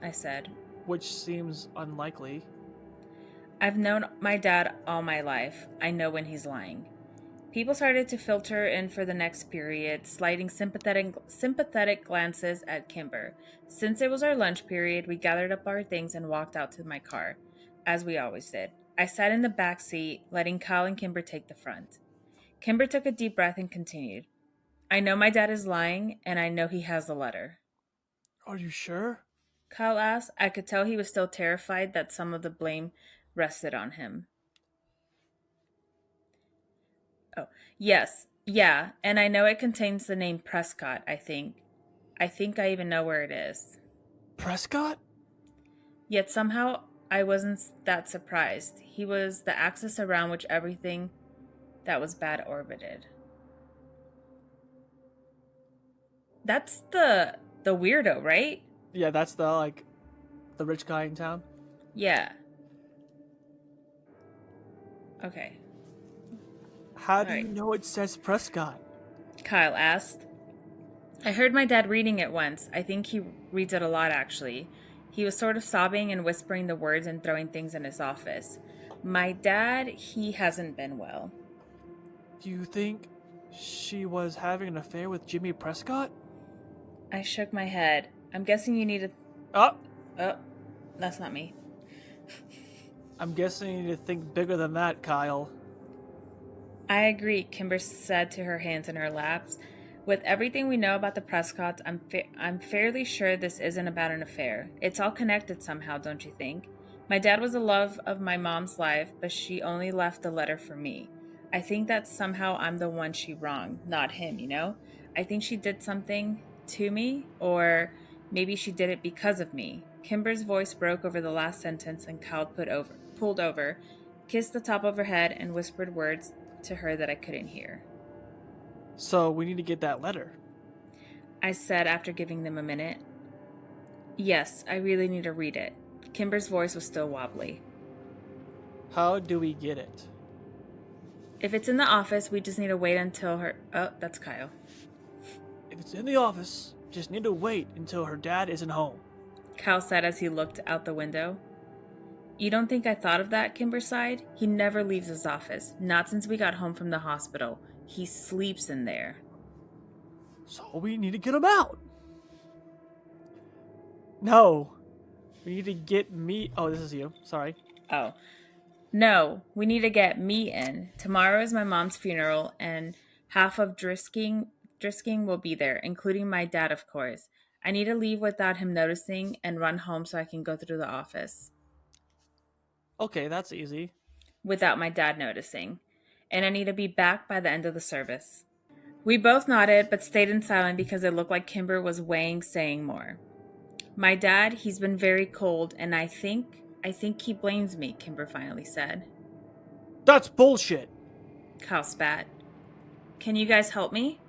I said. which seems unlikely. I've known my dad all my life. I know when he's lying. People started to filter in for the next period, sliding sympathetic glances at Kimber. Since it was our lunch period, we gathered up our things and walked out to my car, as we always did. I sat in the back seat, letting Kyle and Kimber take the front. Kimber took a deep breath and continued. I know my dad is lying, and I know he has the letter. Are you sure? Kyle asked. I could tell he was still terrified that some of the blame rested on him. Oh, yes. Yeah, and I know it contains the name Prescott, I think. I think I even know where it is. Prescott? Yet somehow I wasn't that surprised. He was the axis around which everything that was bad orbited. That's the weirdo, right? Yeah, that's the rich guy in town. Yeah. Okay. How do you know it says Prescott? Kyle asked. I heard my dad reading it once. I think he reads it a lot, actually. He was sort of sobbing and whispering the words and throwing things in his office. My dad, he hasn't been well. Do you think she was having an affair with Jimmy Prescott? I shook my head. I'm guessing you need to... Oh, that's not me. I'm guessing you need to think bigger than that, Kyle. I agree, Kimber said to her hands in her laps. With everything we know about the Prescotts, I'm fairly sure this isn't about an affair. It's all connected somehow, don't you think? My dad was the love of my mom's life, but she only left a letter for me. I think that somehow I'm the one she wronged, not him, you know? I think she did something to me, or maybe she did it because of me. Kimber's voice broke over the last sentence, and Kyle pulled over, kissed the top of her head, and whispered words to her that I couldn't hear. So we need to get that letter, I said after giving them a minute. Yes, I really need to read it. Kimber's voice was still wobbly. How do we get it? If it's in the office, we just need to wait until her... Oh, that's Kyle. If it's in the office, just need to wait until her dad isn't home. Kyle said as he looked out the window. You don't think I thought of that, Kimber sighed? He never leaves his office. Not since we got home from the hospital. He sleeps in there. So we need to get him out. No. We need to get me... Oh, this is you. Sorry. Oh. No, we need to get me in. Tomorrow is my mom's funeral, and half of Drisking will be there, including my dad, of course. I need to leave without him noticing and run home so I can go through the office. Okay, that's easy. Without my dad noticing. And I need to be back by the end of the service. We both nodded, but stayed in silence because it looked like Kimber was weighing saying more. My dad, he's been very cold, and I think he blames me, Kimber finally said. That's bullshit. Kyle spat. Can you guys help me?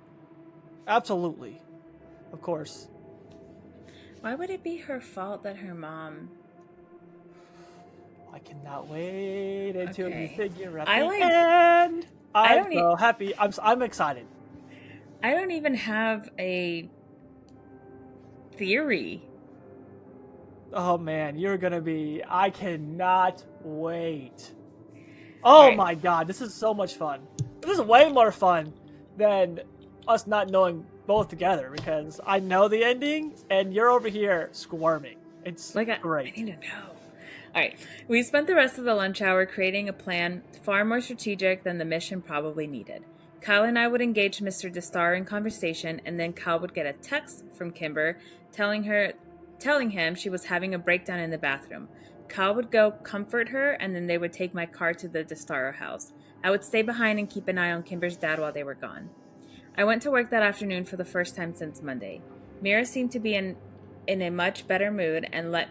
Absolutely. Of course. Why would it be her fault that her mom... I cannot wait until you Okay. figure out I the like... end. I I'm don't so happy. I'm excited. I don't even have a theory. Oh man, you're gonna be. I cannot wait. All Oh right. my god, this is so much fun. This is way more fun than us not knowing both together because I know the ending and you're over here squirming. It's I great. need to know. All right. We spent the rest of the lunch hour creating a plan far more strategic than the mission probably needed. Kyle and I would engage Mr. DeStar in conversation, and then Kyle would get a text from Kimber telling him she was having a breakdown in the bathroom. Kyle would go comfort her, and then they would take my car to the DeStar house. I would stay behind and keep an eye on Kimber's dad while they were gone. I went to work that afternoon for the first time since Monday. Mira seemed to be in a much better mood and let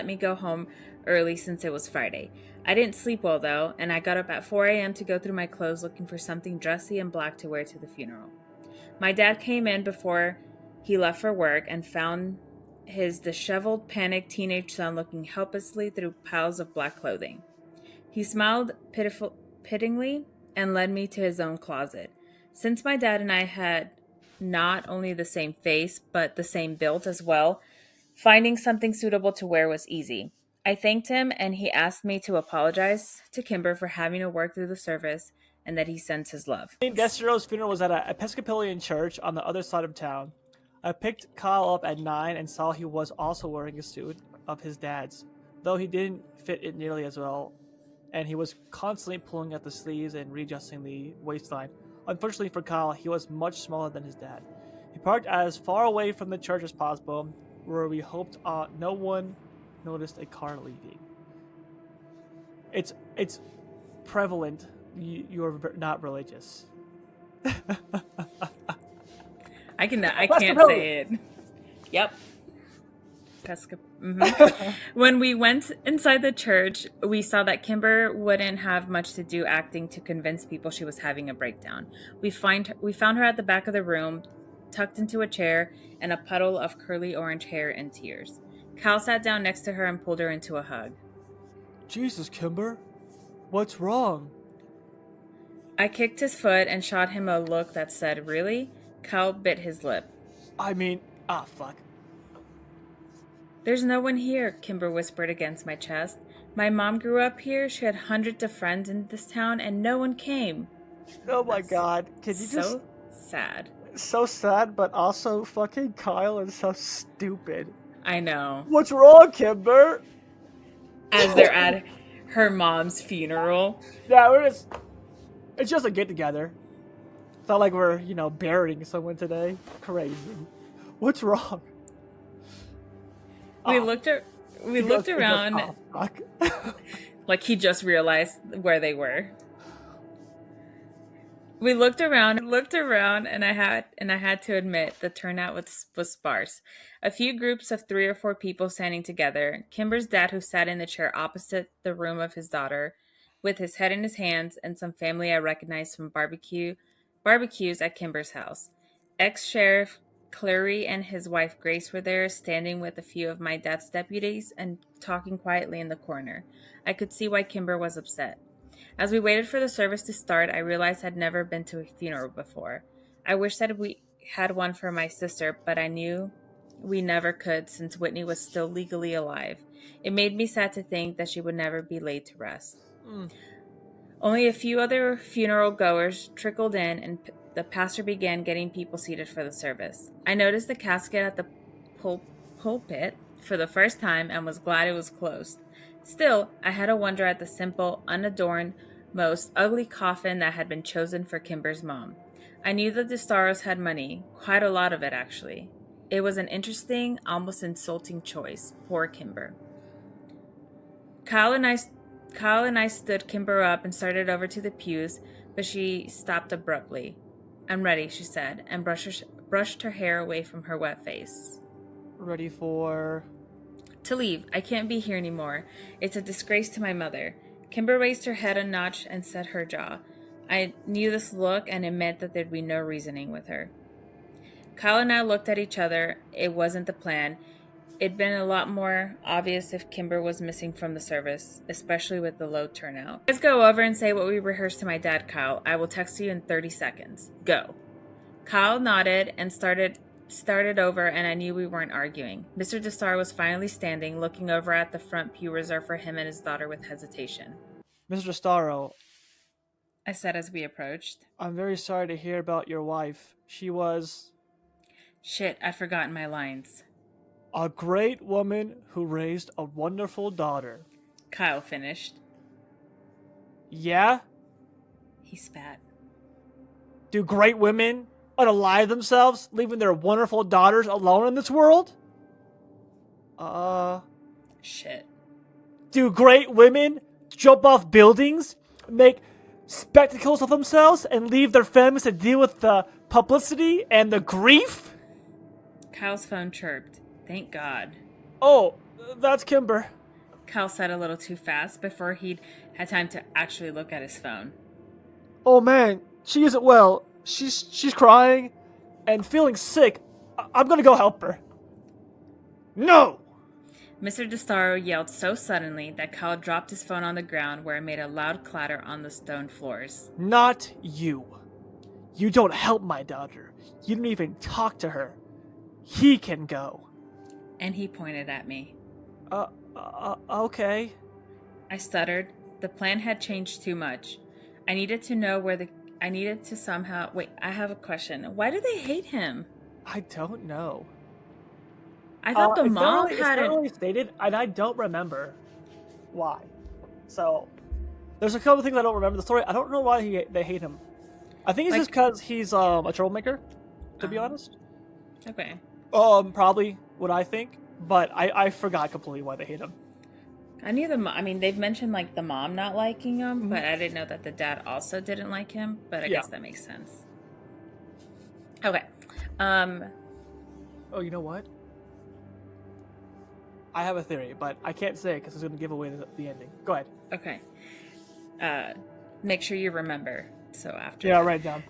me go home early since it was Friday. I didn't sleep well though, and I got up at 4 a.m. to go through my clothes looking for something dressy and black to wear to the funeral. My dad came in before he left for work and found his disheveled, panicked teenage son looking helplessly through piles of black clothing. He smiled pityingly and led me to his own closet. Since my dad and I had not only the same face, but the same build as well, finding something suitable to wear was easy. I thanked him and he asked me to apologize to Kimber for having to work through the service and that he sends his love. Desidero's funeral was at an Episcopalian church on the other side of town. I picked Kyle up at 9 and saw he was also wearing a suit of his dad's, though he didn't fit it nearly as well, and he was constantly pulling at the sleeves and readjusting the waistline. Unfortunately for Kyle, he was much smaller than his dad. He parked as far away from the church as possible, where we hoped no one noticed a car leaving. It's prevalent. You're not religious. I can't say it. Yep. When we went inside the church, we saw that Kimber wouldn't have much to do acting to convince people she was having a breakdown. We found her at the back of the room, tucked into a chair, and a puddle of curly orange hair and tears. Cal sat down next to her and pulled her into a hug. Jesus, Kimber, what's wrong? I kicked his foot and shot him a look that said, "Really?" Cal bit his lip. I mean, fuck. "There's no one here," Kimber whispered against my chest. "My mom grew up here, she had hundreds of friends in this town, and no one came." Oh my god, can you So sad. So sad, but also fucking Kyle is so stupid. I know. What's wrong, Kimber? As they're at her mom's funeral. Yeah, it's just a get together. It's not like we're, burying someone today. Crazy. What's wrong? We looked around like he just realized where they were. We looked around, and I had to admit the turnout was sparse. A few groups of 3 or 4 people standing together. Kimber's dad, who sat in the chair opposite the room of his daughter, with his head in his hands, and some family I recognized from barbecues at Kimber's house. Ex-Sheriff Clary and his wife Grace were there, standing with a few of my dad's deputies and talking quietly in the corner. I could see why Kimber was upset. As we waited for the service to start, I realized I'd never been to a funeral before. I wished that we had one for my sister, but I knew we never could since Whitney was still legally alive. It made me sad to think that she would never be laid to rest. Only a few other funeral goers trickled in, and the pastor began getting people seated for the service. I noticed the casket at the pulpit for the first time and was glad it was closed. Still, I had a wonder at the simple, unadorned, most ugly coffin that had been chosen for Kimber's mom. I knew that the Staros had money, quite a lot of it actually. It was an interesting, almost insulting choice. Poor Kimber. Kyle and I stood Kimber up and started over to the pews, but she stopped abruptly. "I'm ready," she said, and brushed her hair away from her wet face. Ready for... "To leave. I can't be here anymore. It's a disgrace to my mother." Kimber raised her head a notch and set her jaw. I knew this look, and it meant that there'd be no reasoning with her. Kyle and I looked at each other. It wasn't the plan. It'd been a lot more obvious if Kimber was missing from the service, especially with the low turnout. Let's go over and say what we rehearsed to my dad, Kyle. I will text you in 30 seconds. Go. Kyle nodded and started over, and I knew we weren't arguing. Mr. DeStar was finally standing, looking over at the front pew reserved for him and his daughter with hesitation. Mr. Starro, I said as we approached. I'm very sorry to hear about your wife. She was Shit, I'd forgotten my lines. a great woman who raised a wonderful daughter. Kyle finished. Yeah? He spat. Do great women unalive themselves, leaving their wonderful daughters alone in this world? Shit. Do great women jump off buildings, make spectacles of themselves, and leave their families to deal with the publicity and the grief? Kyle's phone chirped. Thank God. Oh, that's Kimber. Kyle said a little too fast before he'd had time to actually look at his phone. Oh man, she isn't well. She's crying and feeling sick. I'm gonna go help her. No! Mr. DeStaro yelled so suddenly that Kyle dropped his phone on the ground where it made a loud clatter on the stone floors. Not you. You don't help my daughter. You don't even talk to her. He can go. And he pointed at me. Okay. I stuttered. The plan had changed too much. I needed to know I needed to somehow... Wait, I have a question. Why do they hate him? I don't know. I thought the mom It's had not it. really stated, and I don't remember why. So, there's a couple things I don't remember the story. I don't know why they hate him. I think it's just because he's a troublemaker, to be honest. Okay. Probably what I think, but I forgot completely why they hate him. I knew they've mentioned like the mom not liking him, but I didn't know that the dad also didn't like him, but I guess that makes sense. Okay. Oh, you know what? I have a theory, but I can't say it because it's going to give away the ending. Go ahead. Okay. Make sure you remember. So after. Yeah, write it down.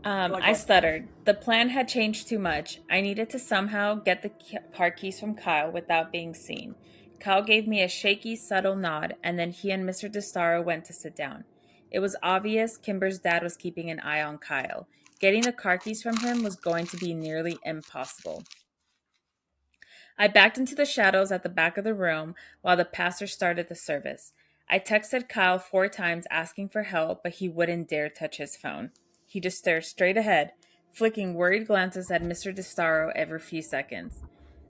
I stuttered. The plan had changed too much. I needed to somehow get the car keys from Kyle without being seen. Kyle gave me a shaky, subtle nod, and then he and Mr. DeStaro went to sit down. It was obvious Kimber's dad was keeping an eye on Kyle. Getting the car keys from him was going to be nearly impossible. I backed into the shadows at the back of the room while the pastor started the service. I texted Kyle 4 times asking for help, but he wouldn't dare touch his phone. He just stared straight ahead, flicking worried glances at Mr. DeStaro every few seconds.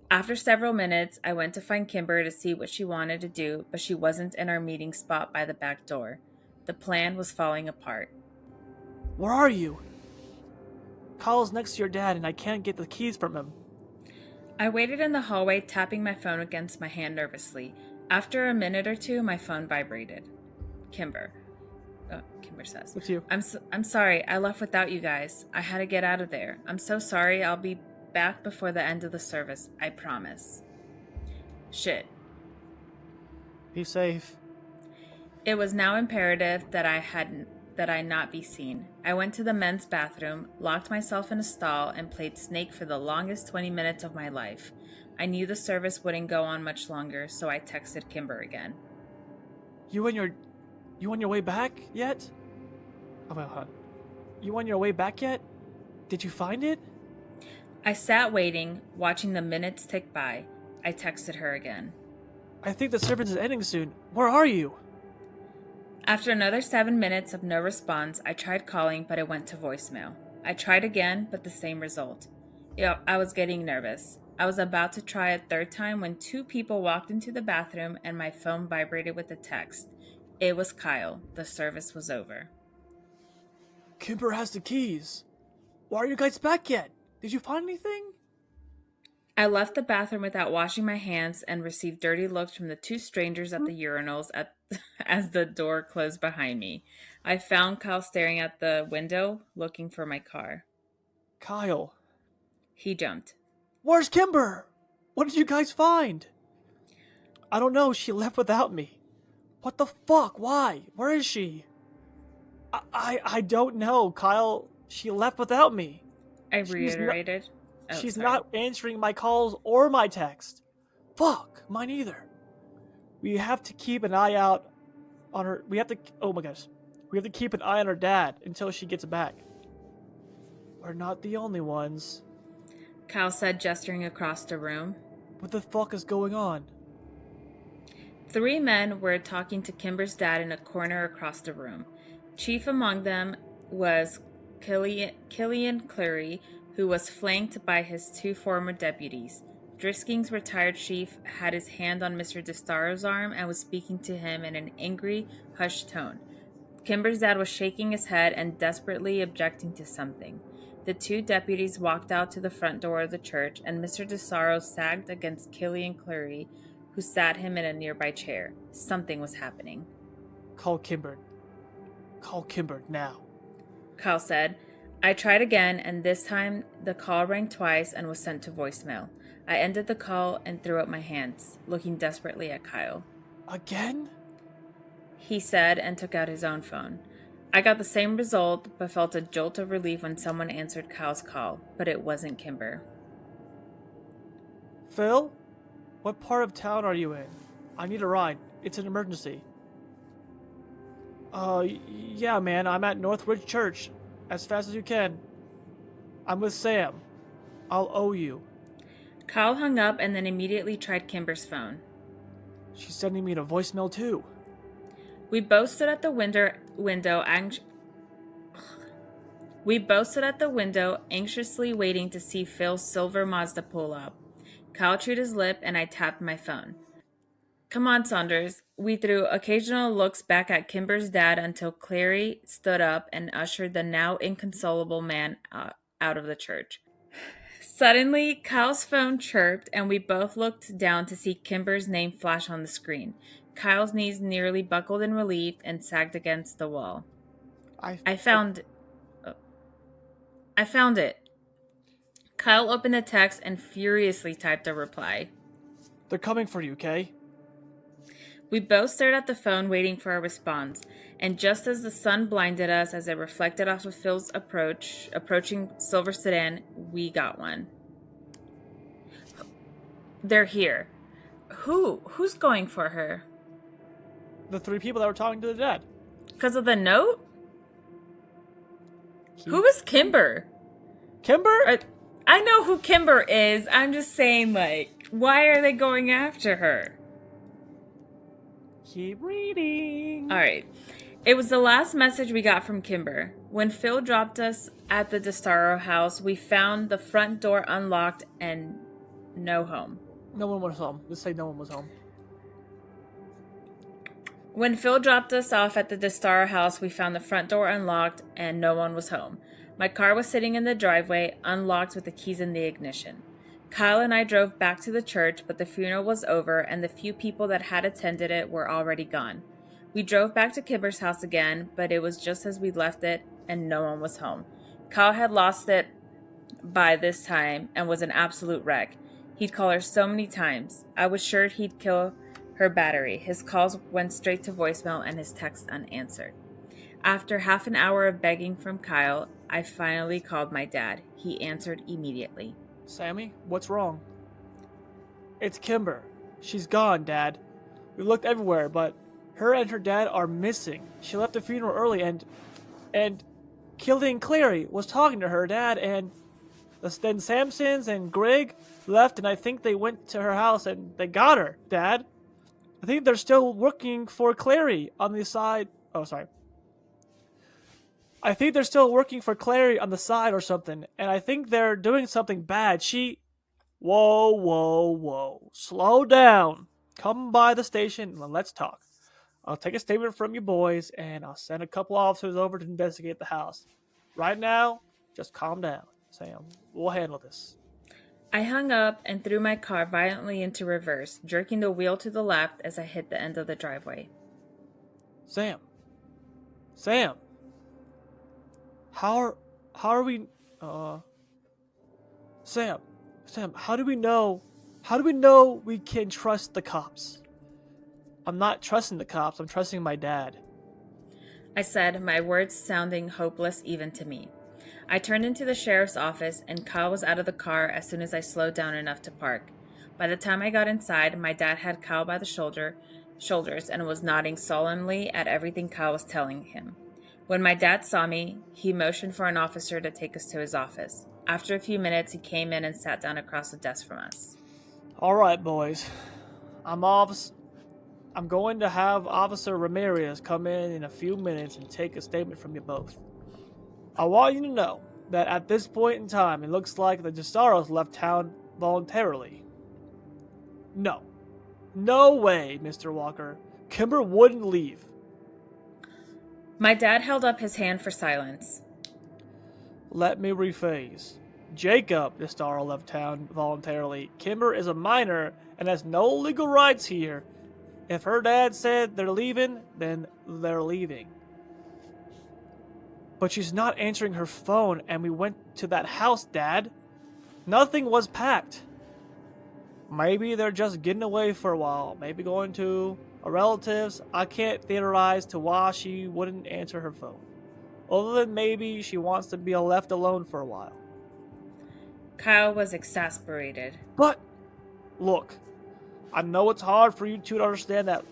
After several minutes, I went to find Kimber to see what she wanted to do, but she wasn't in our meeting spot by the back door. The plan was falling apart. Where are you? Kyle's next to your dad, and I can't get the keys from him. I waited in the hallway, tapping my phone against my hand nervously. After a minute or two, my phone vibrated. Kimber says. It's you. I'm sorry. I left without you guys. I had to get out of there. I'm so sorry. I'll be back before the end of the service. I promise. Shit. Be safe. It was now imperative that I not be seen. I went to the men's bathroom, locked myself in a stall, and played Snake for the longest 20 minutes of my life. I knew the service wouldn't go on much longer, so I texted Kimber again. You on your way back yet? You on your way back yet? Did you find it? I sat waiting, watching the minutes tick by. I texted her again. I think the service is ending soon. Where are you? After another 7 minutes of no response, I tried calling, but it went to voicemail. I tried again, but the same result. I was getting nervous. I was about to try a 3rd time when 2 people walked into the bathroom and my phone vibrated with a text. It was Kyle. The service was over. Kimber has the keys. Why are you guys back yet? Did you find anything? I left the bathroom without washing my hands and received dirty looks from the 2 strangers at the urinals as the door closed behind me. I found Kyle staring at the window, looking for my car. Kyle. He jumped. Where's Kimber? What did you guys find? I don't know. She left without me. What the fuck? Why? Where is she? I don't know, Kyle. She left without me. I She's not reiterated. Oh, she's sorry. not answering my calls or my text. Fuck, mine either. We have to keep an eye out on her. We have to oh my gosh. We have to keep an eye on her dad until she gets back. We're not the only ones. Kyle said, gesturing across the room. What the fuck is going on? 3 men were talking to Kimber's dad in a corner across the room. Chief among them was Killian Cleary, who was flanked by his 2 former deputies. Drisking's retired chief had his hand on Mr. DeStaro's arm and was speaking to him in an angry, hushed tone. Kimber's dad was shaking his head and desperately objecting to something. The 2 deputies walked out to the front door of the church, and Mr. DeSaro sagged against Killian Cleary, who sat him in a nearby chair. Something was happening. Call Kimber. Call Kimber now. Kyle said. I tried again, and this time the call rang twice and was sent to voicemail. I ended the call and threw up my hands, looking desperately at Kyle. Again? He said, and took out his own phone. I got the same result, but felt a jolt of relief when someone answered Kyle's call, but it wasn't Kimber. Phil? What part of town are you in? I need a ride. It's an emergency. Yeah, man, I'm at Northridge Church. As fast as you can. I'm with Sam. I'll owe you. Kyle hung up and then immediately tried Kimber's phone. She's sending me a voicemail too. We both stood at the window anxiously waiting to see Phil's silver Mazda pull up. Kyle chewed his lip and I tapped my phone. Come on, Saunders. We threw occasional looks back at Kimber's dad until Clary stood up and ushered the now inconsolable man out of the church. Suddenly, Kyle's phone chirped and we both looked down to see Kimber's name flash on the screen. Kyle's knees nearly buckled in relief and sagged against the wall. I found it. Kyle opened the text and furiously typed a reply. They're coming for you, Kay. We both stared at the phone waiting for a response, and just as the sun blinded us as it reflected off of Phil's approaching silver sedan, we got one. They're here. Who's going for her? The 3 people that were talking to the dad. Because of the note? Who is Kimber? Kimber? I know who Kimber is. I'm just saying, why are they going after her? Keep reading. All right. It was the last message we got from Kimber. When Phil dropped us at the DeStaro house, we found the front door unlocked and no home. No one was home. Let's say no one was home. When Phil dropped us off at the DeStaro house, we found the front door unlocked and no one was home. My car was sitting in the driveway, unlocked with the keys in the ignition. Kyle and I drove back to the church, but the funeral was over and the few people that had attended it were already gone. We drove back to Kimber's house again, but it was just as we left it and no one was home. Kyle had lost it by this time and was an absolute wreck. He'd call her so many times. I was sure he'd kill her battery. His calls went straight to voicemail and his texts unanswered. After half an hour of begging from Kyle, I finally called my dad. He answered immediately. Sammy, what's wrong? It's Kimber. She's gone, Dad. We looked everywhere, but her and her dad are missing. She left the funeral early and Killian Cleary was talking to her dad, and then Samsons and Greg left, and I think they went to her house and they got her, Dad. I think they're still working for Clary on the side. Oh, sorry. I think they're still working for Clary on the side or something, and I think they're doing something bad. Whoa. Slow down. Come by the station and let's talk. I'll take a statement from you boys, and I'll send a couple officers over to investigate the house. Right now, just calm down, Sam. We'll handle this. I hung up and threw my car violently into reverse, jerking the wheel to the left as I hit the end of the driveway. Sam. How are we Sam, how do we know we can trust the cops? I'm not trusting the cops. I'm trusting my dad. I said, my words sounding hopeless even to me. I turned into the sheriff's office, and Kyle was out of the car as soon as I slowed down enough to park. By the time I got inside, my dad had Kyle by the shoulders and was nodding solemnly at everything Kyle was telling him. When my dad saw me, he motioned for an officer to take us to his office. After a few minutes, he came in and sat down across the desk from us. All right, boys. I'm off. I'm going to have Officer Ramirez come in a few minutes and take a statement from you both. I want you to know that at this point in time, it looks like the Gisaros left town voluntarily. No. No way, Mr. Walker. Kimber wouldn't leave. My dad held up his hand for silence. Let me rephrase. Jacob Gistaro left town voluntarily. Kimber is a minor and has no legal rights here. If her dad said they're leaving, then they're leaving. But she's not answering her phone, and we went to that house, Dad. Nothing was packed. Maybe they're just getting away for a while. Maybe going to a relative's. I can't theorize to why she wouldn't answer her phone. Other than maybe she wants to be left alone for a while. Kyle was exasperated. But, look, I know it's hard for you two to understand that,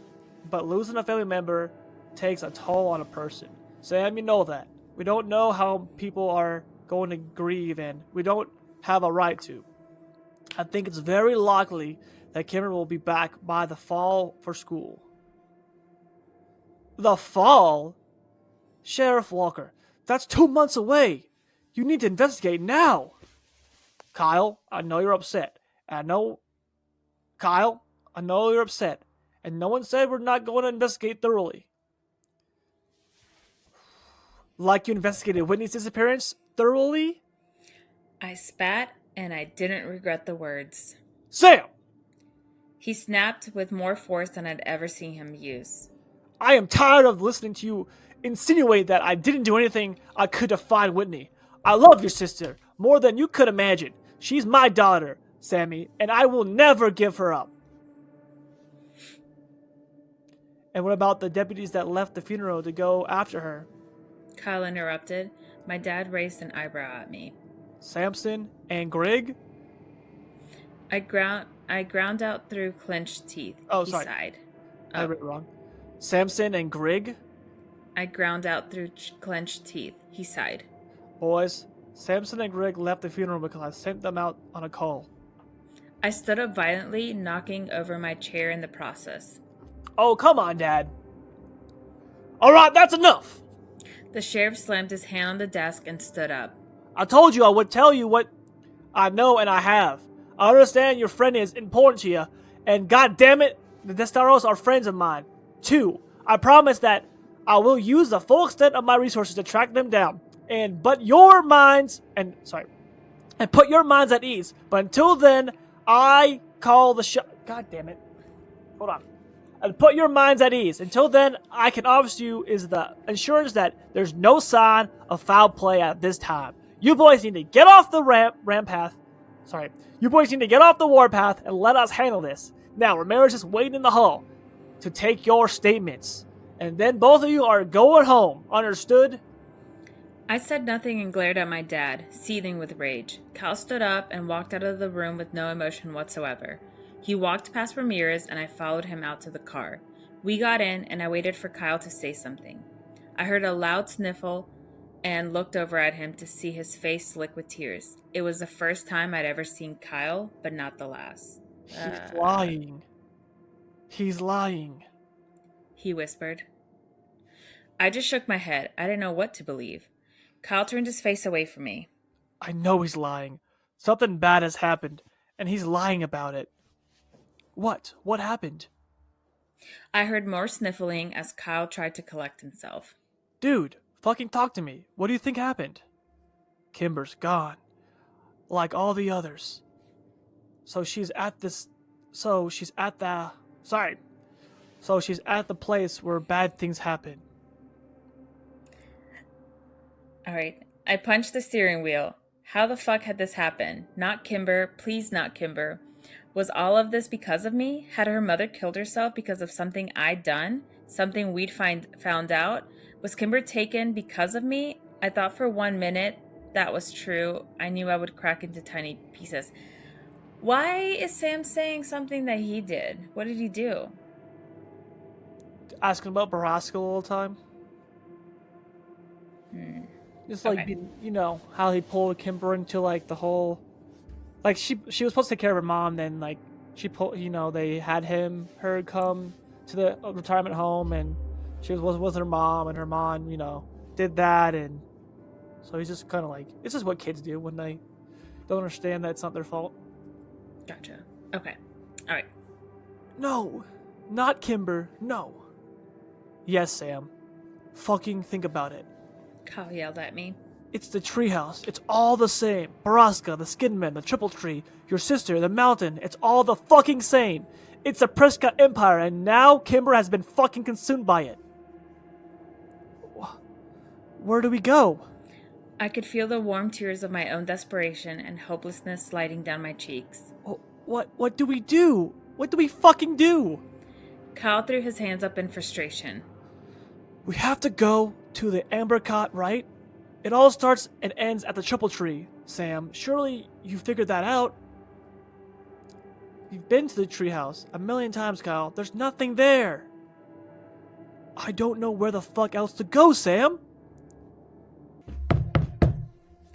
but losing a family member takes a toll on a person. Sam, you know that. We don't know how people are going to grieve, and we don't have a right to. I think it's very likely that Cameron will be back by the fall for school. The fall? Sheriff Walker, that's 2 months away. You need to investigate now. Kyle, I know you're upset. Kyle, I know you're upset. And no one said we're not going to investigate thoroughly. Like you investigated Whitney's disappearance thoroughly? I spat, and I didn't regret the words. Sam! He snapped with more force than I'd ever seen him use. I am tired of listening to you insinuate that I didn't do anything I could to find Whitney. I love your sister more than you could imagine. She's my daughter, Sammy, and I will never give her up. And what about the deputies that left the funeral to go after her? Kyle interrupted. My dad raised an eyebrow at me. Samson and Greg? I ground out through clenched teeth. Oh, he sorry. sighed. I read it wrong. Samson and Greg? I ground out through clenched teeth. He sighed. Boys, Samson and Greg left the funeral because I sent them out on a call. I stood up violently, knocking over my chair in the process. Oh, come on, Dad. All right, that's enough. The sheriff slammed his hand on the desk and stood up. I told you I would tell you what I know, and I have. I understand your friend is important to you, and god damn it, the Destaros are friends of mine. 2, I promise that I will use the full extent of my resources to track them down, and put your minds at ease. But until then, I call the shot. God damn it. Hold on. And put your minds at ease. Until then, I can offer you is the assurance that there's no sign of foul play at this time. You boys need to get off the ramp path. Sorry. You boys need to get off the warpath and let us handle this. Now, Ramirez is waiting in the hall to take your statements. And then both of you are going home. Understood? I said nothing and glared at my dad, seething with rage. Cal stood up and walked out of the room with no emotion whatsoever. He walked past Ramirez, and I followed him out to the car. We got in, and I waited for Kyle to say something. I heard a loud sniffle and looked over at him to see his face slick with tears. It was the first time I'd ever seen Kyle, but not the last. He's lying. He's lying. He whispered. I just shook my head. I didn't know what to believe. Kyle turned his face away from me. I know he's lying. Something bad has happened, and he's lying about it. What? What happened? I heard more sniffling as Kyle tried to collect himself. Dude, fucking talk to me. What do you think happened? Kimber's gone. Like all the others. So she's at the place where bad things happen. Alright, I punched the steering wheel. How the fuck had this happened? Not Kimber, please not Kimber. Was all of this because of me? Had her mother killed herself because of something I'd done? Something found out? Was Kimber taken because of me? I thought for 1 minute that was true. I knew I would crack into tiny pieces. Why is Sam saying something that he did? What did he do? Asking about Borrasca all the time. Hmm. Just like Okay. being, how he pulled Kimber into like the whole, like she was supposed to take care of her mom, then like she pulled, they had her come to the retirement home, and she was with her mom, and her mom, did that, and so he's just kind of like, it's just what kids do when they don't understand that it's not their fault. Gotcha. Okay. All right. No, not Kimber. No. Yes, Sam. Fucking think about it. Kyle yelled at me. It's the treehouse. It's all the same. Borrasca, the Skinman, the Triple Tree, your sister, the mountain. It's all the fucking same. It's the Prescott Empire, and now Kimber has been fucking consumed by it. Where do we go? I could feel the warm tears of my own desperation and hopelessness sliding down my cheeks. What do we do? What do we fucking do? Kyle threw his hands up in frustration. We have to go to the Ambercot, right? It all starts and ends at the Triple Tree, Sam. Surely you figured that out. You've been to the treehouse a million times, Kyle. There's nothing there. I don't know where the fuck else to go, Sam.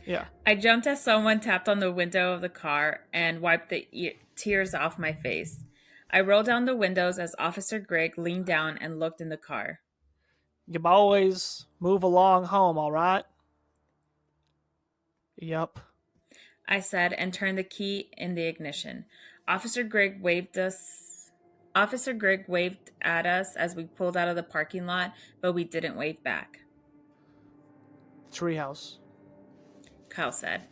Yeah. I jumped as someone tapped on the window of the car and wiped the tears off my face. I rolled down the windows as Officer Greg leaned down and looked in the car. You always move along home, all right? Yep. I said and turned the key in the ignition. Officer Greg waved at us as we pulled out of the parking lot, but we didn't wave back. Treehouse. Kyle said.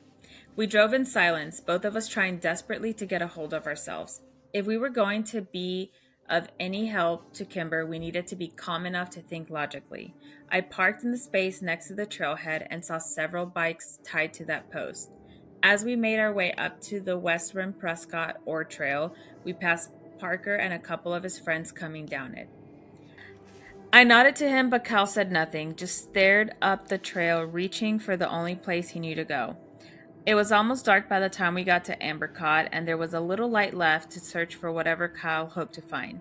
We drove in silence, both of us trying desperately to get a hold of ourselves. If we were going to be of any help to Kimber, we needed to be calm enough to think logically. I parked in the space next to the trailhead and saw several bikes tied to that post. As we made our way up to the West Rim Prescott Ore Trail, we passed Parker and a couple of his friends coming down it. I nodded to him, but Cal said nothing, just stared up the trail, reaching for the only place he knew to go. It was almost dark by the time we got to Ambercot, and there was a little light left to search for whatever Kyle hoped to find.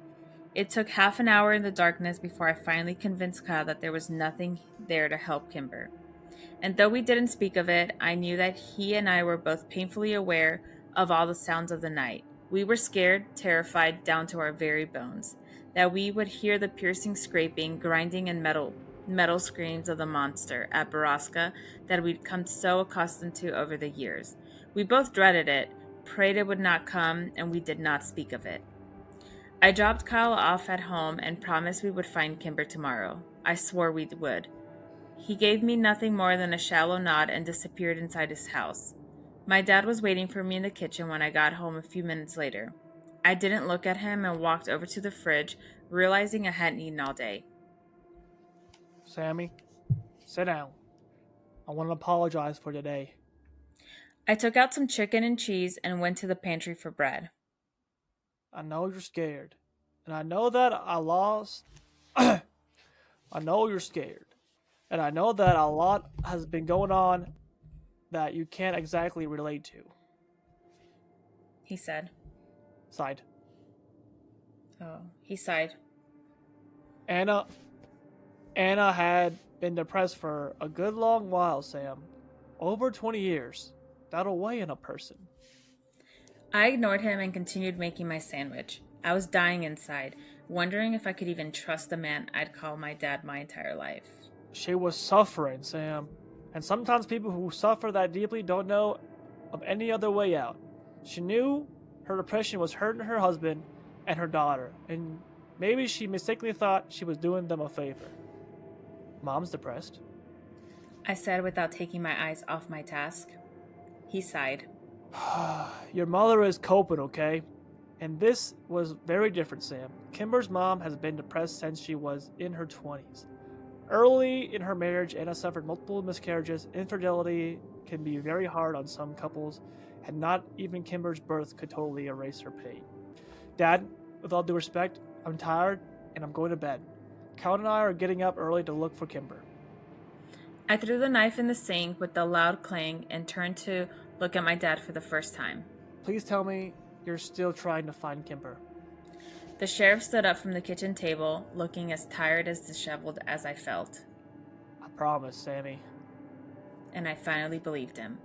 It took half an hour in the darkness before I finally convinced Kyle that there was nothing there to help Kimber. And though we didn't speak of it, I knew that he and I were both painfully aware of all the sounds of the night. We were scared, terrified, down to our very bones, that we would hear the piercing scraping, grinding, and metal screams of the monster at Borrasca that we'd come so accustomed to over the years. We both dreaded it, prayed it would not come, and we did not speak of it. I dropped Kyle off at home and promised we would find Kimber tomorrow. I swore we would. He gave me nothing more than a shallow nod and disappeared inside his house. My dad was waiting for me in the kitchen when I got home a few minutes later. I didn't look at him and walked over to the fridge, realizing I hadn't eaten all day. Sammy, sit down. I want to apologize for today. I took out some chicken and cheese and went to the pantry for bread. I know you're scared. And I know that I lost. I know you're scared. And I know that a lot has been going on that you can't exactly relate to. He said. Sighed. Oh, he sighed. Anna had been depressed for a good long while, Sam. Over 20 years. That'll weigh in a person. I ignored him and continued making my sandwich. I was dying inside, wondering if I could even trust the man I'd called my dad my entire life. She was suffering, Sam. And sometimes people who suffer that deeply don't know of any other way out. She knew her depression was hurting her husband and her daughter, and maybe she mistakenly thought she was doing them a favor. Mom's depressed. I said without taking my eyes off my task. He sighed. Your mother is coping, okay? And this was very different, Sam. Kimber's mom has been depressed since she was in her 20s. Early in her marriage, Anna suffered multiple miscarriages, infidelity, can be very hard on some couples, and not even Kimber's birth could totally erase her pain. Dad, with all due respect, I'm tired and I'm going to bed. Cal and I are getting up early to look for Kimber. I threw the knife in the sink with the loud clang and turned to look at my dad for the first time. Please tell me you're still trying to find Kimber. The sheriff stood up from the kitchen table, looking as tired as disheveled as I felt. I promise, Sammy. And I finally believed him.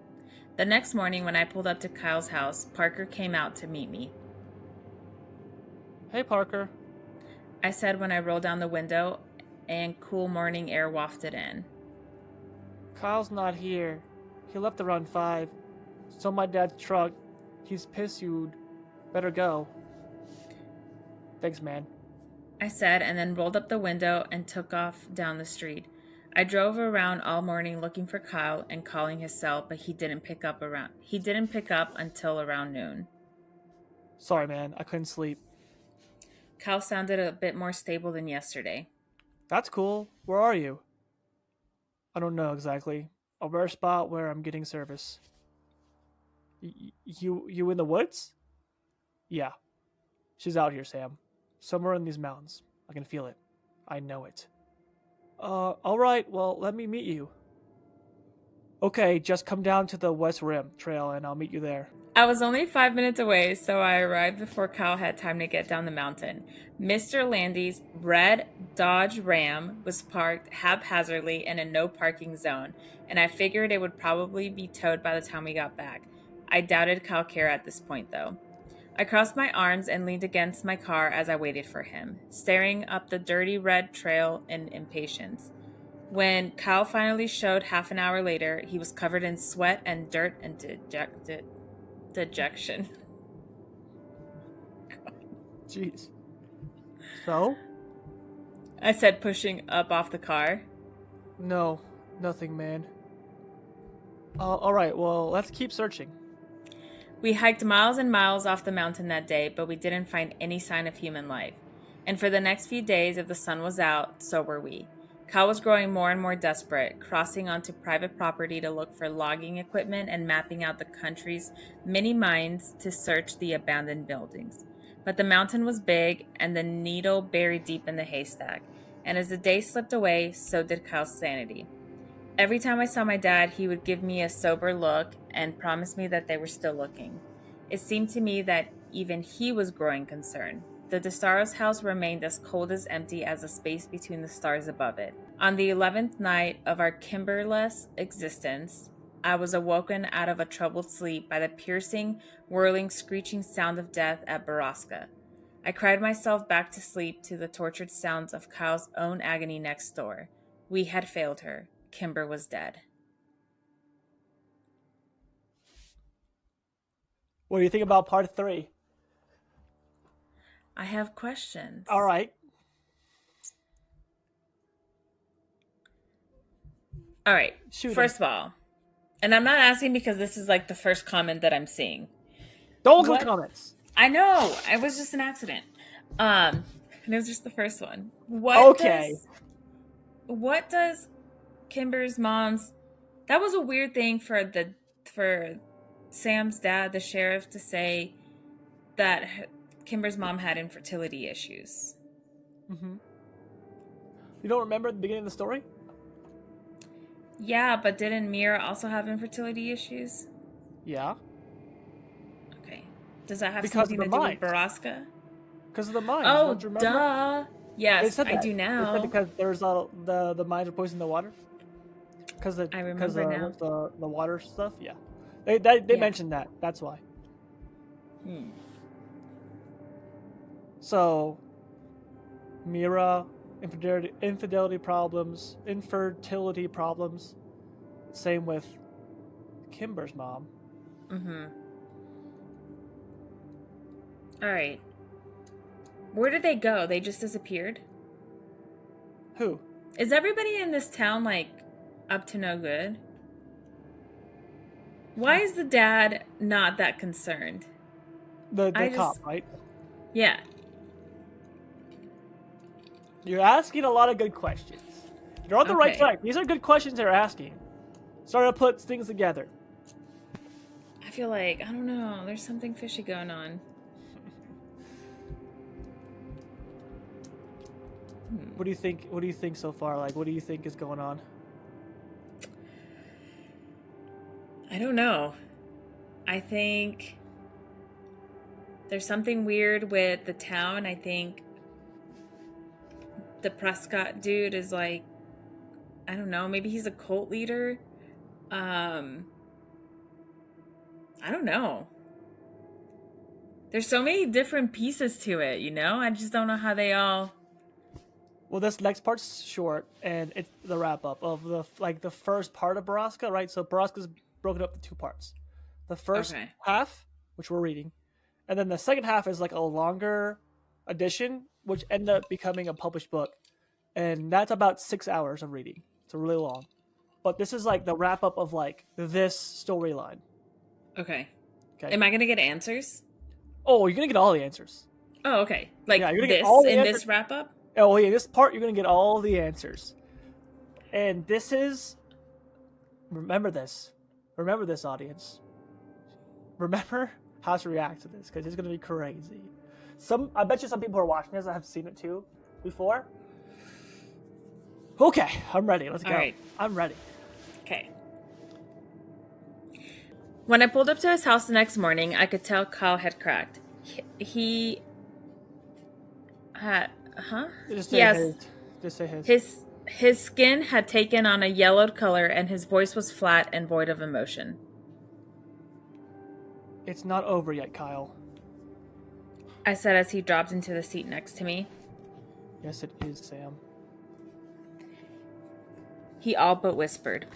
The next morning, when I pulled up to Kyle's house, Parker came out to meet me. Hey, Parker. I said when I rolled down the window and cool morning air wafted in. Kyle's not here. He left around 5. Stole my dad's truck. He's pissed you'd better go. Thanks, man. I said, and then rolled up the window and took off down the street. I drove around all morning looking for Kyle and calling his cell, but he didn't pick up until around noon. Sorry, man. I couldn't sleep. Kyle sounded a bit more stable than yesterday. That's cool. Where are you? I don't know exactly. A rare spot where I'm getting service. You in the woods? Yeah. She's out here, Sam. Somewhere in these mountains. I can feel it. I know it. Alright, well, let me meet you. Okay, just come down to the West Rim Trail and I'll meet you there. I was only 5 minutes away, so I arrived before Kyle had time to get down the mountain. Mr. Landy's red Dodge Ram was parked haphazardly in a no parking zone, and I figured it would probably be towed by the time we got back. I doubted Kyle cared at this point, though. I crossed my arms and leaned against my car as I waited for him, staring up the dirty red trail in impatience. When Kyle finally showed half an hour later, he was covered in sweat and dirt and dejection. Jeez. So? I said, pushing up off the car. No, nothing, man. Alright, well, let's keep searching. We hiked miles and miles off the mountain that day, but we didn't find any sign of human life. And for the next few days, if the sun was out, so were we. Kyle was growing more and more desperate, crossing onto private property to look for logging equipment and mapping out the country's many mines to search the abandoned buildings. But the mountain was big and the needle buried deep in the haystack. And as the days slipped away, so did Kyle's sanity. Every time I saw my dad, he would give me a sober look and promise me that they were still looking. It seemed to me that even he was growing concerned. The DeStaros house remained as cold as empty as the space between the stars above it. On the 11th night of our Kimberless existence, I was awoken out of a troubled sleep by the piercing, whirling, screeching sound of death at Borrasca. I cried myself back to sleep to the tortured sounds of Kyle's own agony next door. We had failed her. Kimber was dead. What do you think about part 3? I have questions. All right. All right. Shoot 'em. First of all, and I'm not asking because this is like the first comment that I'm seeing. Don't look at comments. I know. It was just an accident. And it was just the first one. Okay. What does Kimber's mom's... That was a weird thing for Sam's dad, the sheriff, to say that Kimber's mom had infertility issues. Mm-hmm. You don't remember the beginning of the story? Yeah, but didn't Mira also have infertility issues? Yeah. Okay. Does that have Because something of to the do mines. with Borrasca? Because of the mines. Oh, don't you remember? duh. Yes, I do now. They said because there's the mines are poisoning the water. I remember now. The water stuff. Yeah. They Yeah. mentioned that. That's why. So, Mira, infertility problems. Same with Kimber's mom. Mm-hmm. All right. Where did they go? They just disappeared? Who? Is everybody in this town, like, up to no good? Why is the dad not that concerned? The cop, right? Yeah. You're asking a lot of good questions. You're on the right track. These are good questions they're asking. Starting to put things together. I feel like, I don't know, there's something fishy going on. What do you think? What do you think so far? Like, what do you think is going on? I don't know. I think there's something weird with the town. I think the Prescott dude is like, I don't know, maybe he's a cult leader. I don't know. There's so many different pieces to it, you know? I just don't know how they all. Well, this next part's short, and it's the wrap up of the first part of Borrasca, right? So Borrasca's broken up into two parts. The first Okay. half, which we're reading, and then the second half is like a longer edition, which ended up becoming a published book, and that's about 6 hours of reading. It's really long, but this is like the wrap up of like this storyline. Okay. Okay. Am I going to get answers? Oh, you're gonna get all the answers. Oh, okay. Like Yeah, you're gonna get this all the in answers. this wrap up? Oh yeah, this part you're gonna get all the answers, and this is. Remember this. Remember this, audience. Remember how to react to this, because it's gonna be crazy. I bet you some people who are watching this have seen it too before. Okay, I'm ready. Let's go. All right. I'm ready. Okay. When I pulled up to his house the next morning, I could tell Kyle had cracked. He had, Just He say has his. Just say his. his skin had taken on a yellowed color, and his voice was flat and void of emotion. It's not over yet, Kyle. I said as he dropped into the seat next to me. Yes, it is, Sam. He all but whispered.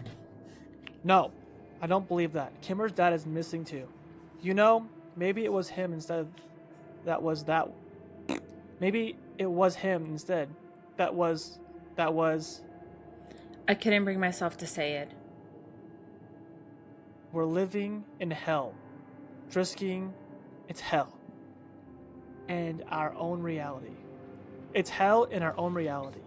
No, I don't believe that. Kimmer's dad is missing too. You know, maybe it was him instead. Maybe it was him instead. That was. I couldn't bring myself to say it. We're living in hell. Drisking, it's hell. And our own reality. It's hell in our own reality.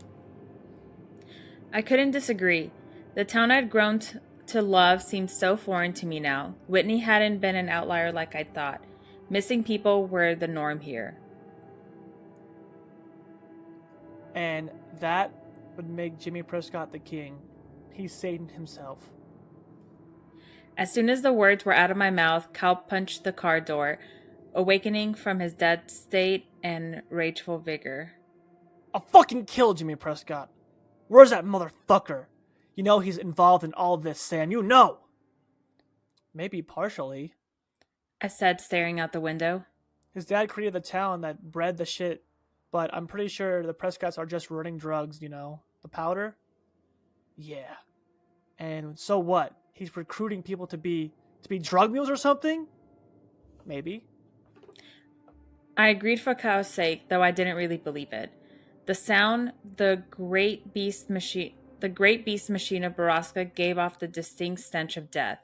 I couldn't disagree. The town I'd grown to love seemed so foreign to me now. Whitney hadn't been an outlier like I'd thought. Missing people were the norm here. And that would make Jimmy Prescott the king. He's Satan himself. As soon as the words were out of my mouth, Cal punched the car door, awakening from his dead state and rageful vigor. I'll fucking kill Jimmy Prescott. Where's that motherfucker? You know he's involved in all this, Sam. You know. Maybe partially. I said, staring out the window. His dad created the town that bred the shit, but I'm pretty sure the Prescotts are just running drugs, you know? The powder? Yeah. And so what? He's recruiting people to be drug mules or something? Maybe. I agreed for Cal's sake, though I didn't really believe it. The sound the great beast machine of Borrasca gave off the distinct stench of death.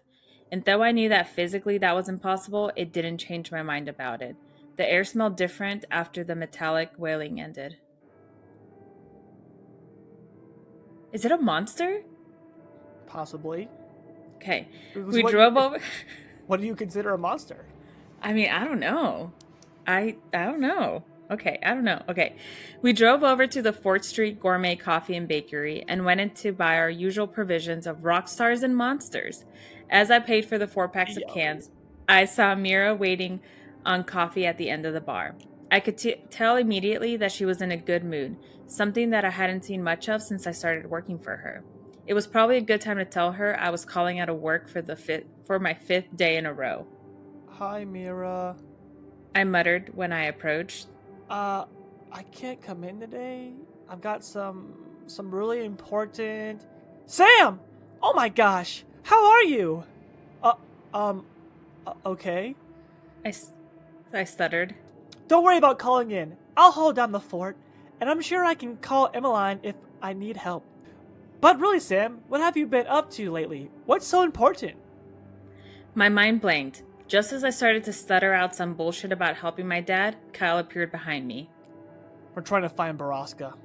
And though I knew that physically that was impossible, it didn't change my mind about it. The air smelled different after the metallic wailing ended. Is it a monster? Possibly. Okay. What We drove over. What do you consider a monster? I mean, I don't know. I don't know. Okay, I don't know. Okay. We drove over to the 4th Street Gourmet Coffee and Bakery and went in to buy our usual provisions of rock stars and monsters. As I paid for the 4 packs of cans, I saw Mira waiting on coffee at the end of the bar. I could tell immediately that she was in a good mood, something that I hadn't seen much of since I started working for her. It was probably a good time to tell her I was calling out of work for my 5th day in a row. Hi, Mira. I muttered when I approached. I can't come in today. I've got some really important... Sam! Oh my gosh! How are you? Okay. I stuttered. Don't worry about calling in. I'll hold down the fort, and I'm sure I can call Emmeline if I need help. But really, Sam, what have you been up to lately? What's so important? My mind blanked. Just as I started to stutter out some bullshit about helping my dad, Kyle appeared behind me. We're trying to find Borrasca,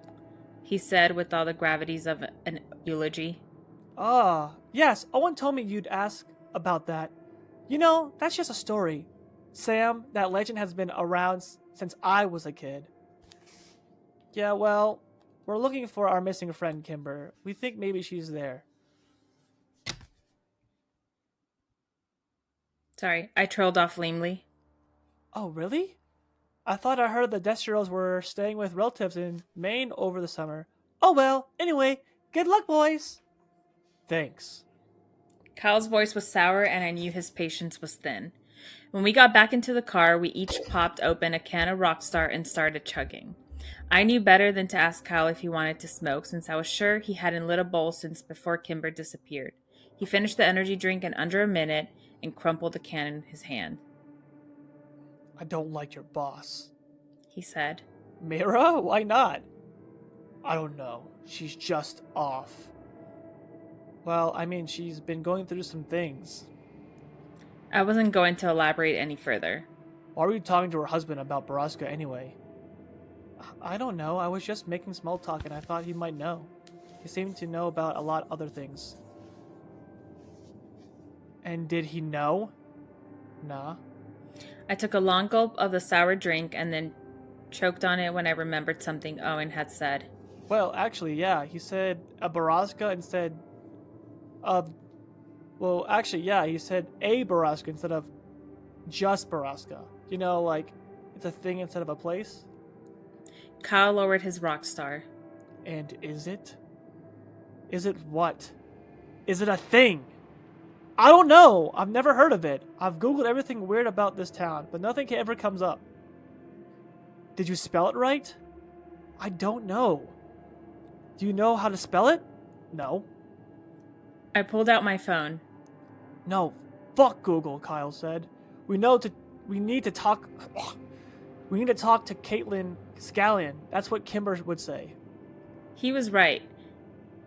he said with all the gravities of an eulogy. Ah, Yes, Owen told me you'd ask about that. You know, that's just a story. Sam, that legend has been around since I was a kid. Yeah, well, we're looking for our missing friend, Kimber. We think maybe she's there. Sorry, I trolled off lamely. Oh, really? I thought I heard the Desteros were staying with relatives in Maine over the summer. Oh well, anyway, good luck, boys! Thanks. Kyle's voice was sour, and I knew his patience was thin. When we got back into the car, we each popped open a can of Rockstar and started chugging. I knew better than to ask Kyle if he wanted to smoke, since I was sure he hadn't lit a bowl since before Kimber disappeared. He finished the energy drink in under a minute and crumpled the can in his hand. I don't like your boss. He said, Mira? Why not? I don't know. She's just off. Well, I mean, she's been going through some things. I wasn't going to elaborate any further. Why were you talking to her husband about Borrasca anyway? I don't know. I was just making small talk and I thought he might know. He seemed to know about a lot other things. And did he know? Nah. I took a long gulp of the sour drink and then choked on it when I remembered something Owen had said. Well, actually, yeah. He said a Borrasca instead of. Well, actually, yeah. He said a Borrasca instead of just Borrasca. You know, like it's a thing instead of a place. Kyle lowered his rock star. And is it? Is it what? Is it a thing? I don't know. I've never heard of it. I've googled everything weird about this town, but nothing ever comes up. Did you spell it right? I don't know. Do you know how to spell it? No. I pulled out my phone. No. Fuck Google, Kyle said. We need to talk we need to talk to Caitlin Scallion. That's what Kimber would say. He was right.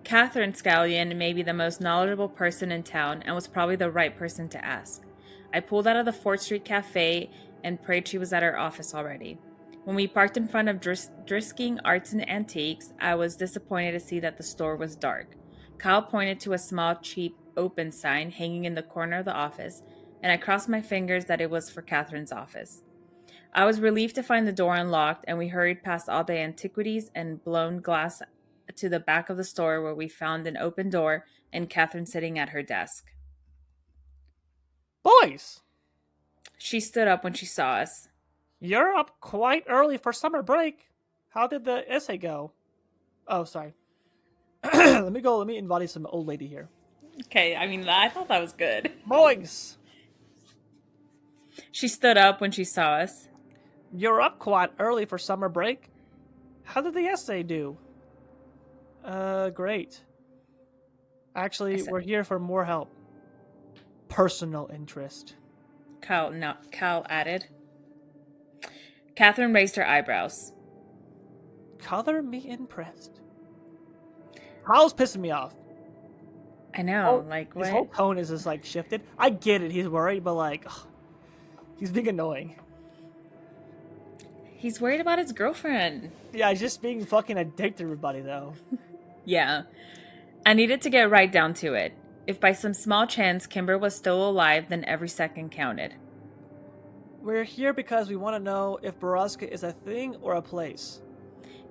Catherine Scallion may be the most knowledgeable person in town and was probably the right person to ask. I pulled out of the 4th Street Cafe and prayed she was at her office already. When we parked in front of Drisking Arts and Antiques, I was disappointed to see that the store was dark. Kyle pointed to a small, cheap, open sign hanging in the corner of the office, and I crossed my fingers that it was for Catherine's office. I was relieved to find the door unlocked, and we hurried past all the antiquities and blown glass to the back of the store where we found an open door and Catherine sitting at her desk. Boys! She stood up when she saw us. You're up quite early for summer break. How did the essay go? Oh, sorry. Let me embody some old lady here. Okay, I thought that was good. Boys! She stood up when she saw us. You're up quite early for summer break. How did the essay do? Great. Actually, we're here for more help. Personal interest. Cal added. Catherine raised her eyebrows. Color me impressed. Kyle's pissing me off. I know, what? His whole tone is just like shifted. I get it, he's worried, but like, ugh, he's being annoying. He's worried about his girlfriend. Yeah, he's just being fucking a dick to everybody, though. Yeah. I needed to get right down to it. If by some small chance Kimber was still alive, then every second counted. We're here because we want to know if Borrasca is a thing or a place.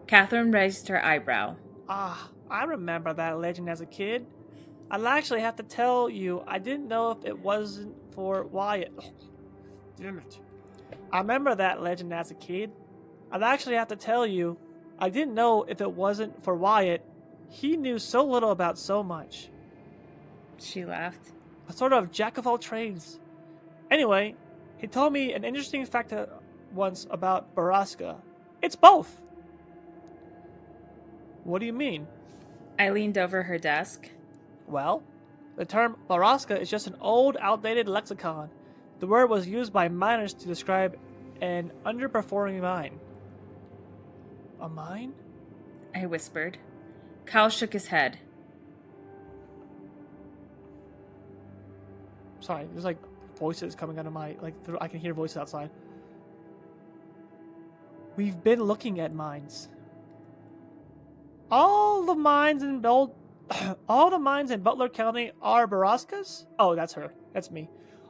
Catherine raised her eyebrow. I remember that legend as a kid. I'll actually have to tell you, I didn't know if it wasn't for Wyatt. Oh, damn it. I remember that legend as a kid. I'd actually have to tell you, I didn't know if it wasn't for Wyatt. He knew so little about so much. She laughed. A sort of jack of all trades. Anyway, he told me an interesting fact once about Borrasca. It's both. What do you mean? I leaned over her desk. Well, the term Borrasca is just an old, outdated lexicon. The word was used by miners to describe an underperforming mine. A mine? I whispered. Kyle shook his head. Sorry, there's like voices coming out of my I can hear voices outside. We've been looking at mines. All the mines in old All the mines in Butler County are Borrascas? Oh, that's her. That's me.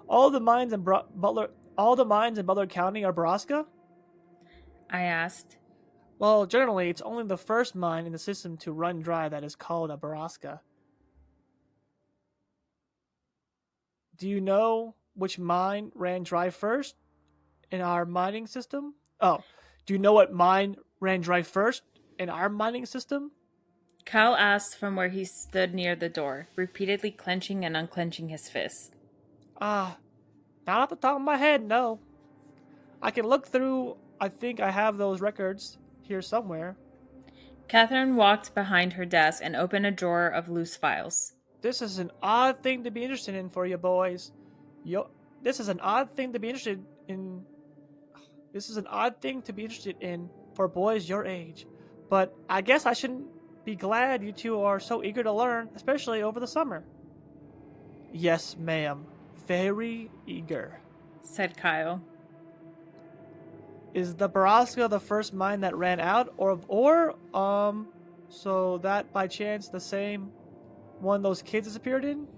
All the mines in Butler County are Borrasca? I asked. Well, generally, it's only the first mine in the system to run dry that is called a Borrasca. Do you know which mine ran dry first in our mining system? Oh, do you know what mine ran dry first in our mining system? Kyle asked from where he stood near the door, repeatedly clenching and unclenching his fist. Ah, not off the top of my head, no. I can look through. I think I have those records here somewhere. Catherine walked behind her desk and opened a drawer of loose files. This is an odd thing to be interested in for you boys. Yo, this is an odd thing to be interested in. This is an odd thing to be interested in for boys your age. But I guess I shouldn't be glad you two are so eager to learn, especially over the summer. Yes, ma'am. Very eager. Said Kyle. Is the Borrasca the first mine that ran out, so that by chance the same one those kids disappeared in?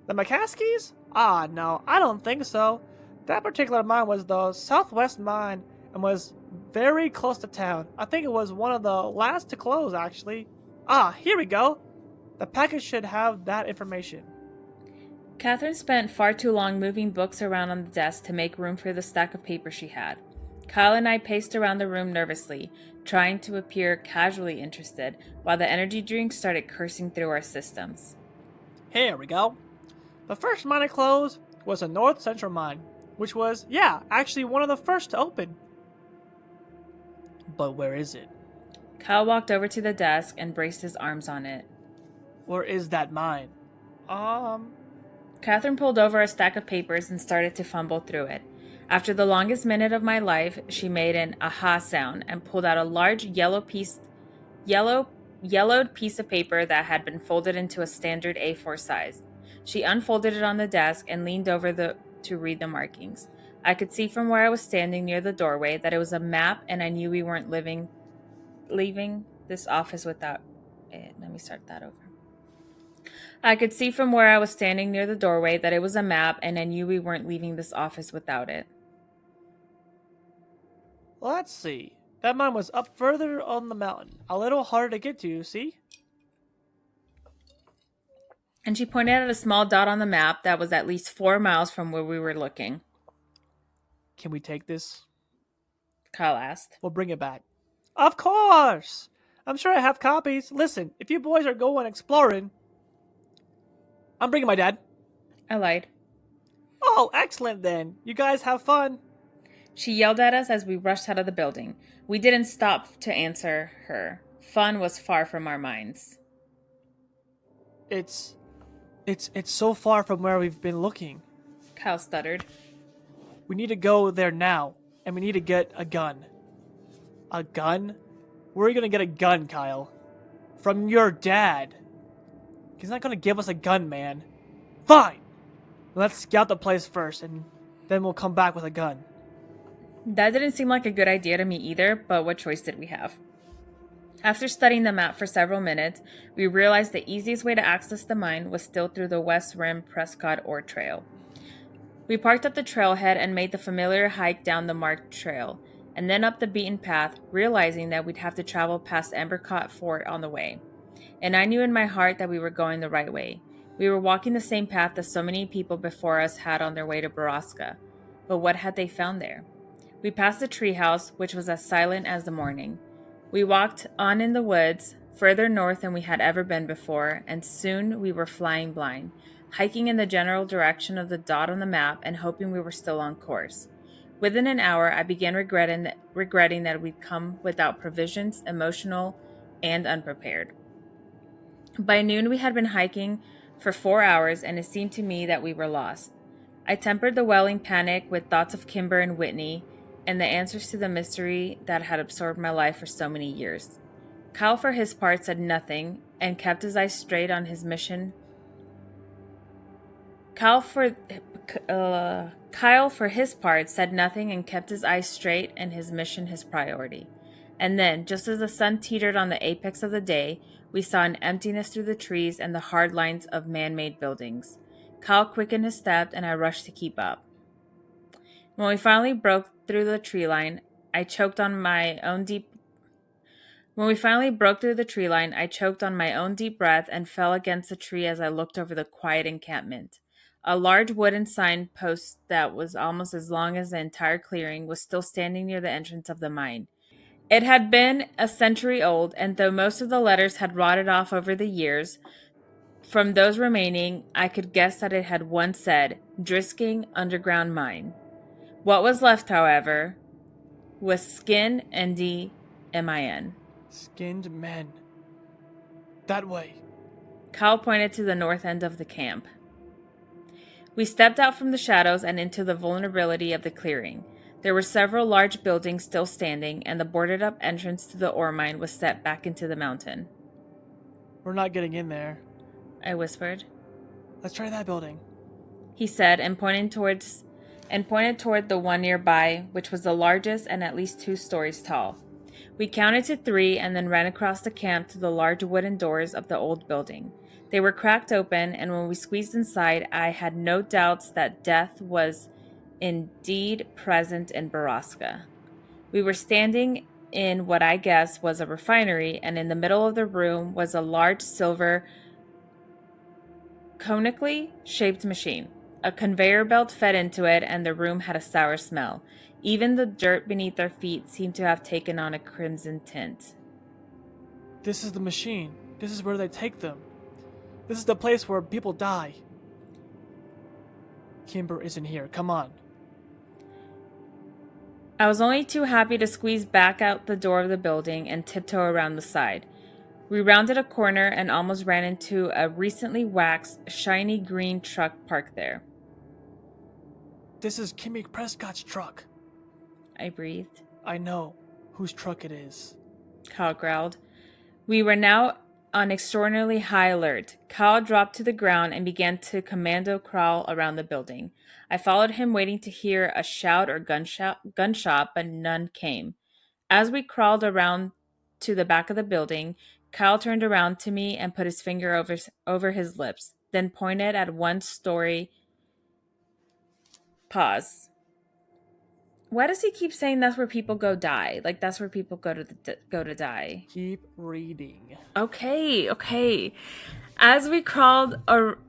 The McCaskies? Ah, no, I don't think so. That particular mine was the southwest mine and was very close to town. I think it was one of the last to close, actually. Ah, here we go. The package should have that information. Catherine spent far too long moving books around on the desk to make room for the stack of paper she had. Kyle and I paced around the room nervously, trying to appear casually interested, while the energy drink started coursing through our systems. Here we go. The first mine to close was a North Central mine, which was, yeah, actually one of the first to open. But where is it? Kyle walked over to the desk and braced his arms on it. Where is that mine? Catherine pulled over a stack of papers and started to fumble through it. After the longest minute of my life, she made an aha sound and pulled out a large yellowed piece of paper that had been folded into a standard A4 size. She unfolded it on the desk and leaned over to read the markings. I could see from where I was standing near the doorway that it was a map, and I knew we weren't leaving this office without it. Let me start that over. I could see from where I was standing near the doorway that it was a map, and I knew we weren't leaving this office without it. Let's see. That mine was up further on the mountain. A little harder to get to, see? And she pointed at a small dot on the map that was at least 4 miles from where we were looking. Can we take this? Kyle asked. We'll bring it back. Of course! I'm sure I have copies. Listen, if you boys are going exploring, I'm bringing my dad. I lied. Oh, excellent then. You guys have fun. She yelled at us as we rushed out of the building. We didn't stop to answer her. Fun was far from our minds. It's so far from where we've been looking. Kyle stuttered. We need to go there now, and we need to get a gun. A gun? Where are you gonna get a gun, Kyle? From your dad. He's not gonna give us a gun, man. Fine! Let's scout the place first, and then we'll come back with a gun. That didn't seem like a good idea to me either, but what choice did we have? After studying the map for several minutes, we realized the easiest way to access the mine was still through the West Rim Prescott Ore Trail. We parked at the trailhead and made the familiar hike down the marked trail, and then up the beaten path, realizing that we'd have to travel past Embercott Fort on the way. And I knew in my heart that we were going the right way. We were walking the same path that so many people before us had on their way to Borrasca. But what had they found there? We passed the treehouse, which was as silent as the morning. We walked on in the woods, further north than we had ever been before, and soon we were flying blind, hiking in the general direction of the dot on the map and hoping we were still on course. Within an hour, I began regretting that we'd come without provisions, emotional, and unprepared. By noon, we had been hiking for 4 hours, and it seemed to me that we were lost. I tempered the welling panic with thoughts of Kimber and Whitney and the answers to the mystery that had absorbed my life for so many years. Kyle, for his part, said nothing and kept his eyes straight on his mission. Kyle, for his part, said nothing and kept his eyes straight and his mission his priority. And then, just as the sun teetered on the apex of the day, We saw an emptiness through the trees and the hard lines of man made buildings. Kyle quickened his step, and I rushed to keep up. When we finally broke through the tree line, I choked on my own deep When we finally broke through the tree line, I choked on my own deep breath and fell against a tree as I looked over the quiet encampment. A large wooden sign post that was almost as long as the entire clearing was still standing near the entrance of the mine. It had been a century old, and though most of the letters had rotted off over the years, from those remaining, I could guess that it had once said, Drisking Underground Mine. What was left, however, was Skin NDMIN. Skinned men. That way. Kyle pointed to the north end of the camp. We stepped out from the shadows and into the vulnerability of the clearing. There were several large buildings still standing, and the boarded up entrance to the ore mine was set back into the mountain. We're not getting in there. I whispered. Let's try that building. He said, and pointed toward the one nearby, which was the largest and at least 2 stories tall. We counted to 3 and then ran across the camp to the large wooden doors of the old building. They were cracked open, and when we squeezed inside, I had no doubts that death was indeed present in Borrasca. We were standing in what I guess was a refinery, and in the middle of the room was a large silver, conically shaped machine. A conveyor belt fed into it, and the room had a sour smell. Even the dirt beneath our feet seemed to have taken on a crimson tint. This is the machine. This is where they take them. This is the place where people die. Kimber isn't here. Come on. I was only too happy to squeeze back out the door of the building and tiptoe around the side. We rounded a corner and almost ran into a recently waxed, shiny green truck parked there. This is Kimmy Prescott's truck. I breathed. I know whose truck it is. Kyle growled. We were now on extraordinarily high alert. Kyle dropped to the ground and began to commando crawl around the building. I followed him, waiting to hear a shout or gunshot, but none came. As we crawled around to the back of the building, Kyle turned around to me and put his finger over his lips, then pointed at one story. Pause. Why does he keep saying that's where people go die? Like that's where people go to die. Keep reading. Okay. As we crawled around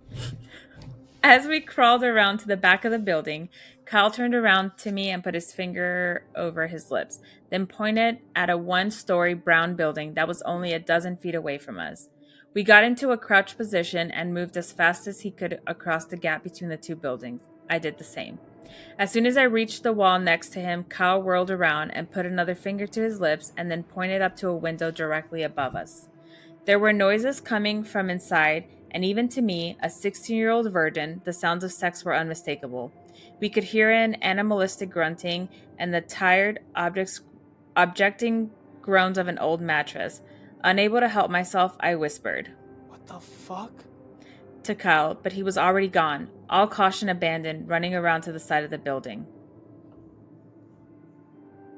to the back of the building, Kyle turned around to me and put his finger over his lips, then pointed at a 1-story brown building that was only a dozen feet away from us. We got into a crouched position and moved as fast as he could across the gap between the 2 buildings. I did the same. As soon as I reached the wall next to him, Kyle whirled around and put another finger to his lips and then pointed up to a window directly above us. There were noises coming from inside, and even to me, a 16-year-old virgin, the sounds of sex were unmistakable. We could hear an animalistic grunting and the tired, objecting groans of an old mattress. Unable to help myself, I whispered. What the fuck? To Kyle, but he was already gone, all caution abandoned, running around to the side of the building.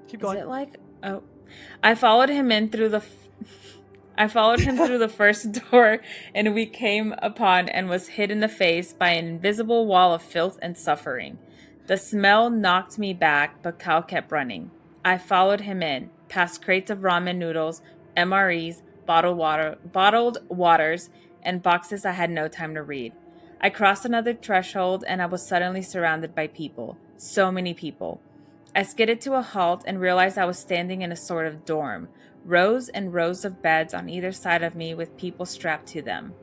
Keep going. Is it like... Oh. I followed him through the first door, and we came upon and was hit in the face by an invisible wall of filth and suffering. The smell knocked me back, but Kyle kept running. I followed him in, past crates of ramen noodles, MREs, bottled waters, and boxes I had no time to read. I crossed another threshold, and I was suddenly surrounded by people. So many people. I skidded to a halt and realized I was standing in a sort of dorm. Rows and rows of beds on either side of me with people strapped to them.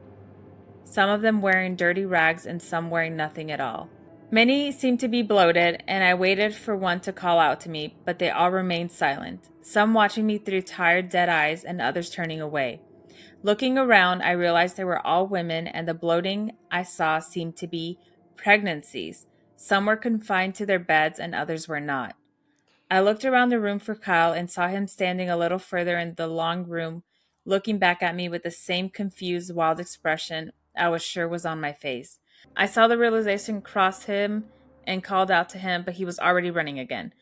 Some of them wearing dirty rags and some wearing nothing at all. Many seemed to be bloated, and I waited for one to call out to me, but they all remained silent, some watching me through tired, dead eyes and others turning away. Looking around, I realized they were all women, and the bloating I saw seemed to be pregnancies. Some were confined to their beds and others were not. I looked around the room for Kyle and saw him standing a little further in the long room, looking back at me with the same confused, wild expression I was sure was on my face. I saw the realization cross him and called out to him, but he was already running again.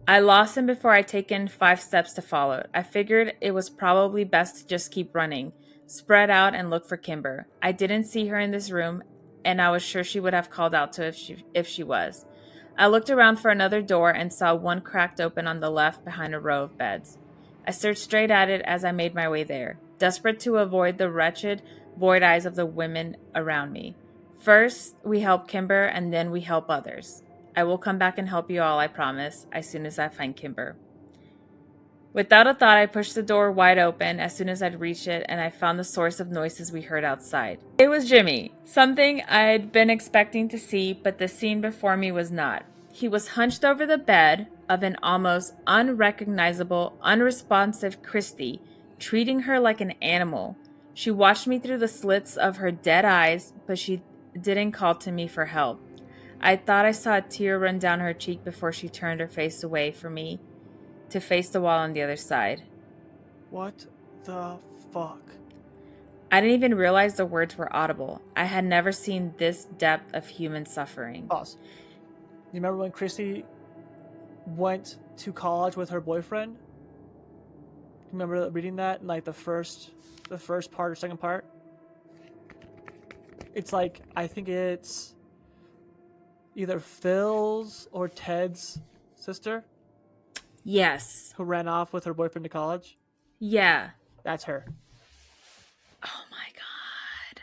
I lost him before I'd taken 5 steps to follow. I figured it was probably best to just keep running. spread out, and looked for Kimber. I didn't see her in this room, and I was sure she would have called out to if she was. I looked around for another door and saw one cracked open on the left behind a row of beds. I stared straight at it as I made my way there, desperate to avoid the wretched, void eyes of the women around me. First, we help Kimber, and then we help others. I will come back and help you all, I promise, as soon as I find Kimber. Without a thought, I pushed the door wide open as soon as I'd reached it, and I found the source of noises we heard outside. It was Jimmy, something I'd been expecting to see, but the scene before me was not. He was hunched over the bed of an almost unrecognizable, unresponsive Christy, treating her like an animal. She watched me through the slits of her dead eyes, but she didn't call to me for help. I thought I saw a tear run down her cheek before she turned her face away from me to face the wall on the other side. What the fuck? I didn't even realize the words were audible. I had never seen this depth of human suffering. Pause. You remember when Christy went to college with her boyfriend? You remember reading that in like the first part or second part? It's like, I think it's either Phil's or Ted's sister Yes. who ran off with her boyfriend to college. Yeah. That's her. Oh my god.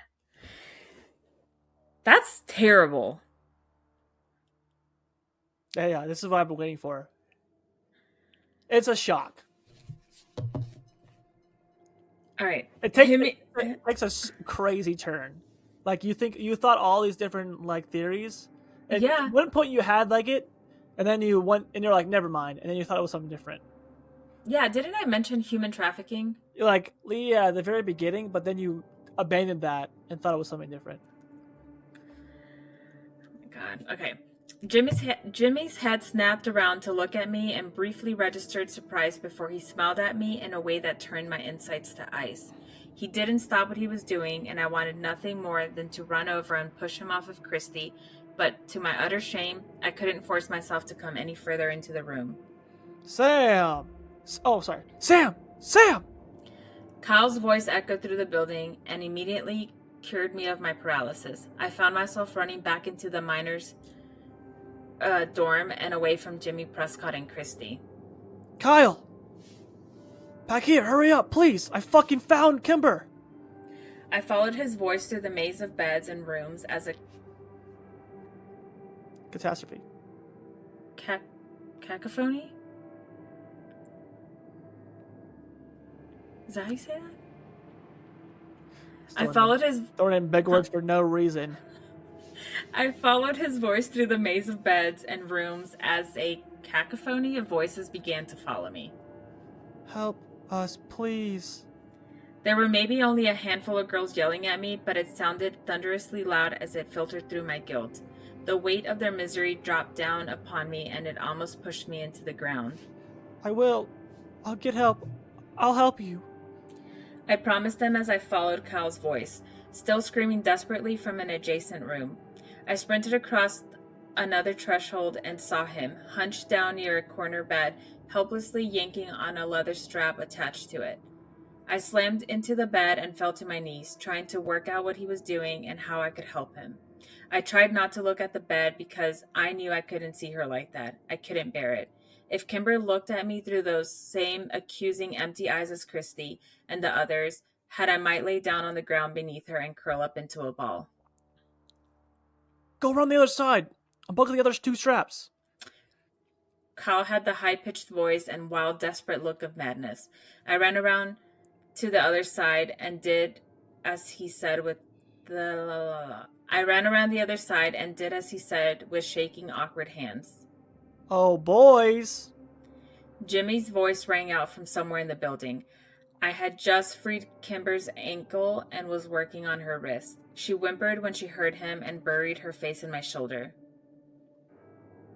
That's terrible. Yeah, this is what I've been waiting for. It's a shock. All right. It takes a crazy turn. Like you thought all these different like theories. And Yeah. At one point you had like it, and then you went and you're like, never mind, and then you thought it was something different. Yeah, didn't I mention human trafficking? You're like, yeah, at the very beginning, but then you abandoned that and thought it was something different. Oh my god. Okay. Jimmy's head snapped around to look at me and briefly registered surprise before he smiled at me in a way that turned my insides to ice. He didn't stop what he was doing, and I wanted nothing more than to run over and push him off of Christy, but to my utter shame, I couldn't force myself to come any further into the room. Sam! Oh, sorry. Sam! Sam! Kyle's voice echoed through the building and immediately cured me of my paralysis. I found myself running back into the miners' dorm and away from Jimmy Prescott and Christy. Kyle! Back here, hurry up, please! I fucking found Kimber! I followed his voice through the maze of beds and rooms as a Catastrophe. cacophony? Is that how you say that? I followed his Throwing in big words for no reason. I followed his voice through the maze of beds and rooms as a cacophony of voices began to follow me. Help us, please. There were maybe only a handful of girls yelling at me, but it sounded thunderously loud as it filtered through my guilt. The weight of their misery dropped down upon me, and it almost pushed me into the ground. I will. I'll get help. I'll help you. I promised them as I followed Kyle's voice, still screaming desperately from an adjacent room. I sprinted across another threshold and saw him, hunched down near a corner bed, helplessly yanking on a leather strap attached to it. I slammed into the bed and fell to my knees, trying to work out what he was doing and how I could help him. I tried not to look at the bed because I knew I couldn't see her like that. I couldn't bear it. If Kimber looked at me through those same accusing empty eyes as Christy and the others, I might lay down on the ground beneath her and curl up into a ball. Go around the other side. Unbuckle the other two straps. Kyle had the high-pitched voice and wild, desperate look of madness. I ran around to the other side and did as he said with I ran around the other side and did as he said with shaking, awkward hands. Oh, boys. Jimmy's voice rang out from somewhere in the building. I had just freed Kimber's ankle and was working on her wrist. She whimpered when she heard him and buried her face in my shoulder.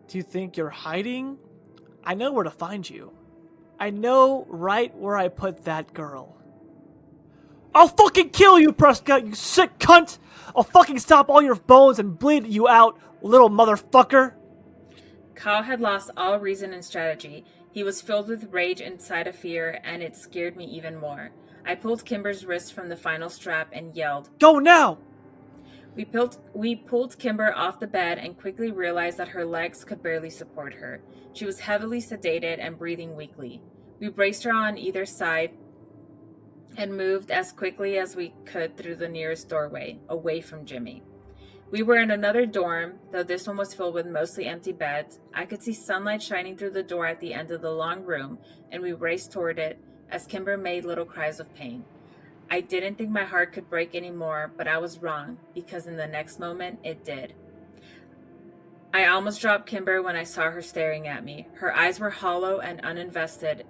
Do you think you're hiding? I know where to find you. I know right where I put that girl. I'll fucking kill you, Prescott, you sick cunt! I'll fucking stop all your bones and bleed you out, little motherfucker! Kyle had lost all reason and strategy. He was filled with rage inside of fear, and it scared me even more. I pulled Kimber's wrist from the final strap and yelled. Go now! We pulled Kimber off the bed and quickly realized that her legs could barely support her. She was heavily sedated and breathing weakly. We braced her on either side and moved as quickly as we could through the nearest doorway, away from Jimmy. We were in another dorm, though this one was filled with mostly empty beds. I could see sunlight shining through the door at the end of the long room, and we raced toward it as Kimber made little cries of pain. I didn't think my heart could break anymore, but I was wrong, because in the next moment, it did. I almost dropped Kimber when I saw her staring at me. Her eyes were hollow and uninvested,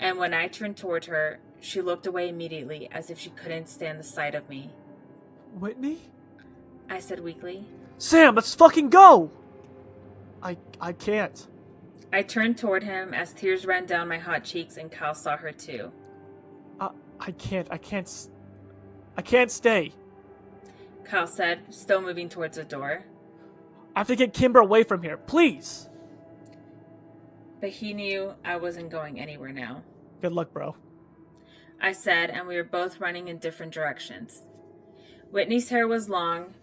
and when I turned toward her, she looked away immediately, as if she couldn't stand the sight of me. Whitney? I said weakly. Sam, let's fucking go! I can't. I turned toward him as tears ran down my hot cheeks, and Kyle saw her too. I can't stay. Kyle said, still moving towards the door. I have to get Kimber away from here, please! But he knew I wasn't going anywhere now. Good luck, bro. I said, and we were both running in different directions. Whitney's hair was long,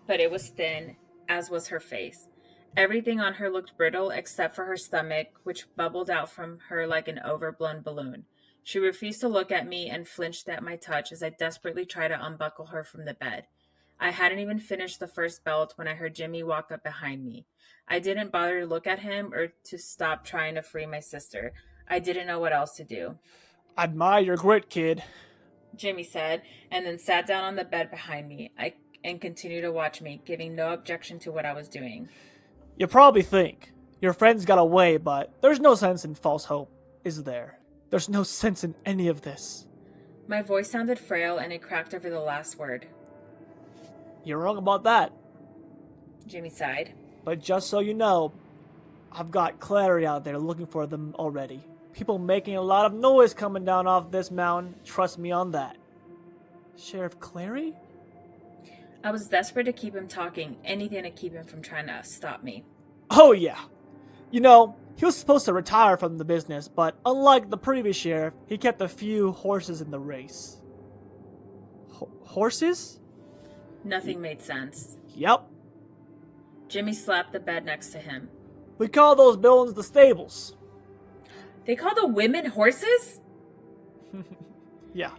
but it was thin, as was her face. Everything on her looked brittle except for her stomach, which bubbled out from her like an overblown balloon. She refused to look at me and flinched at my touch as I desperately tried to unbuckle her from the bed. I hadn't even finished the first belt when I heard Jimmy walk up behind me. I didn't bother to look at him or to stop trying to free my sister. I didn't know what else to do. I admire your grit, kid, Jimmy said, and then sat down on the bed behind me and continued to watch me, giving no objection to what I was doing. You probably think your friends got away, but there's no sense in false hope, is there? There's no sense in any of this. My voice sounded frail and it cracked over the last word. You're wrong about that. Jimmy sighed. But just so you know, I've got Clary out there looking for them already. People making a lot of noise coming down off this mountain. Trust me on that. Sheriff Clary? I was desperate to keep him talking, anything to keep him from trying to stop me. Oh yeah. You know, he was supposed to retire from the business, but unlike the previous sheriff, he kept a few horses in the race. Horses? Nothing made sense. Yep. Jimmy slapped the bed next to him. We call those buildings the stables. They call the women horses? Yeah.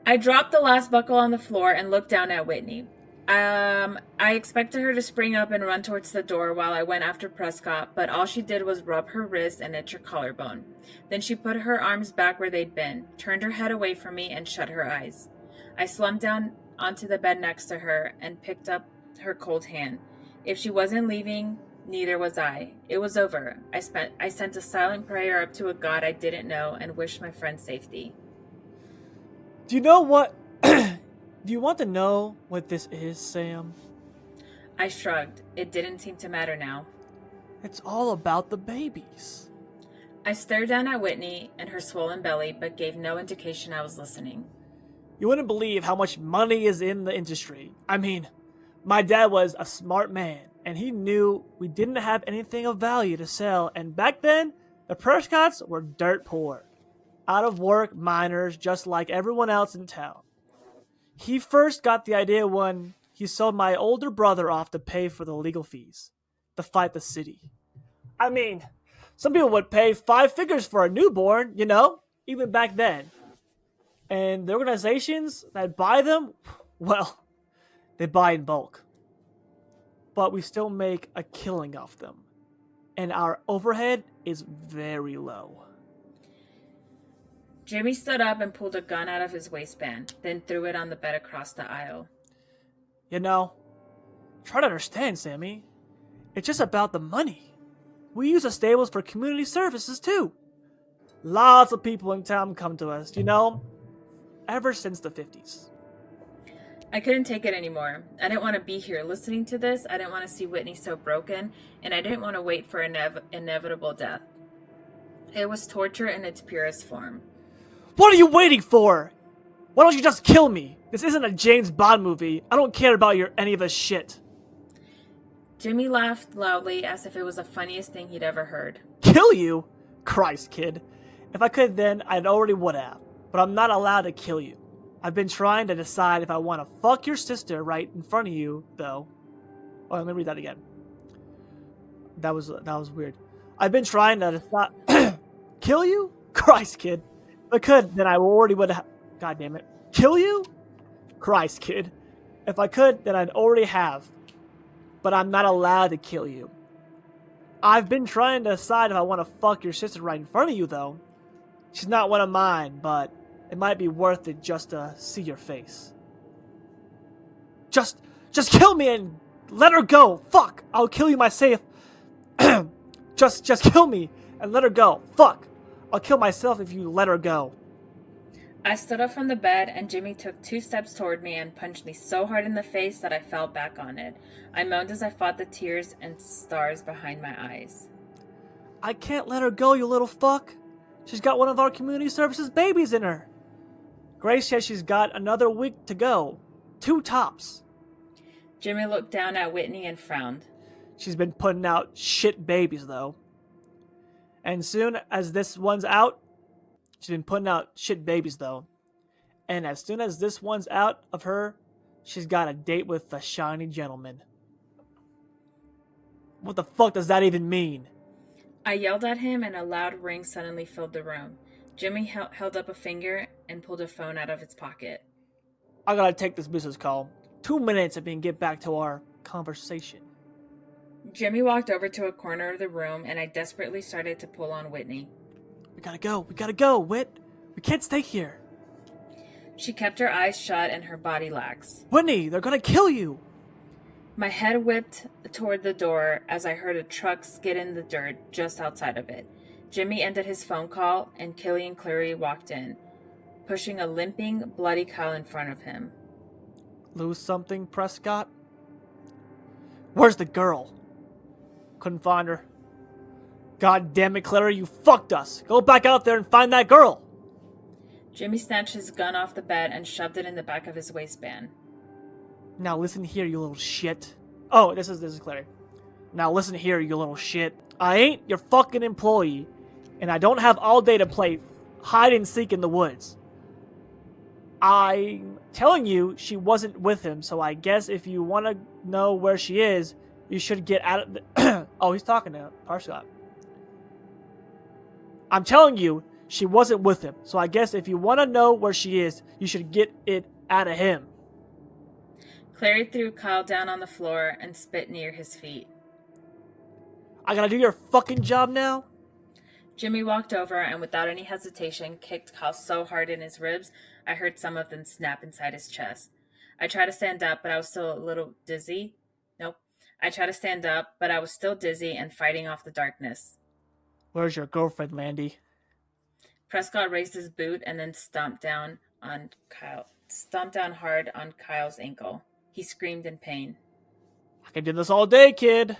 I dropped the last buckle on the floor and looked down at Whitney. I expected her to spring up and run towards the door while I went after Prescott, but all she did was rub her wrist and itch her collarbone. Then she put her arms back where they'd been, turned her head away from me, and shut her eyes. I slumped down onto the bed next to her and picked up her cold hand. If she wasn't leaving, neither was I. It was over. I sent a silent prayer up to a God I didn't know and wished my friend safety. Do you know what... Do you want to know what this is, Sam? I shrugged. It didn't seem to matter now. It's all about the babies. I stared down at Whitney and her swollen belly, but gave no indication I was listening. You wouldn't believe how much money is in the industry. I mean, my dad was a smart man, and he knew we didn't have anything of value to sell, and back then, the Prescotts were dirt poor. Out of work miners just like everyone else in town. He first got the idea when he sold my older brother off to pay for the legal fees to fight the city. I mean, some people would pay 5 figures for a newborn, you know, even back then. And the organizations that buy them, well, they buy in bulk. But we still make a killing off them. And our overhead is very low. Jimmy stood up and pulled a gun out of his waistband, then threw it on the bed across the aisle. You know, try to understand, Sammy. It's just about the money. We use the stables for community services, too. Lots of people in town come to us, you know, ever since the 50s. I couldn't take it anymore. I didn't want to be here listening to this. I didn't want to see Whitney so broken, and I didn't want to wait for inevitable death. It was torture in its purest form. What are you waiting for? Why don't you just kill me? This isn't a James Bond movie. I don't care about any of this shit. Jimmy laughed loudly as if it was the funniest thing he'd ever heard. Kill you? Christ, kid. If I could then, I'd already would have. but I'm not allowed to kill you. I've been trying to decide if I want to fuck your sister right in front of you, though. Oh, let me read that again. That was weird. I've been trying to decide... Kill you? Christ, kid. If I could, then I already would have... God damn it. Kill you? Christ, kid. If I could, then I'd already have. But I'm not allowed to kill you. I've been trying to decide if I want to fuck your sister right in front of you, though. She's not one of mine, but it might be worth it just to see your face. Just kill me and let her go. Fuck, I'll kill you myself. just kill me and let her go. Fuck, I'll kill myself if you let her go. I stood up from the bed, and Jimmy took 2 steps toward me and punched me so hard in the face that I fell back on it. I moaned as I fought the tears and stars behind my eyes. I can't let her go, you little fuck. She's got one of our community services babies in her. Grace says she's got another week to go. 2 tops. Jimmy looked down at Whitney and frowned. She's been putting out shit babies, though. And soon as this one's out, she's been putting out shit babies, though. And as soon as this one's out of her, she's got a date with a shiny gentleman. What the fuck does that even mean? I yelled at him, and a loud ring suddenly filled the room. Jimmy held up a finger and pulled a phone out of its pocket. I gotta take this business call. 2 minutes and we can get back to our conversation. Jimmy walked over to a corner of the room, and I desperately started to pull on Whitney. We gotta go, Whit. We can't stay here. She kept her eyes shut and her body lax. Whitney, they're gonna kill you. My head whipped toward the door as I heard a truck skid in the dirt just outside of it. Jimmy ended his phone call, and Killian Cleary walked in, pushing a limping, bloody Kyle in front of him. Lose something, Prescott? Where's the girl? Couldn't find her. God damn it, Clary, you fucked us. Go back out there and find that girl. Jimmy snatched his gun off the bed and shoved it in the back of his waistband. Now listen here, you little shit. Oh, this is Clary. Now listen here, you little shit. I ain't your fucking employee, and I don't have all day to play hide and seek in the woods. I'm telling you she wasn't with him, so I guess if you want to know where she is, you should get out of the... Oh, he's talking to Prescott. I'm telling you, she wasn't with him, so I guess if you want to know where she is, you should get it out of him. Clary threw Kyle down on the floor and spit near his feet. I gotta do your fucking job now? Jimmy walked over and without any hesitation kicked Kyle so hard in his ribs, I heard some of them snap inside his chest. I tried to stand up, but I was still a little dizzy. I tried to stand up, but I was still dizzy and fighting off the darkness. Where's your girlfriend, Landy? Prescott raised his boot and then stomped down hard on Kyle's ankle. He screamed in pain. I can do this all day, kid.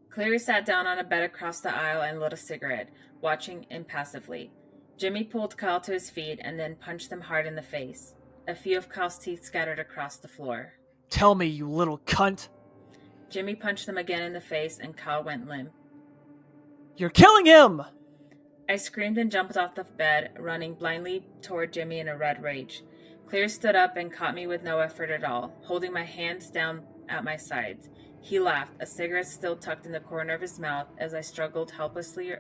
Cleary sat down on a bed across the aisle and lit a cigarette, watching impassively. Jimmy pulled Kyle to his feet and then punched him hard in the face. A few of Kyle's teeth scattered across the floor. Tell me, you little cunt. Jimmy punched him again in the face and Kyle went limp. You're killing him! I screamed and jumped off the bed, running blindly toward Jimmy in a red rage. Clear stood up and caught me with no effort at all, holding my hands down at my sides. He laughed, a cigarette still tucked in the corner of his mouth as I struggled helplessly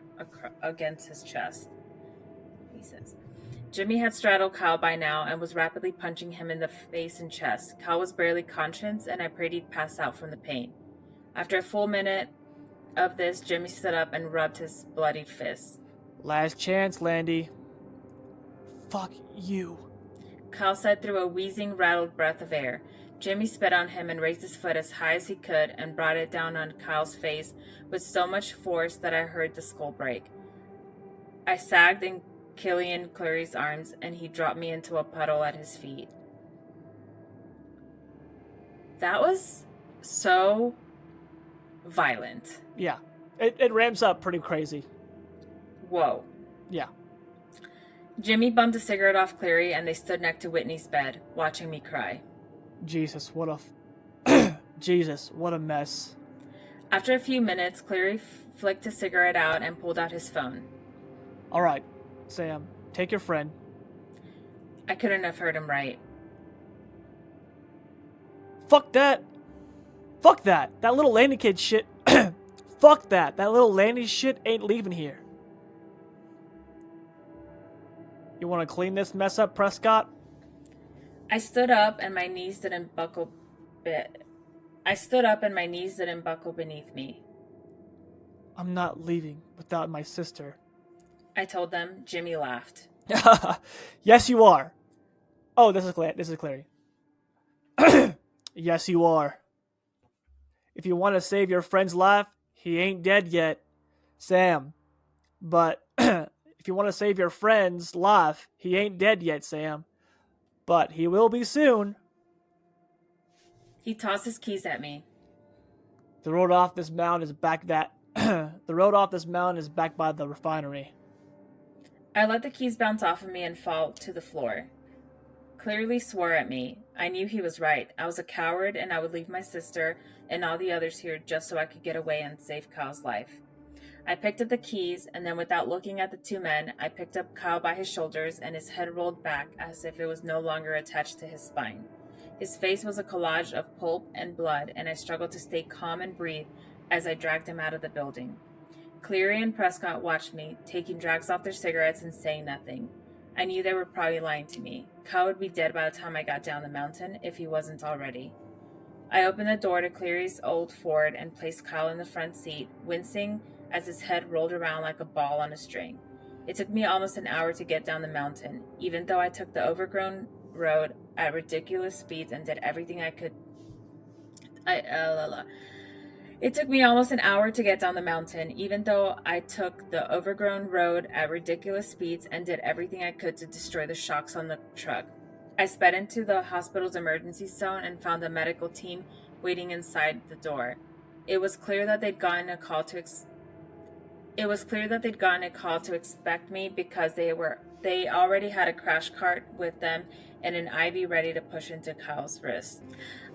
against his chest. He says. Jimmy had straddled Kyle by now and was rapidly punching him in the face and chest. Kyle was barely conscious, and I prayed he'd pass out from the pain. After a full minute of this, Jimmy stood up and rubbed his bloodied fists. Last chance, Landy. Fuck you. Kyle said through a wheezing, rattled breath of air. Jimmy spit on him and raised his foot as high as he could and brought it down on Kyle's face with so much force that I heard the skull break. I sagged in Killian Cleary's arms, and he dropped me into a puddle at his feet. That was so violent. Yeah. It ramps up pretty crazy. Whoa. Yeah. Jimmy bummed a cigarette off Cleary, and they stood next to Whitney's bed, watching me cry. Jesus, what a... Jesus, what a mess. After a few minutes, Cleary flicked a cigarette out and pulled out his phone. All right, Sam, take your friend. I couldn't have heard him right. Fuck that. Fuck that. That little Lanny kid shit. Fuck that. That little Lanny shit ain't leaving here. You want to clean this mess up, Prescott? I stood up and my knees didn't buckle beneath me. I'm not leaving without my sister. I told them. Jimmy laughed. Yes, you are. Oh, this is Clary. Yes, you are. If you want to save your friend's life, he ain't dead yet, Sam. But if you want to save your friend's life, he ain't dead yet, Sam. But he will be soon. He tossed his keys at me. The road off this mountain is back by the refinery. I let the keys bounce off of me and fall to the floor. Clearly swore at me. I knew he was right. I was a coward and I would leave my sister and all the others here just so I could get away and save Kyle's life. I picked up the keys and then without looking at the two men, I picked up Kyle by his shoulders and his head rolled back as if it was no longer attached to his spine. His face was a collage of pulp and blood and I struggled to stay calm and breathe as I dragged him out of the building. Cleary and Prescott watched me, taking drags off their cigarettes and saying nothing. I knew they were probably lying to me. Kyle would be dead by the time I got down the mountain, if he wasn't already. I opened the door to Cleary's old Ford and placed Kyle in the front seat, wincing as his head rolled around like a ball on a string. It took me almost an hour to get down the mountain, even though I took the overgrown road at ridiculous speeds and did everything I could. It took me almost an hour to get down the mountain, even though I took the overgrown road at ridiculous speeds and did everything I could to destroy the shocks on the truck. I sped into the hospital's emergency zone and found a medical team waiting inside the door. It was clear that they'd gotten a call to expect me because they already had a crash cart with them and an IV ready to push into Kyle's wrist.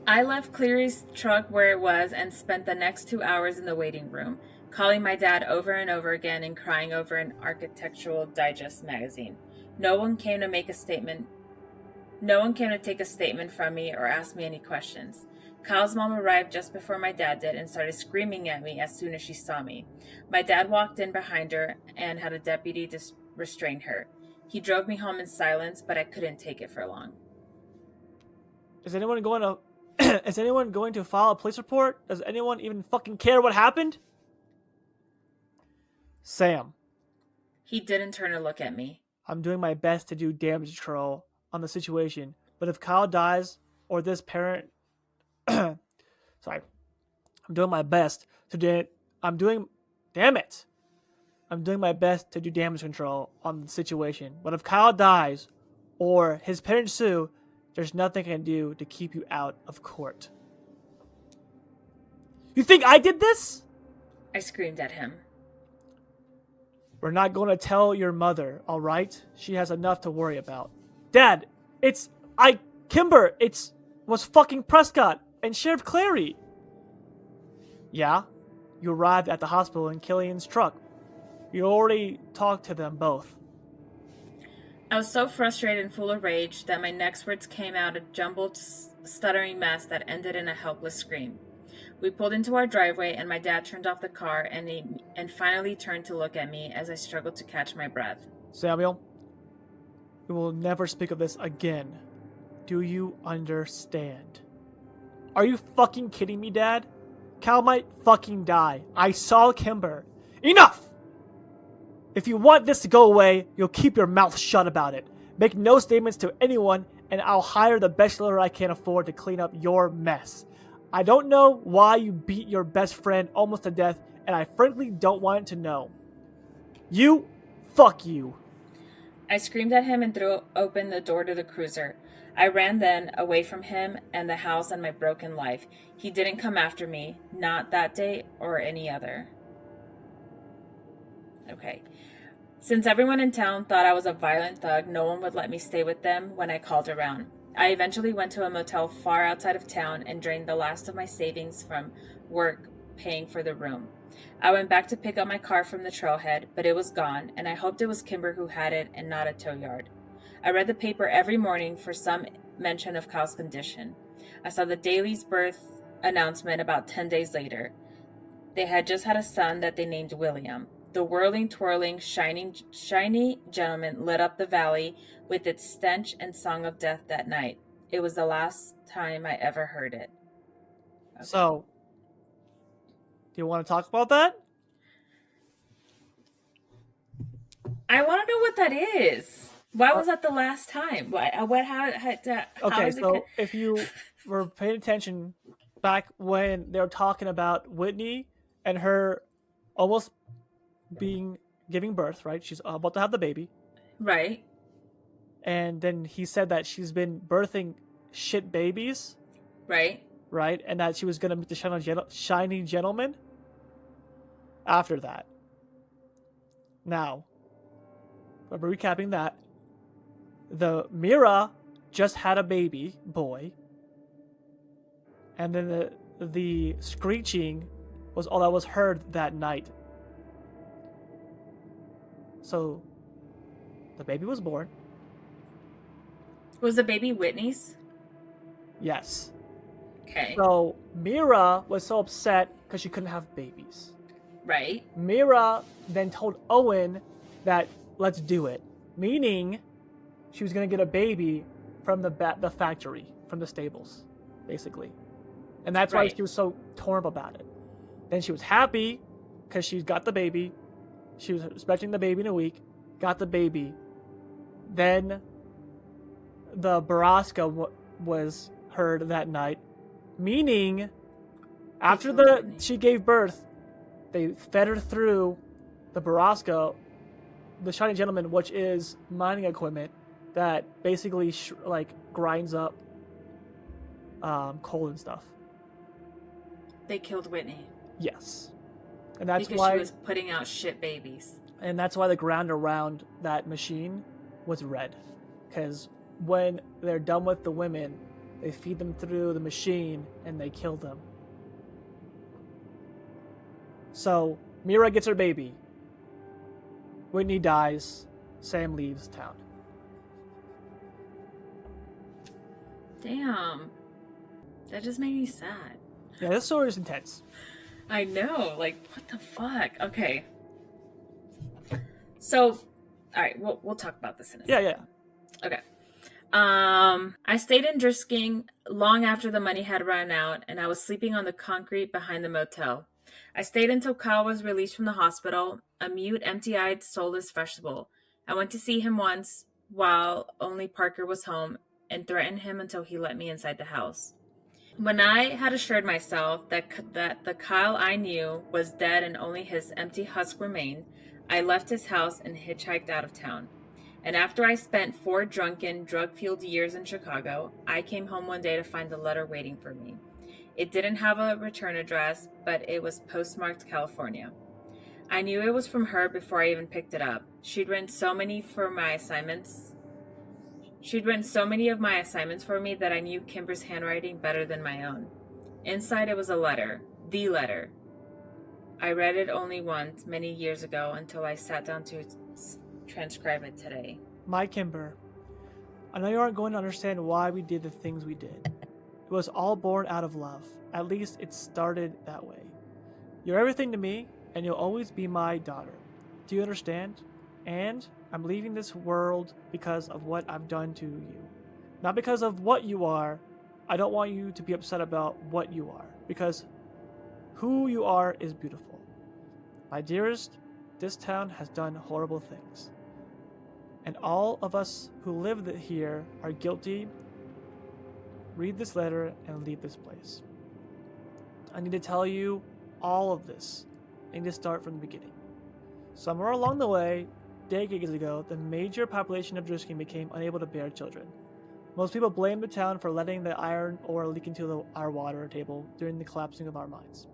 I left Cleary's truck where it was and spent the next 2 hours in the waiting room, calling my dad over and over again and crying over an Architectural Digest magazine. No one came to take a statement from me or ask me any questions. Kyle's mom arrived just before my dad did and started screaming at me as soon as she saw me. My dad walked in behind her and had a deputy restrain her. He drove me home in silence, but I couldn't take it for long. Is anyone going to file a police report? Does anyone even fucking care what happened? Sam. He didn't turn to look at me. I'm doing my best to do damage control on the situation, but if Kyle dies or this parent I'm doing my best to do I'm doing my best to do damage control on the situation. But if Kyle dies or his parents sue, there's nothing I can do to keep you out of court. You think I did this? I screamed at him. We're not going to tell your mother, all right? She has enough to worry about. Dad, Kimber, was fucking Prescott and Sheriff Clary. Yeah, you arrived at the hospital in Killian's truck. You already talked to them both. I was so frustrated and full of rage that my next words came out a jumbled, stuttering mess that ended in a helpless scream. We pulled into our driveway and my dad turned off the car and finally turned to look at me as I struggled to catch my breath. Samuel, we will never speak of this again. Do you understand? Are you fucking kidding me, Dad? Cal might fucking die. I saw Kimber. Enough! If you want this to go away, you'll keep your mouth shut about it. Make no statements to anyone, and I'll hire the best lawyer I can afford to clean up your mess. I don't know why you beat your best friend almost to death, and I frankly don't want to know. Fuck you. I screamed at him and threw open the door to the cruiser. I ran then, away from him and the house and my broken life. He didn't come after me, not that day or any other. Okay. Since everyone in town thought I was a violent thug, no one would let me stay with them when I called around. I eventually went to a motel far outside of town and drained the last of my savings from work paying for the room. I went back to pick up my car from the trailhead, but it was gone, and I hoped it was Kimber who had it and not a tow yard. I read the paper every morning for some mention of Kyle's condition. I saw the Daily's birth announcement about 10 days later. They had just had a son that they named William. The whirling, twirling, shiny gentleman lit up the valley with its stench and song of death that night. It was the last time I ever heard it. Okay. So, do you want to talk about that? I want to know what that is. Why was that the last time? How Okay, is it? so if you were paying attention back when they were talking about Whitney and her almost giving birth, right? She's about to have the baby. Right. And then he said that she's been birthing shit babies, Right. right? And that she was going to meet the shiny gentleman after that. Now, recapping that, the Mira just had a baby boy, and then the screeching was all that was heard that night. So the baby was born. Was the baby Whitney's? Yes. Okay. So Mira was so upset because she couldn't have babies. Right. Mira then told Owen that let's do it, meaning she was going to get a baby from the factory, from the stables, basically. And that's why she was so torn up about it. Then she was happy because she got the baby. She was expecting the baby in a week, got the baby. Then the Borrasca was heard that night, meaning after she gave birth, they fed her through the Borrasca, the shiny gentleman, which is mining equipment that basically grinds up coal and stuff. They killed Whitney. Yes. And that's because why she was putting out shit babies. And that's why the ground around that machine was red. Because when they're done with the women, they feed them through the machine and they kill them. So Mira gets her baby. Whitney dies. Sam leaves town. Damn. That just made me sad. Yeah, this story is intense. I know. Like, what the fuck? Okay. So, all right, we'll talk about this in a second. Yeah. Okay. I stayed in Drisking long after the money had run out, and I was sleeping on the concrete behind the motel. I stayed until Kyle was released from the hospital, a mute, empty-eyed, soulless vegetable. I went to see him once while only Parker was home and threatened him until he let me inside the house. When I had assured myself that the Kyle I knew was dead and only his empty husk remained, I left his house and hitchhiked out of town. And after I spent 4 drunken, drug-fueled years in Chicago, I came home one day to find a letter waiting for me. It didn't have a return address, but it was postmarked California. I knew it was from her before I even picked it up. She'd written so many of my assignments for me that I knew Kimber's handwriting better than my own. Inside it was a letter. The letter. I read it only once, many years ago, until I sat down to transcribe it today. My Kimber, I know you aren't going to understand why we did the things we did. It was all born out of love. At least it started that way. You're everything to me, and you'll always be my daughter. Do you understand? And I'm leaving this world because of what I've done to you. Not because of what you are. I don't want you to be upset about what you are, because who you are is beautiful. My dearest, this town has done horrible things. And all of us who live here are guilty. Read this letter and leave this place. I need to tell you all of this. I need to start from the beginning. Somewhere along the way, decades ago, the major population of Drisking became unable to bear children. Most people blame the town for letting the iron ore leak into our water table during the collapsing of our mines.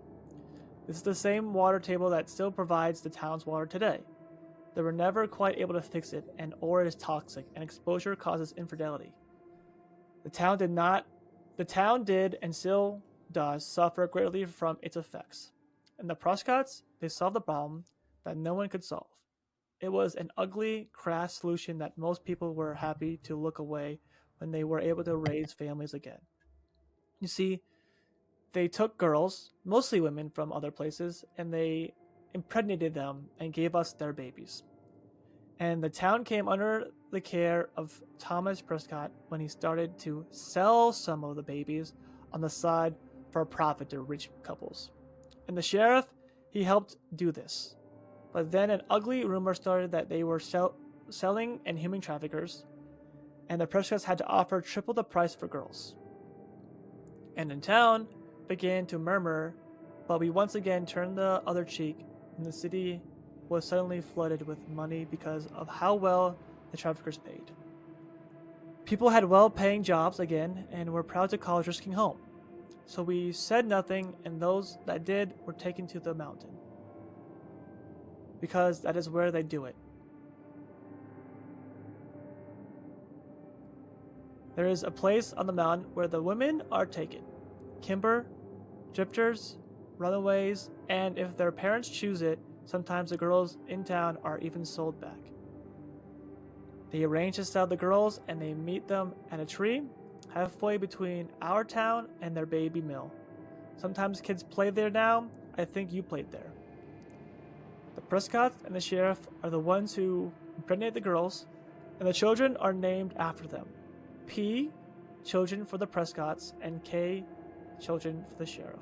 This is the same water table that still provides the town's water today. They were never quite able to fix it, and ore is toxic, and exposure causes infidelity. The town did and still does suffer greatly from its effects. And the Prescotts, they solved the problem that no one could solve. It was an ugly, crass solution that most people were happy to look away when they were able to raise families again. You see, they took girls, mostly women from other places, and they impregnated them and gave us their babies. And the town came under the care of Thomas Prescott when he started to sell some of the babies on the side for a profit to rich couples. And the sheriff, he helped do this. But then an ugly rumor started that they were selling and human traffickers, and the Prescotts had to offer triple the price for girls. And in town began to murmur, but we once again turned the other cheek, and the city was suddenly flooded with money because of how well the traffickers paid. People had well-paying jobs again and were proud to call risking home. So we said nothing, and those that did were taken to the mountain. Because that is where they do it. There is a place on the mountain where the women are taken. Kimber, drifters, runaways, and if their parents choose it, sometimes the girls in town are even sold back. They arrange to sell the girls and they meet them at a tree halfway between our town and their baby mill. Sometimes kids play there now. I think you played there. The Prescotts and the sheriff are the ones who impregnate the girls, and the children are named after them. P, children for the Prescotts, and K, children for the sheriff.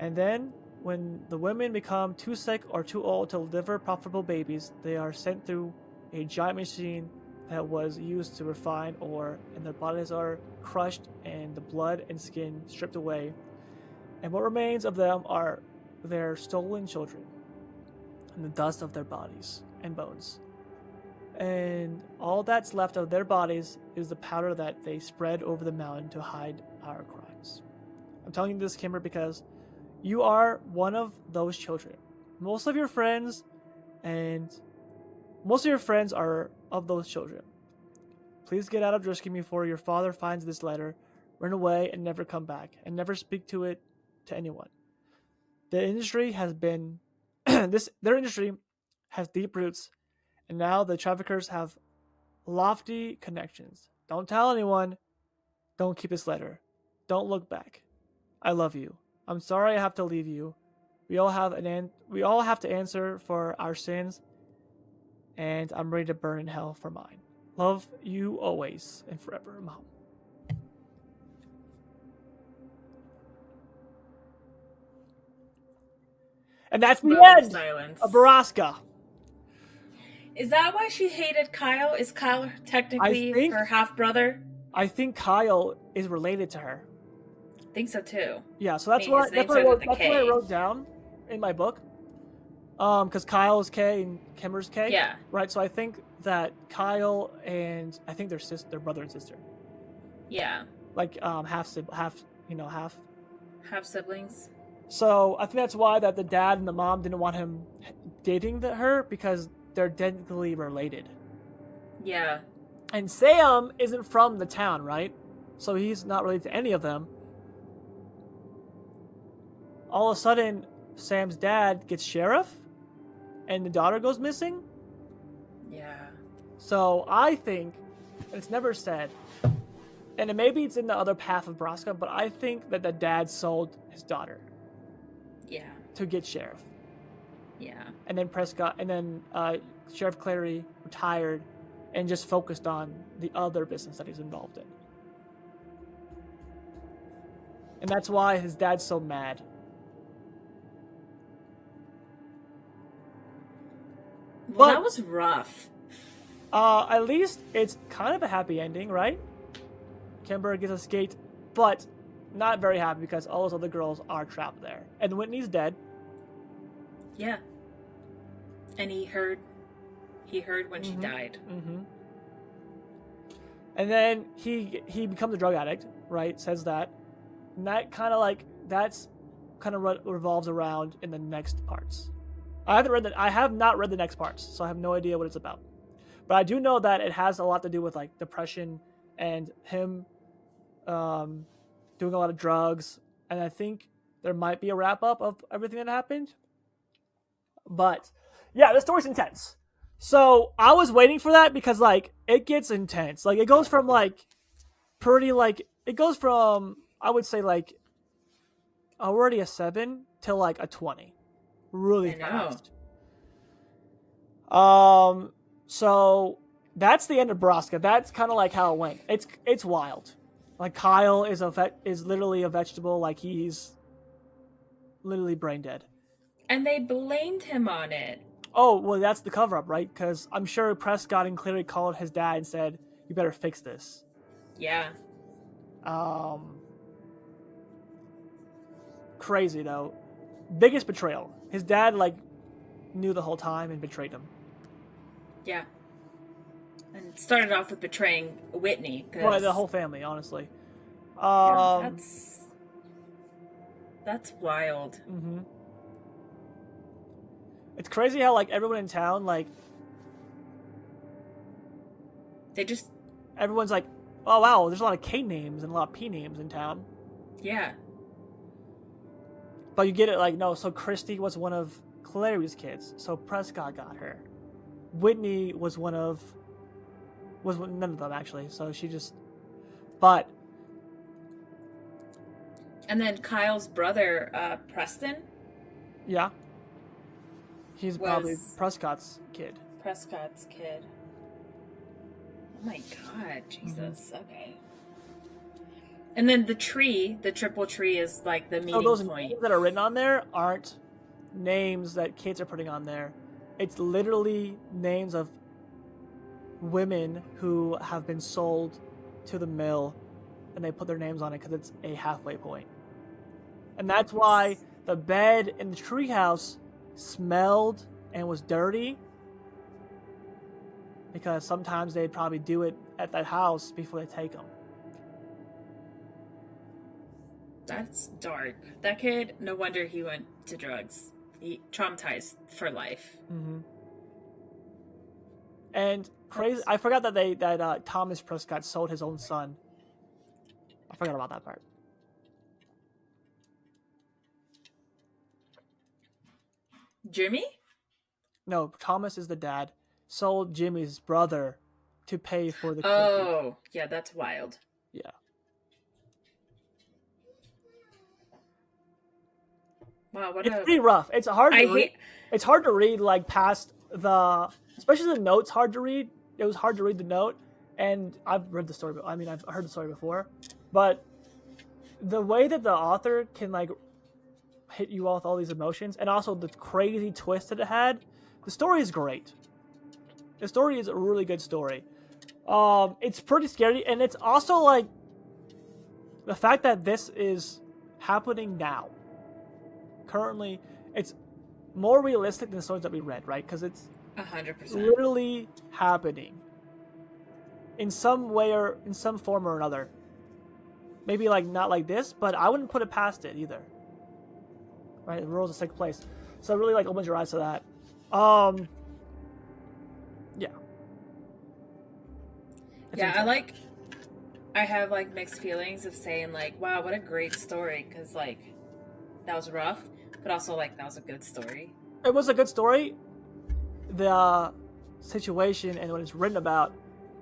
And then, when the women become too sick or too old to deliver profitable babies, they are sent through a giant machine that was used to refine ore, and their bodies are crushed and the blood and skin stripped away. And what remains of them are their stolen children and the dust of their bodies and bones. And all that's left of their bodies is the powder that they spread over the mountain to hide our crimes. I'm telling you this, Kimber, because you are one of those children. Most of your friends are of those children. Please get out of Drishkin before your father finds this letter, run away and never come back, and never speak to it to anyone. The industry has been their industry has deep roots, and now the traffickers have lofty connections. Don't tell anyone. Don't keep this letter. Don't look back. I love you. I'm sorry I have to leave you. We all have to answer for our sins, and I'm ready to burn in hell for mine. Love you always and forever, Mom. And that's the end silence. of Borrasca. Is that why she hated Kyle? Is Kyle technically her half brother? I think Kyle is related to her. I think so too. Yeah, so that's what I wrote down in my book. Because Kyle is K and Kimber's K. Yeah. Right. So I think that Kyle and I think they're brother and sister. Yeah. Like half siblings. So I think that's why that the dad and the mom didn't want him dating her, because they're technically related. Yeah. And Sam isn't from the town, right? So he's not related to any of them. All of a sudden, Sam's dad gets sheriff, and the daughter goes missing. Yeah. So I think, and it's never said, and maybe it's in the other path of Borrasca, but I think that the dad sold his daughter. Yeah. To get sheriff. Yeah. And then Sheriff Clary retired and just focused on the other business that he's involved in. And that's why his dad's so mad. Well, that was rough. At least it's kind of a happy ending, right? Kimber gets a skate, but not very happy because all those other girls are trapped there. And Whitney's dead. Yeah. And he heard when she died. Mm-hmm. And then he becomes a drug addict, right? Says that. And that kind of revolves around in the next parts. I have not read the next parts, so I have no idea what it's about. But I do know that it has a lot to do with like depression and him doing a lot of drugs, and I think there might be a wrap up of everything that happened. But yeah, the story's intense. So I was waiting for that because like it gets intense. Like it goes from like pretty like it goes from I would say like already a 7 to like a 20 really I know. fast. Um, so that's the end of Borrasca. That's kind of like how it went. It's wild. Like Kyle is literally a vegetable. Like he's literally brain dead. And they blamed him on it. Oh well, that's the cover up, right? Because I'm sure Prescott and clearly called his dad and said, "You better fix this." Yeah. Um, crazy though. Biggest betrayal. His dad like knew the whole time and betrayed him. Yeah. And it started off with betraying Whitney. Well, the Because, whole family, honestly. yeah, Um, that's wild. mm-hmm. It's crazy how like everyone in town like They just, everyone's like, oh wow, there's a lot of K names and a lot of P names in town. yeah. But you get it like, no, so Christy was one of Clary's kids, so Prescott got her. Whitney was none of them actually, so she just but And then Kyle's brother, Preston, yeah. He's probably was Prescott's kid. Prescott's kid. Oh my god, Jesus. Mm-hmm. Okay. And then the triple tree is like the meeting So those point. names that are written on there aren't names that kids are putting on there. It's literally names of women who have been sold to the mill and they put their names on it because it's a halfway point. And that's why the bed in the treehouse smelled and was dirty, because sometimes they'd probably do it at that house before they take them. That's dark. That kid, no wonder he went to drugs. He traumatized for life. Mm-hmm. And crazy, I forgot that Thomas Prescott sold his own son. I forgot about that part. Jimmy? No, Thomas is the dad. Sold Jimmy's brother to pay for the kid. Oh, yeah, that's wild. Yeah. Wow, what It's pretty rough. It's hard to read. It's hard to read like past especially the notes hard to read. It was hard to read the note, and I've read the story. I mean, I've heard the story before, but the way that the author can like hit you with all these emotions, and also the crazy twist that it had, the story is great. The story is a really good story. It's pretty scary, and it's also like the fact that this is happening now. Currently, it's more realistic than the stories that we read, right? Because it's 100%. literally happening in some way or in some form or another. Maybe like not like this, but I wouldn't put it past it either. Right, the world's a sick place, so really like opens your eyes to that. Yeah. It's Yeah, intense. I have like mixed feelings of saying like, wow, what a great story, because like that was rough, but also like that was a good story. It was a good story. The situation and what it's written about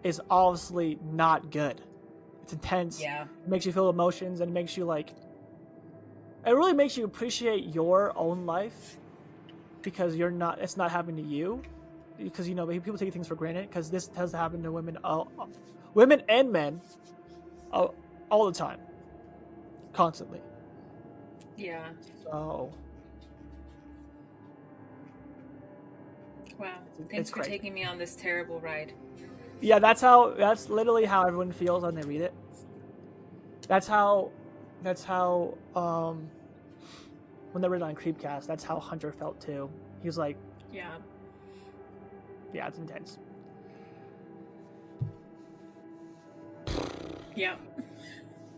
is obviously not good. It's intense. Yeah. It makes you feel emotions, and it makes you like. It really makes you appreciate your own life, because it's not happening to you, because you know people take things for granted, because this has happened to women and men, all the time, constantly. Yeah. So Wow. it's Thanks for crazy. taking me on this terrible ride. Yeah, that's literally how everyone feels when they read it. That's how when they read it on Creepcast, that's how Hunter felt too. He was like, Yeah. yeah, it's intense. Yeah.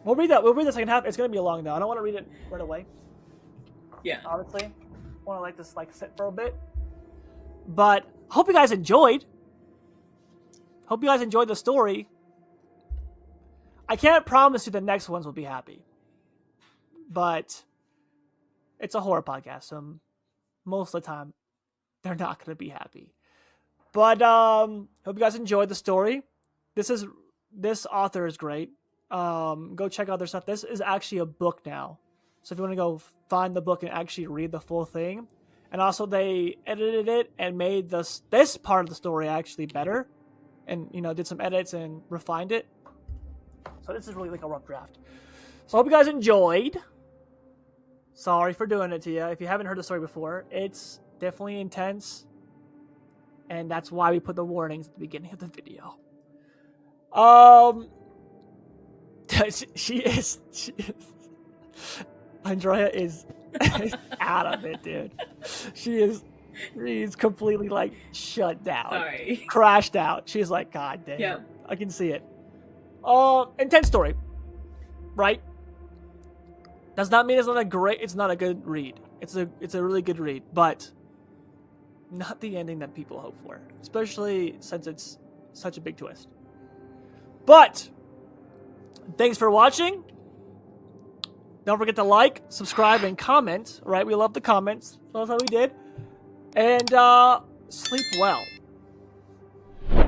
We'll read the second half. It's gonna be long though. I don't want to read it right away. Yeah. Honestly, I want to like this like sit for a bit. But hope you guys enjoyed. Hope you guys enjoyed the story. I can't promise you the next ones will be happy, but it's a horror podcast, so most of the time they're not going to be happy. But hope you guys enjoyed the story. This author is great. Go check out their stuff. This is actually a book now, so if you want to go find the book and actually read the full thing, and also they edited it and made this part of the story actually better, and did some edits and refined it. So this is really like a rough draft. So I hope you guys enjoyed. Sorry for doing it to you. If you haven't heard the story before, it's definitely intense, and that's why we put the warnings at the beginning of the video. She is. Andrea is out of it, dude. She's completely like shut down. Sorry. Crashed out. She's like, God damn. Yep. I can see it. Intense story, right? Does not mean it's not a good read. It's a really good read, but not the ending that people hope for, especially since it's such a big twist. But thanks for watching. Don't forget to like, subscribe, and comment. Right? We love the comments. So that's how we did. And sleep well.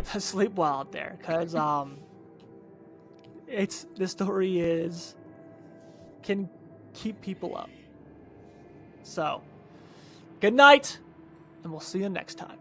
Sleep well out there, because this story can keep people up. So, good night, and we'll see you next time.